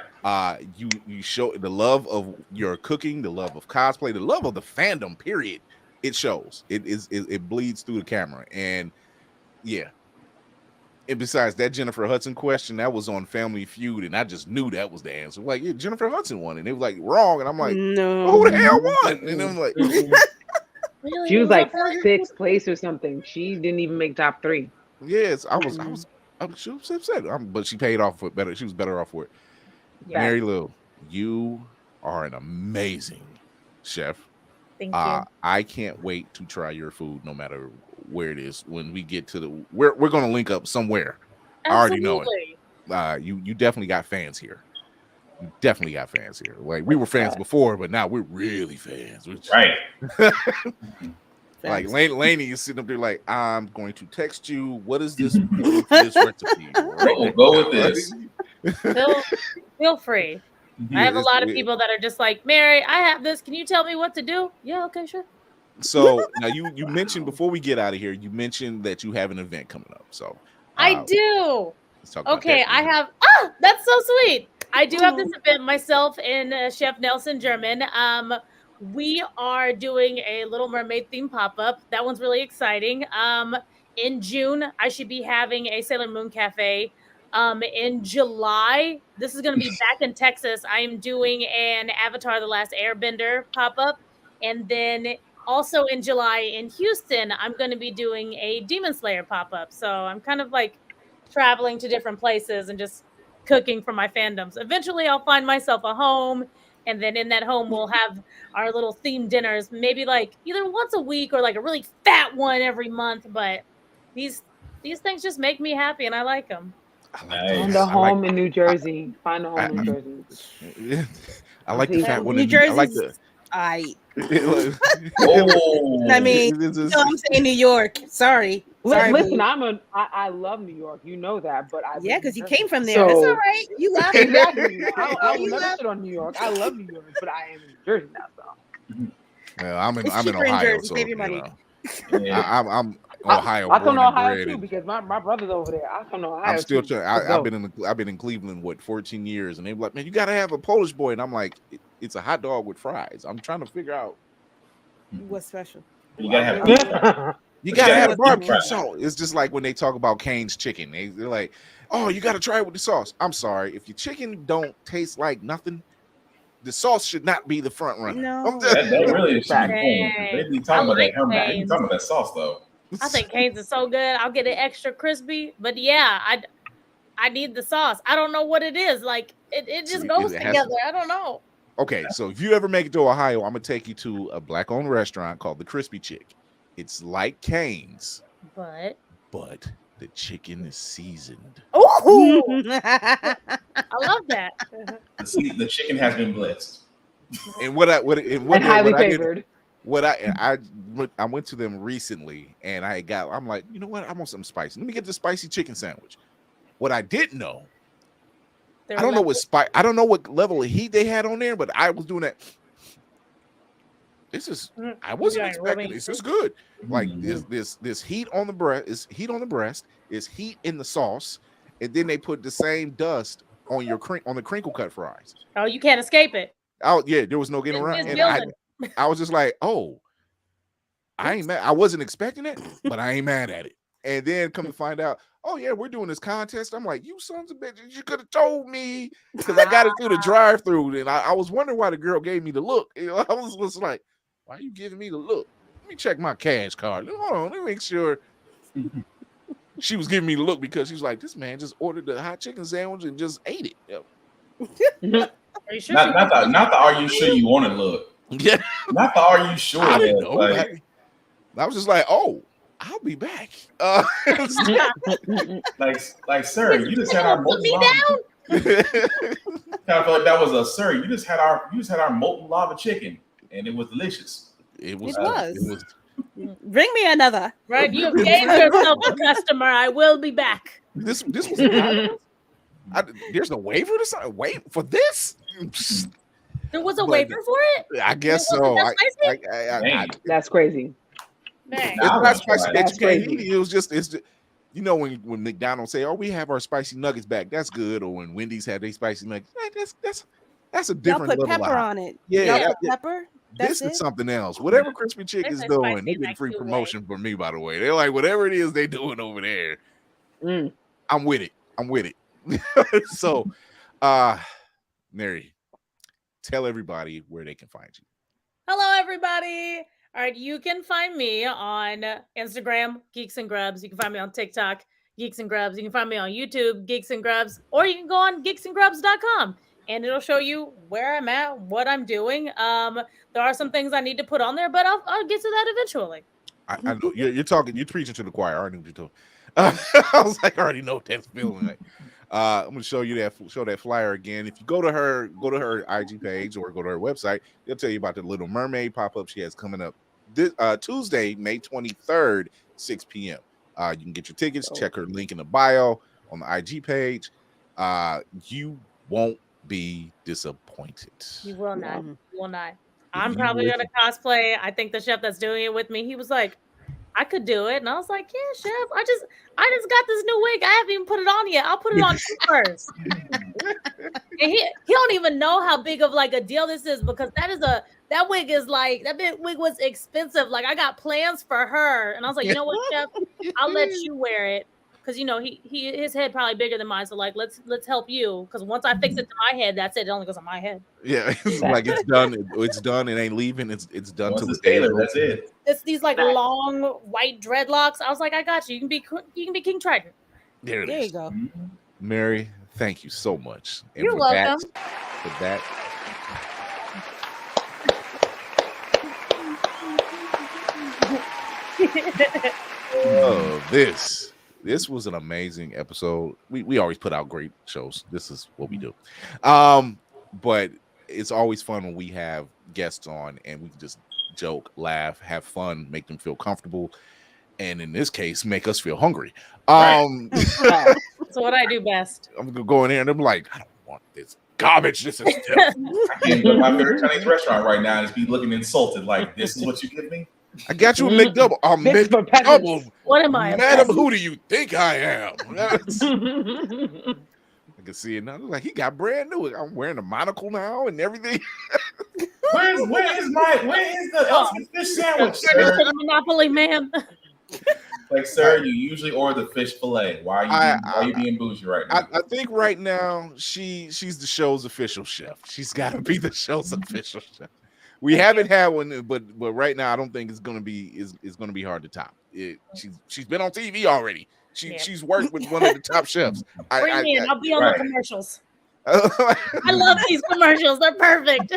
You show the love of your cooking, the love of cosplay, the love of the fandom, period. It shows. It bleeds through the camera. And yeah. And besides that Jennifer Hudson question, that was on Family Feud, and I just knew that was the answer. Like, yeah, Jennifer Hudson won, and it was like wrong. And I'm like, no, who the hell won? And I'm like, really? She was like 6th place or something. She didn't even make top 3. Yes, I was she was upset, but she paid off for it better. She was better off for it. Yeah. Mary Lou, you are an amazing chef. Thank you. I can't wait to try your food, no matter where it is. When we get to we're going to link up somewhere. Absolutely. I already know it. You definitely got fans here. You definitely got fans here. Like we were fans before, but now we're really fans. Right. Like Lainey is sitting up there like, I'm going to text you. What is this for this recipe? What will go with this? Feel free. I have a lot of people that are just like, Mary, I have this. Can you tell me what to do? Yeah, okay, sure. So now you mentioned before we get out of here, you mentioned that you have an event coming up. So I do. Let's talk about okay, that. I have. That's so sweet. I do have this event myself and Chef Nelson German. We are doing a Little Mermaid theme pop-up. That one's really exciting. In June, I should be having a Sailor Moon Cafe. In July, this is going to be back in Texas. I am doing an Avatar: The Last Airbender pop-up. And then also in July in Houston, I'm going to be doing a Demon Slayer pop-up. So I'm kind of like traveling to different places and just cooking for my fandoms. Eventually, I'll find myself a home. And then in that home, we'll have our little themed dinners, maybe like either once a week or like a really fat one every month. But these things just make me happy, and I like them. Find a home in New Jersey. Find a home in New Jersey. I like the fat one. New Jersey. I like the. I mean, I'm saying New York. Sorry. Listen, I love New York. You know that, but because you came from there. So, it's all right. You love it. Exactly. I will never shit on New York. I love New York, but I am in New Jersey now. So. Well, I'm in Ohio, Jersey, so save your money. I'm Ohio. I come to Ohio too because my brother's over there. I come to Ohio. I'm still trying. I've been in Cleveland 14 years, and they're like, man, you got to have a Polish boy, and I'm like, it's a hot dog with fries. I'm trying to figure out what's special. You gotta have. You gotta have barbecue sauce. It's just like when they talk about Cane's chicken. They're like, oh, you gotta try it with the sauce. I'm sorry, if your chicken don't taste like nothing, the sauce should not be the front runner. No, that really is. They be talking about that sauce though. I think Cane's is so good. I'll get it extra crispy, but yeah, I need the sauce. I don't know what it is. Like it just goes together. I don't know. Okay, so if you ever make it to Ohio, I'm gonna take you to a black-owned restaurant called the Crispy Chick. It's like Cane's, but the chicken is seasoned. Oh, I love that. The chicken has been blessed. And highly favored. I went to them recently, and I'm like, you know what? I want something spicy. Let me get the spicy chicken sandwich. What I didn't know, I don't know what level of heat they had on there, but I was doing that. I wasn't expecting this. This is good. Like this heat on the breast is heat in the sauce, and then they put the same dust on the crinkle cut fries. Oh, you can't escape it. Oh yeah, there was no getting around. And I was just like, oh, I ain't mad. I wasn't expecting it, but I ain't mad at it. And then come to find out, oh yeah, we're doing this contest. I'm like, you sons of bitches, you could have told me, because I got it through the drive-through, and I was wondering why the girl gave me the look. You know, I was just like, why are you giving me the look? Let me check my cash card. Hold on, let me make sure. She was giving me the look because she was like, this man just ordered the hot chicken sandwich and just ate it. Yep. Are you sure? Not the are you sure you want to look? Yeah. Not the are you sure? I didn't know. I was just like, oh, I'll be back. Like, sir, you just had our molten lava. Kind of felt like that was a sir. You just had our molten lava chicken, and it was delicious. It was. Bring me another. Right, you gave yourself a customer. I will be back. This was. There's a waiver to sign. Wait for this. There was a waiver for it. I guess so. That's crazy. Dang. It's not spicy that you can't eat. It's just you know when McDonald's say, "Oh, we have our spicy nuggets back," that's good. Or when Wendy's have their spicy nuggets, that's a different level. Y'all put pepper on it. Yeah, pepper. This is something else. Whatever Crispy Chick is doing, they get free promotion from me. By the way, they're like, whatever it is they doing over there, I'm with it. So, Mary, tell everybody where they can find you. Hello, everybody. All right, you can find me on Instagram, Geeks and Grubs. You can find me on TikTok, Geeks and Grubs. You can find me on YouTube, Geeks and Grubs, or you can go on geeksandgrubs.com, and it'll show you where I'm at, what I'm doing. There are some things I need to put on there, but I'll get to that eventually. I know you're preaching to the choir. I already know what you're talking. I was like, I already know what that's feeling like. I'm gonna show that flyer again. If you go to her IG page or go to her website, they'll tell you about the Little Mermaid pop-up she has coming up Tuesday, May 23rd, 6 p.m. You can get your tickets. Check her link in the bio on the IG page. You won't be disappointed. You will not. Mhm. You will not. I'm probably gonna cosplay. I think the chef that's doing it with me, he was like, I could do it. And I was like, yeah, chef. I just got this new wig. I haven't even put it on yet. I'll put it on first. And he don't even know how big of like a deal this is, because that wig is like, that big wig was expensive. Like, I got plans for her. And I was like, you know what, chef? I'll let you wear it. Because, you know, his head probably bigger than mine. So like, let's help you. Because once I fix it to my head, that's it. It only goes on my head. Yeah, it's like it's done. It's done. It ain't leaving. It's done Once to the it's tailored, that's it. It's these like long white dreadlocks. I was like, I got you. You can be King Trident. There There you go. Mary, thank you so much. And You're welcome. For that. Oh, this was an amazing episode. We always put out great shows. This is what we do. But it's always fun when we have guests on and we can just joke, laugh, have fun, make them feel comfortable, and in this case, make us feel hungry. So what I do best. I'm gonna go in there and I'm like, I don't want this garbage. This is I can't go to my favorite Chinese restaurant right now and just be looking insulted. Like, this is what you give me? I got you a McDouble. A McDouble. What am I? Madam, who do you think I am? I can see it now. Like, he got brand new. I'm wearing a monocle now and everything. Where is the Elsie fish sandwich, sir? Monopoly man. Like, sir, you usually order the fish fillet. Why are you being bougie right now? I think right now she's the show's official chef. She's got to be the show's official chef. We haven't had one, but right now I don't think it's gonna be hard to top. She's been on TV already. She's worked with one of the top chefs. Bring me in. I'll be on the commercials. I love these commercials. They're perfect.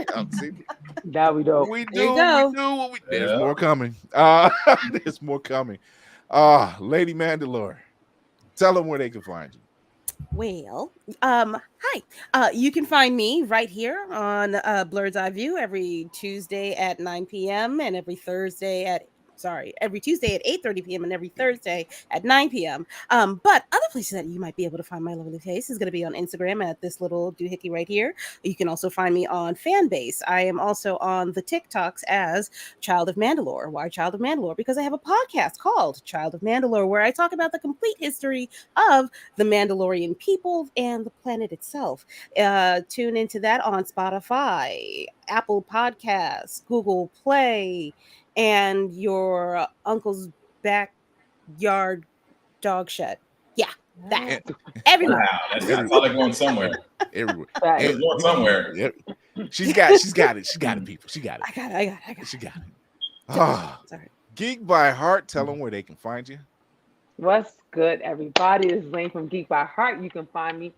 That we do. We do. There's more coming. There's more coming. Lady Mandalore, tell them where they can find you. Well, hi. You can find me right here on Blurred's Eye View every Tuesday at 9 p.m. and every Tuesday at 8:30 p.m. and every Thursday at 9 p.m. But other places that you might be able to find my lovely face is going to be on Instagram at this little doohickey right here. You can also find me on Fanbase. I am also on the TikToks as Child of Mandalore. Why Child of Mandalore? Because I have a podcast called Child of Mandalore where I talk about the complete history of the Mandalorian people and the planet itself. Tune into that on Spotify, Apple Podcasts, Google Play, and your uncle's backyard dog shed. Yeah, that. Everywhere. Wow, that's all they're going somewhere. Everywhere. It's going somewhere. Yep. She's got it. She got it, people. She got it. I got it. She got it. Sorry. Geek by Heart. Tell them where they can find you. What's good, everybody? This is Lane from Geek by Heart. You can find me,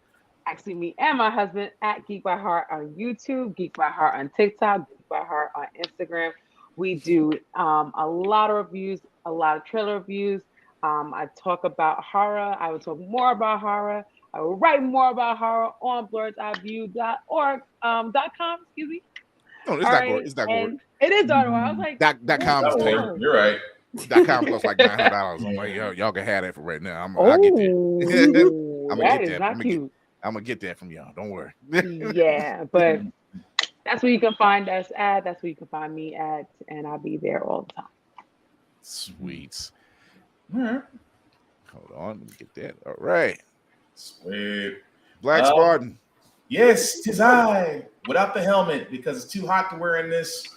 actually me and my husband, at Geek by Heart on YouTube, Geek by Heart on TikTok, Geek by Heart on Instagram. We do a lot of reviews, a lot of trailer reviews. I talk about horror. I will talk more about horror. I will write more about horror on blurredeyeview.org, .com, excuse me. No, it's not good. It's not good. It is .org. I was like, .com is paid. You're right. .com plus like $900. I'm like, y'all can have that for right now. I'll get that. I'm gonna get that from y'all. Don't worry. Yeah, but that's where you can find us at. That's where you can find me at, and I'll be there all the time. Sweet. Hold on, let me get that. All right. Sweet. Black Spartan. Yes, 'tis I. Without the helmet, because it's too hot to wear in this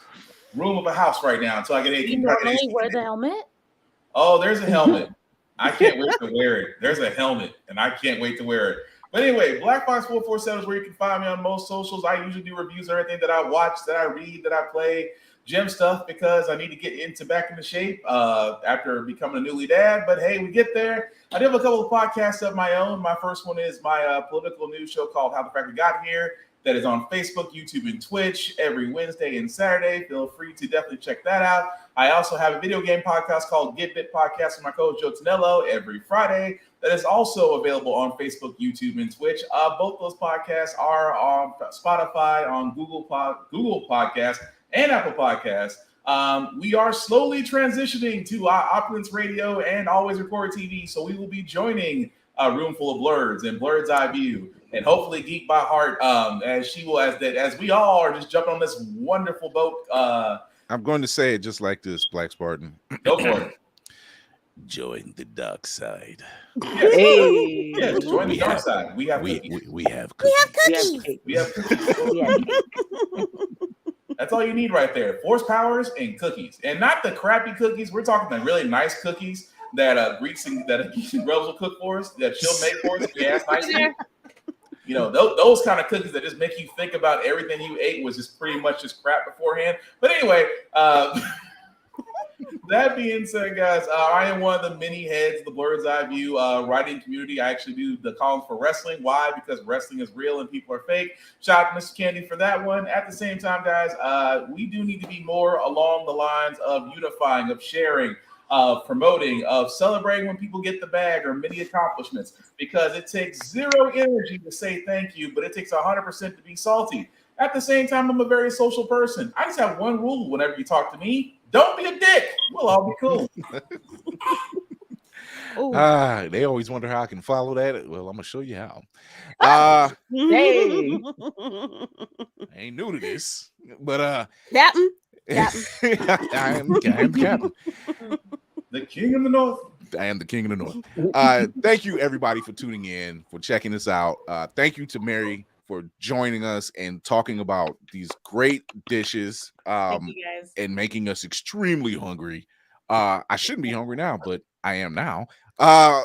room of a house right now until I get AC. You normally wear the helmet? Oh, there's a helmet. I can't wait to wear it. There's a helmet, and I can't wait to wear it. But anyway, Black Box 447 is where you can find me on most socials. I usually do reviews of everything that I watch, that I read, that I play, gym stuff, because I need to get back into shape after becoming a newly dad. But hey, we get there. I do have a couple of podcasts of my own. My first one is my political news show called How the Fact We Got Here. That is on Facebook, YouTube, and Twitch every Wednesday and Saturday. Feel free to definitely check that out. I also have a video game podcast called Get Bit Podcast with my coach Joe Tonello every Friday. That is also available on Facebook, YouTube, and Twitch. Both those podcasts are on Spotify, on Google Podcasts, and Apple Podcasts. We are slowly transitioning to Opulence Radio and Always Record TV. So we will be joining a Room Full of Blurs and Blur's Eye View, and hopefully Geek by Heart, as we all are just jumping on this wonderful boat. I'm going to say it just like this, Black Spartan. Go for it. Join the dark side. Yes. Hey. Yes, join the dark side. We have cookies. We have cookies. We have cookies. That's all you need right there. Force powers and cookies. And not the crappy cookies. We're talking the really nice cookies that Geeks and Grubs will cook for us, that she'll make for us if we ask nicely. You know, those kind of cookies that just make you think about everything you ate was just pretty much just crap beforehand. But anyway, that being said, guys, I am one of the many heads of the Blur's Eye View writing community. I actually do the columns for wrestling. Why? Because wrestling is real and people are fake. Shout out to Mr. Candy for that one. At the same time, guys, we do need to be more along the lines of unifying, of sharing, of promoting, of celebrating when people get the bag or many accomplishments, because it takes zero energy to say thank you, but it takes 100% to be salty. At the same time, I'm a very social person. I just have one rule whenever you talk to me. Don't be a dick. We'll all be cool. They always wonder how I can follow that. Well, I'm going to show you how. Hey. I ain't new to this, but Captain. I am the captain. The king of the north. I am the king of the north. Thank you, everybody, for tuning in, for checking us out. Thank you to Mary for joining us and talking about these great dishes Thank you guys. and making us extremely hungry. I shouldn't be hungry now, but I am now. I'm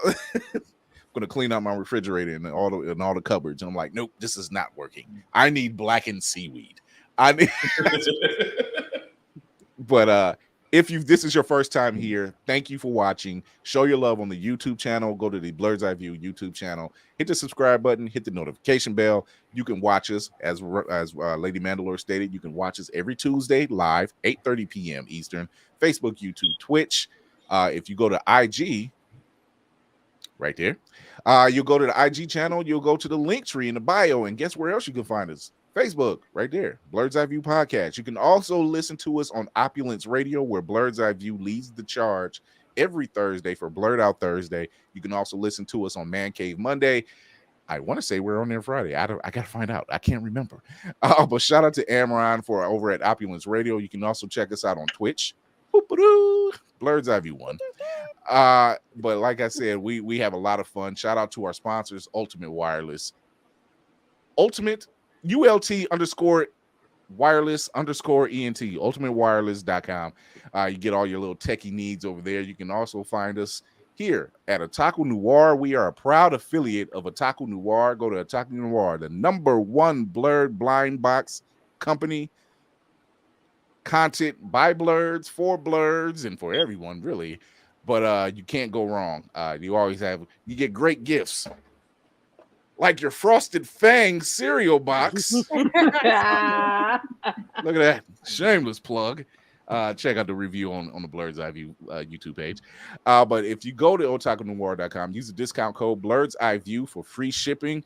going to clean out my refrigerator and all the cupboards. And I'm like, nope, this is not working. I need blackened seaweed. But if this is your first time here, thank you for watching. Show your love on the YouTube channel. Go to the Blur's Eye View YouTube channel. Hit the subscribe button. Hit the notification bell. You can watch us, as Lady Mandalore stated, you can watch us every Tuesday live, 8:30 p.m. Eastern, Facebook, YouTube, Twitch. If you go to IG, right there, you'll go to the IG channel. You'll go to the link tree in the bio, and guess where else you can find us? Facebook, right there, Blur's Eye View Podcast. You can also listen to us on Opulence Radio, where Blur's Eye View leads the charge every Thursday for Blurred Out Thursday. You can also listen to us on Man Cave Monday. I want to say we're on there Friday. I got to find out. I can't remember. But shout out to Amaron for over at Opulence Radio. You can also check us out on Twitch. Blur's Eye View 1. But like I said, we have a lot of fun. Shout out to our sponsors, Ultimate Wireless. Ultimate ULT_wireless_ENT, ultimatewireless.com. You get all your little techie needs over there. You can also find us here at Otaku Noir. We are a proud affiliate of Otaku Noir. Go to Otaku Noir, the #1 blurred blind box company. Content by blurs, for blurs, and for everyone, really. But you can't go wrong. You get great gifts, like your Frosted Fang cereal box. Look at that. Shameless plug. Check out the review on the Blur's Eye View YouTube page. But if you go to otakunoir.com, use the discount code Blur's Eye View for free shipping.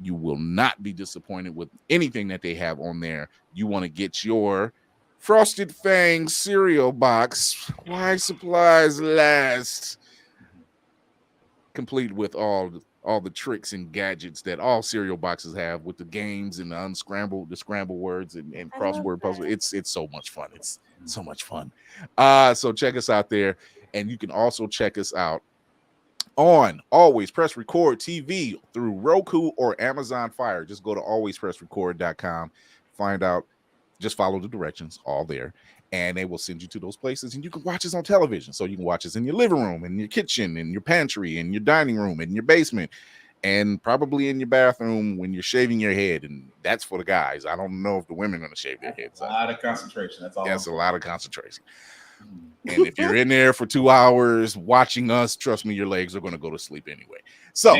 You will not be disappointed with anything that they have on there. You want to get your Frosted Fang cereal box. Why supplies last? Complete with all the tricks and gadgets that all cereal boxes have, with the games and the scrambled words and crossword puzzle. It's so much fun. It's so much fun. So check us out there, and you can also check us out on Always Press Record TV through Roku or Amazon Fire. Just go to alwayspressrecord.com, find out, just follow the directions, all there, and they will send you to those places, and you can watch us on television. So you can watch us in your living room, in your kitchen, in your pantry, in your dining room, in your basement, and probably in your bathroom when you're shaving your head. And that's for the guys. I don't know if the women are going to shave their heads. A lot of concentration. That's all. That's a lot of concentration. And if you're in there for 2 hours watching us, trust me, your legs are going to go to sleep anyway. So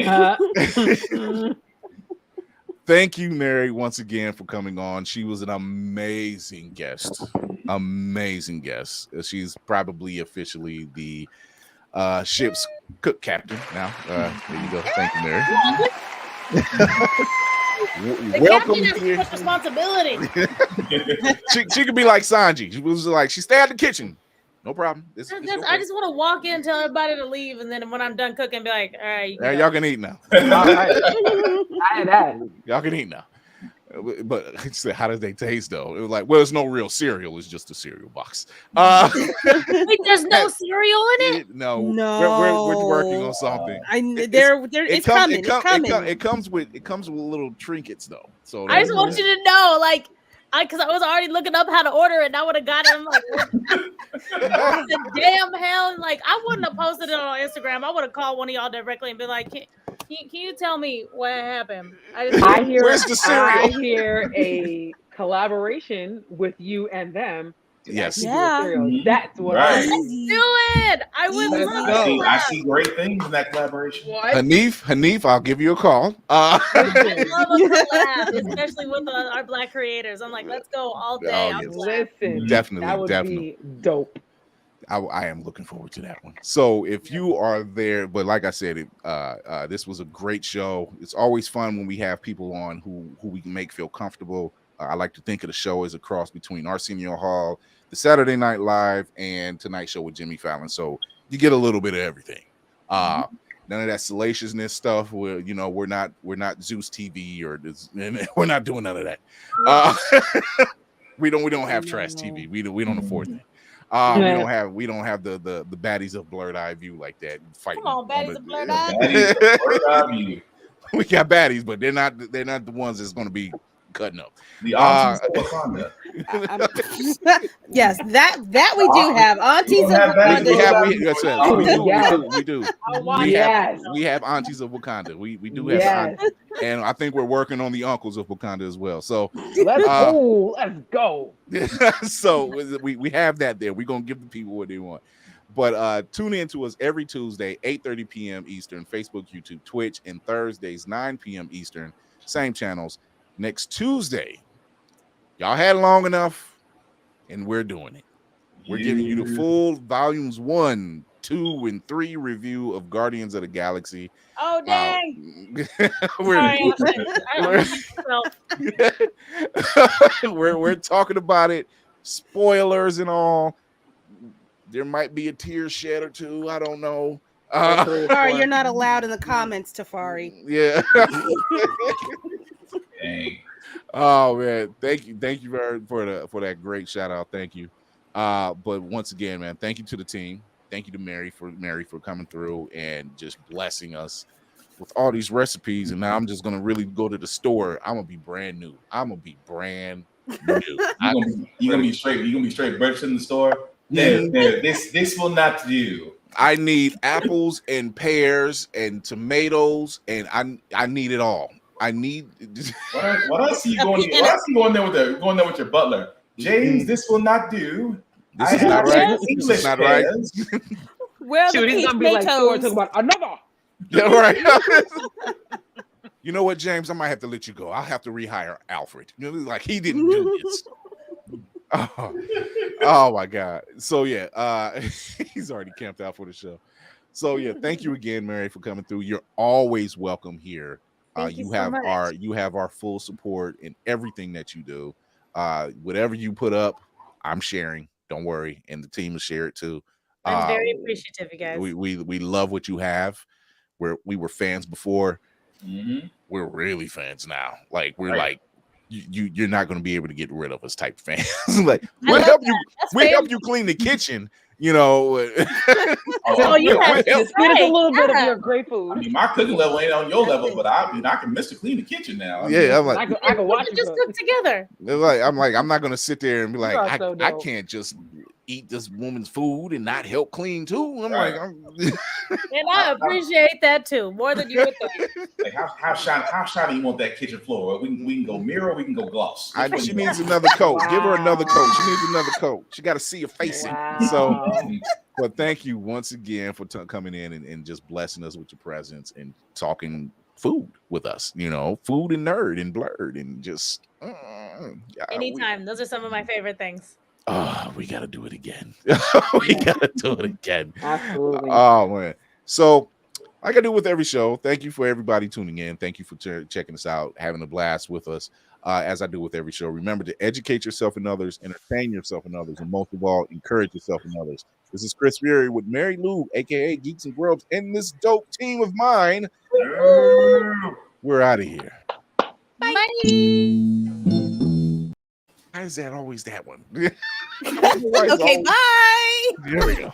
thank you, Mary, once again for coming on. She was an amazing guest. Amazing guest. She's probably officially the ship's cook captain now. There you go. Thank you, Mary. welcome here. Responsibility. she could be like Sanji. She was like, she stay out the kitchen. No problem. I just want to walk in, tell everybody to leave, and then when I'm done cooking, be like, all right, y'all can eat now. All right. I had that. Y'all can eat now. But how does they taste though? It was like, well, it's no real cereal. It's just a cereal box. Wait, there's no cereal in it? No. We're working on something. It's coming. It comes with little trinkets though. So I just want you to know, like, because I was already looking up how to order it, and I would have got it. I'm like, what the damn hell? Like, I wouldn't have posted it on Instagram. I would have called one of y'all directly and been like, can you tell me what happened? Where's the cereal? I hear a collaboration with you and them. Yes. Yeah. That's what Right. Let's do it. I would love to. I see great things in that collaboration. Hanif, I'll give you a call. I love a collab, especially with our Black creators. I'm like, let's go all day. Oh, yes. Listen, Definitely, that would be dope. I am looking forward to that one. So if you are there, but like I said, this was a great show. It's always fun when we have people on who we can make feel comfortable. I like to think of the show as a cross between Arsenio Hall, the Saturday Night Live, and Tonight Show with Jimmy Fallon. So you get a little bit of everything. None of that salaciousness stuff. We're not Zeus TV we're not doing none of that. We don't have trash TV. We don't afford that. We don't have the baddies of Blurred Eye View like that fighting. Come on, baddies of Blurred Eye. View. We got baddies, but they're not the ones that's going to be cutting up. The aunties of Wakanda. Yes, that we do have aunties of Wakanda. We do. We have aunties of Wakanda. We do have aunties, and I think we're working on the uncles of Wakanda as well. So let's go. So we have that there. We're gonna give the people what they want. But tune in to us every Tuesday, 8:30 p.m. Eastern, Facebook, YouTube, Twitch, and Thursdays, 9 p.m. Eastern, same channels. Next Tuesday, y'all had long enough, and we're doing it. We're giving you the full volumes 1, 2, and 3 review of Guardians of the Galaxy. Oh dang! We're talking about it, spoilers and all. There might be a tear shed or two. I don't know. Tafari, you're not allowed in the comments, Tafari. Yeah. Dang. Oh man, thank you for that great shout out. Thank you. But once again, man, thank you to the team. Thank you to Mary for coming through and just blessing us with all these recipes. And now I'm just gonna really go to the store. I'm gonna be brand new. You gonna be straight breakfast in the store. This will not do. I need apples and pears and tomatoes, and I need it all. I need. What I see you going there with your butler, James. This will not do. This is not right. This is not right. Where Shoot, he's gonna be like talking about another. Yeah, right. You know what, James? I might have to let you go. I'll have to rehire Alfred. You know, like he didn't do this. Oh my God. So yeah, he's already camped out for the show. So yeah, thank you again, Mary, for coming through. You're always welcome here. You have our full support in everything that you do. Whatever you put up, I'm sharing. Don't worry, and the team will share it too. I'm very appreciative, you guys. We love what you have. We were fans before. Mm-hmm. We're really fans now. Like we're like you're not going to be able to get rid of us type fans. Like we'll help you clean the kitchen. You know, you have a little bit of your great food. I mean, my cooking level ain't on your level, but I can miss to clean the kitchen now. I'm like, I can watch you just cook together. I'm not gonna sit there and be like, I can't just eat this woman's food and not help clean too. And I appreciate that too, more than you would think. Like how shiny you want that kitchen floor? We can go mirror, we can go gloss. She needs another coat. Wow. Give her another coat. She needs another coat. She got to see your face. Wow. So, but thank you once again for coming in and just blessing us with your presence and talking food with us. You know, food and nerd and blurred and just anytime. Those are some of my favorite things. Oh, we got to do it again. We got to do it again. Absolutely. Oh man. So like I do with every show, thank you for everybody tuning in. Thank you for checking us out, having a blast with us, as I do with every show. Remember to educate yourself and others, entertain yourself and others, and most of all, encourage yourself and others. This is Chris Fury with Mary Lou, aka Geeks and Grubs, and this dope team of mine. We're out of here. Bye. Why is that always that one? Okay, bye. There we go.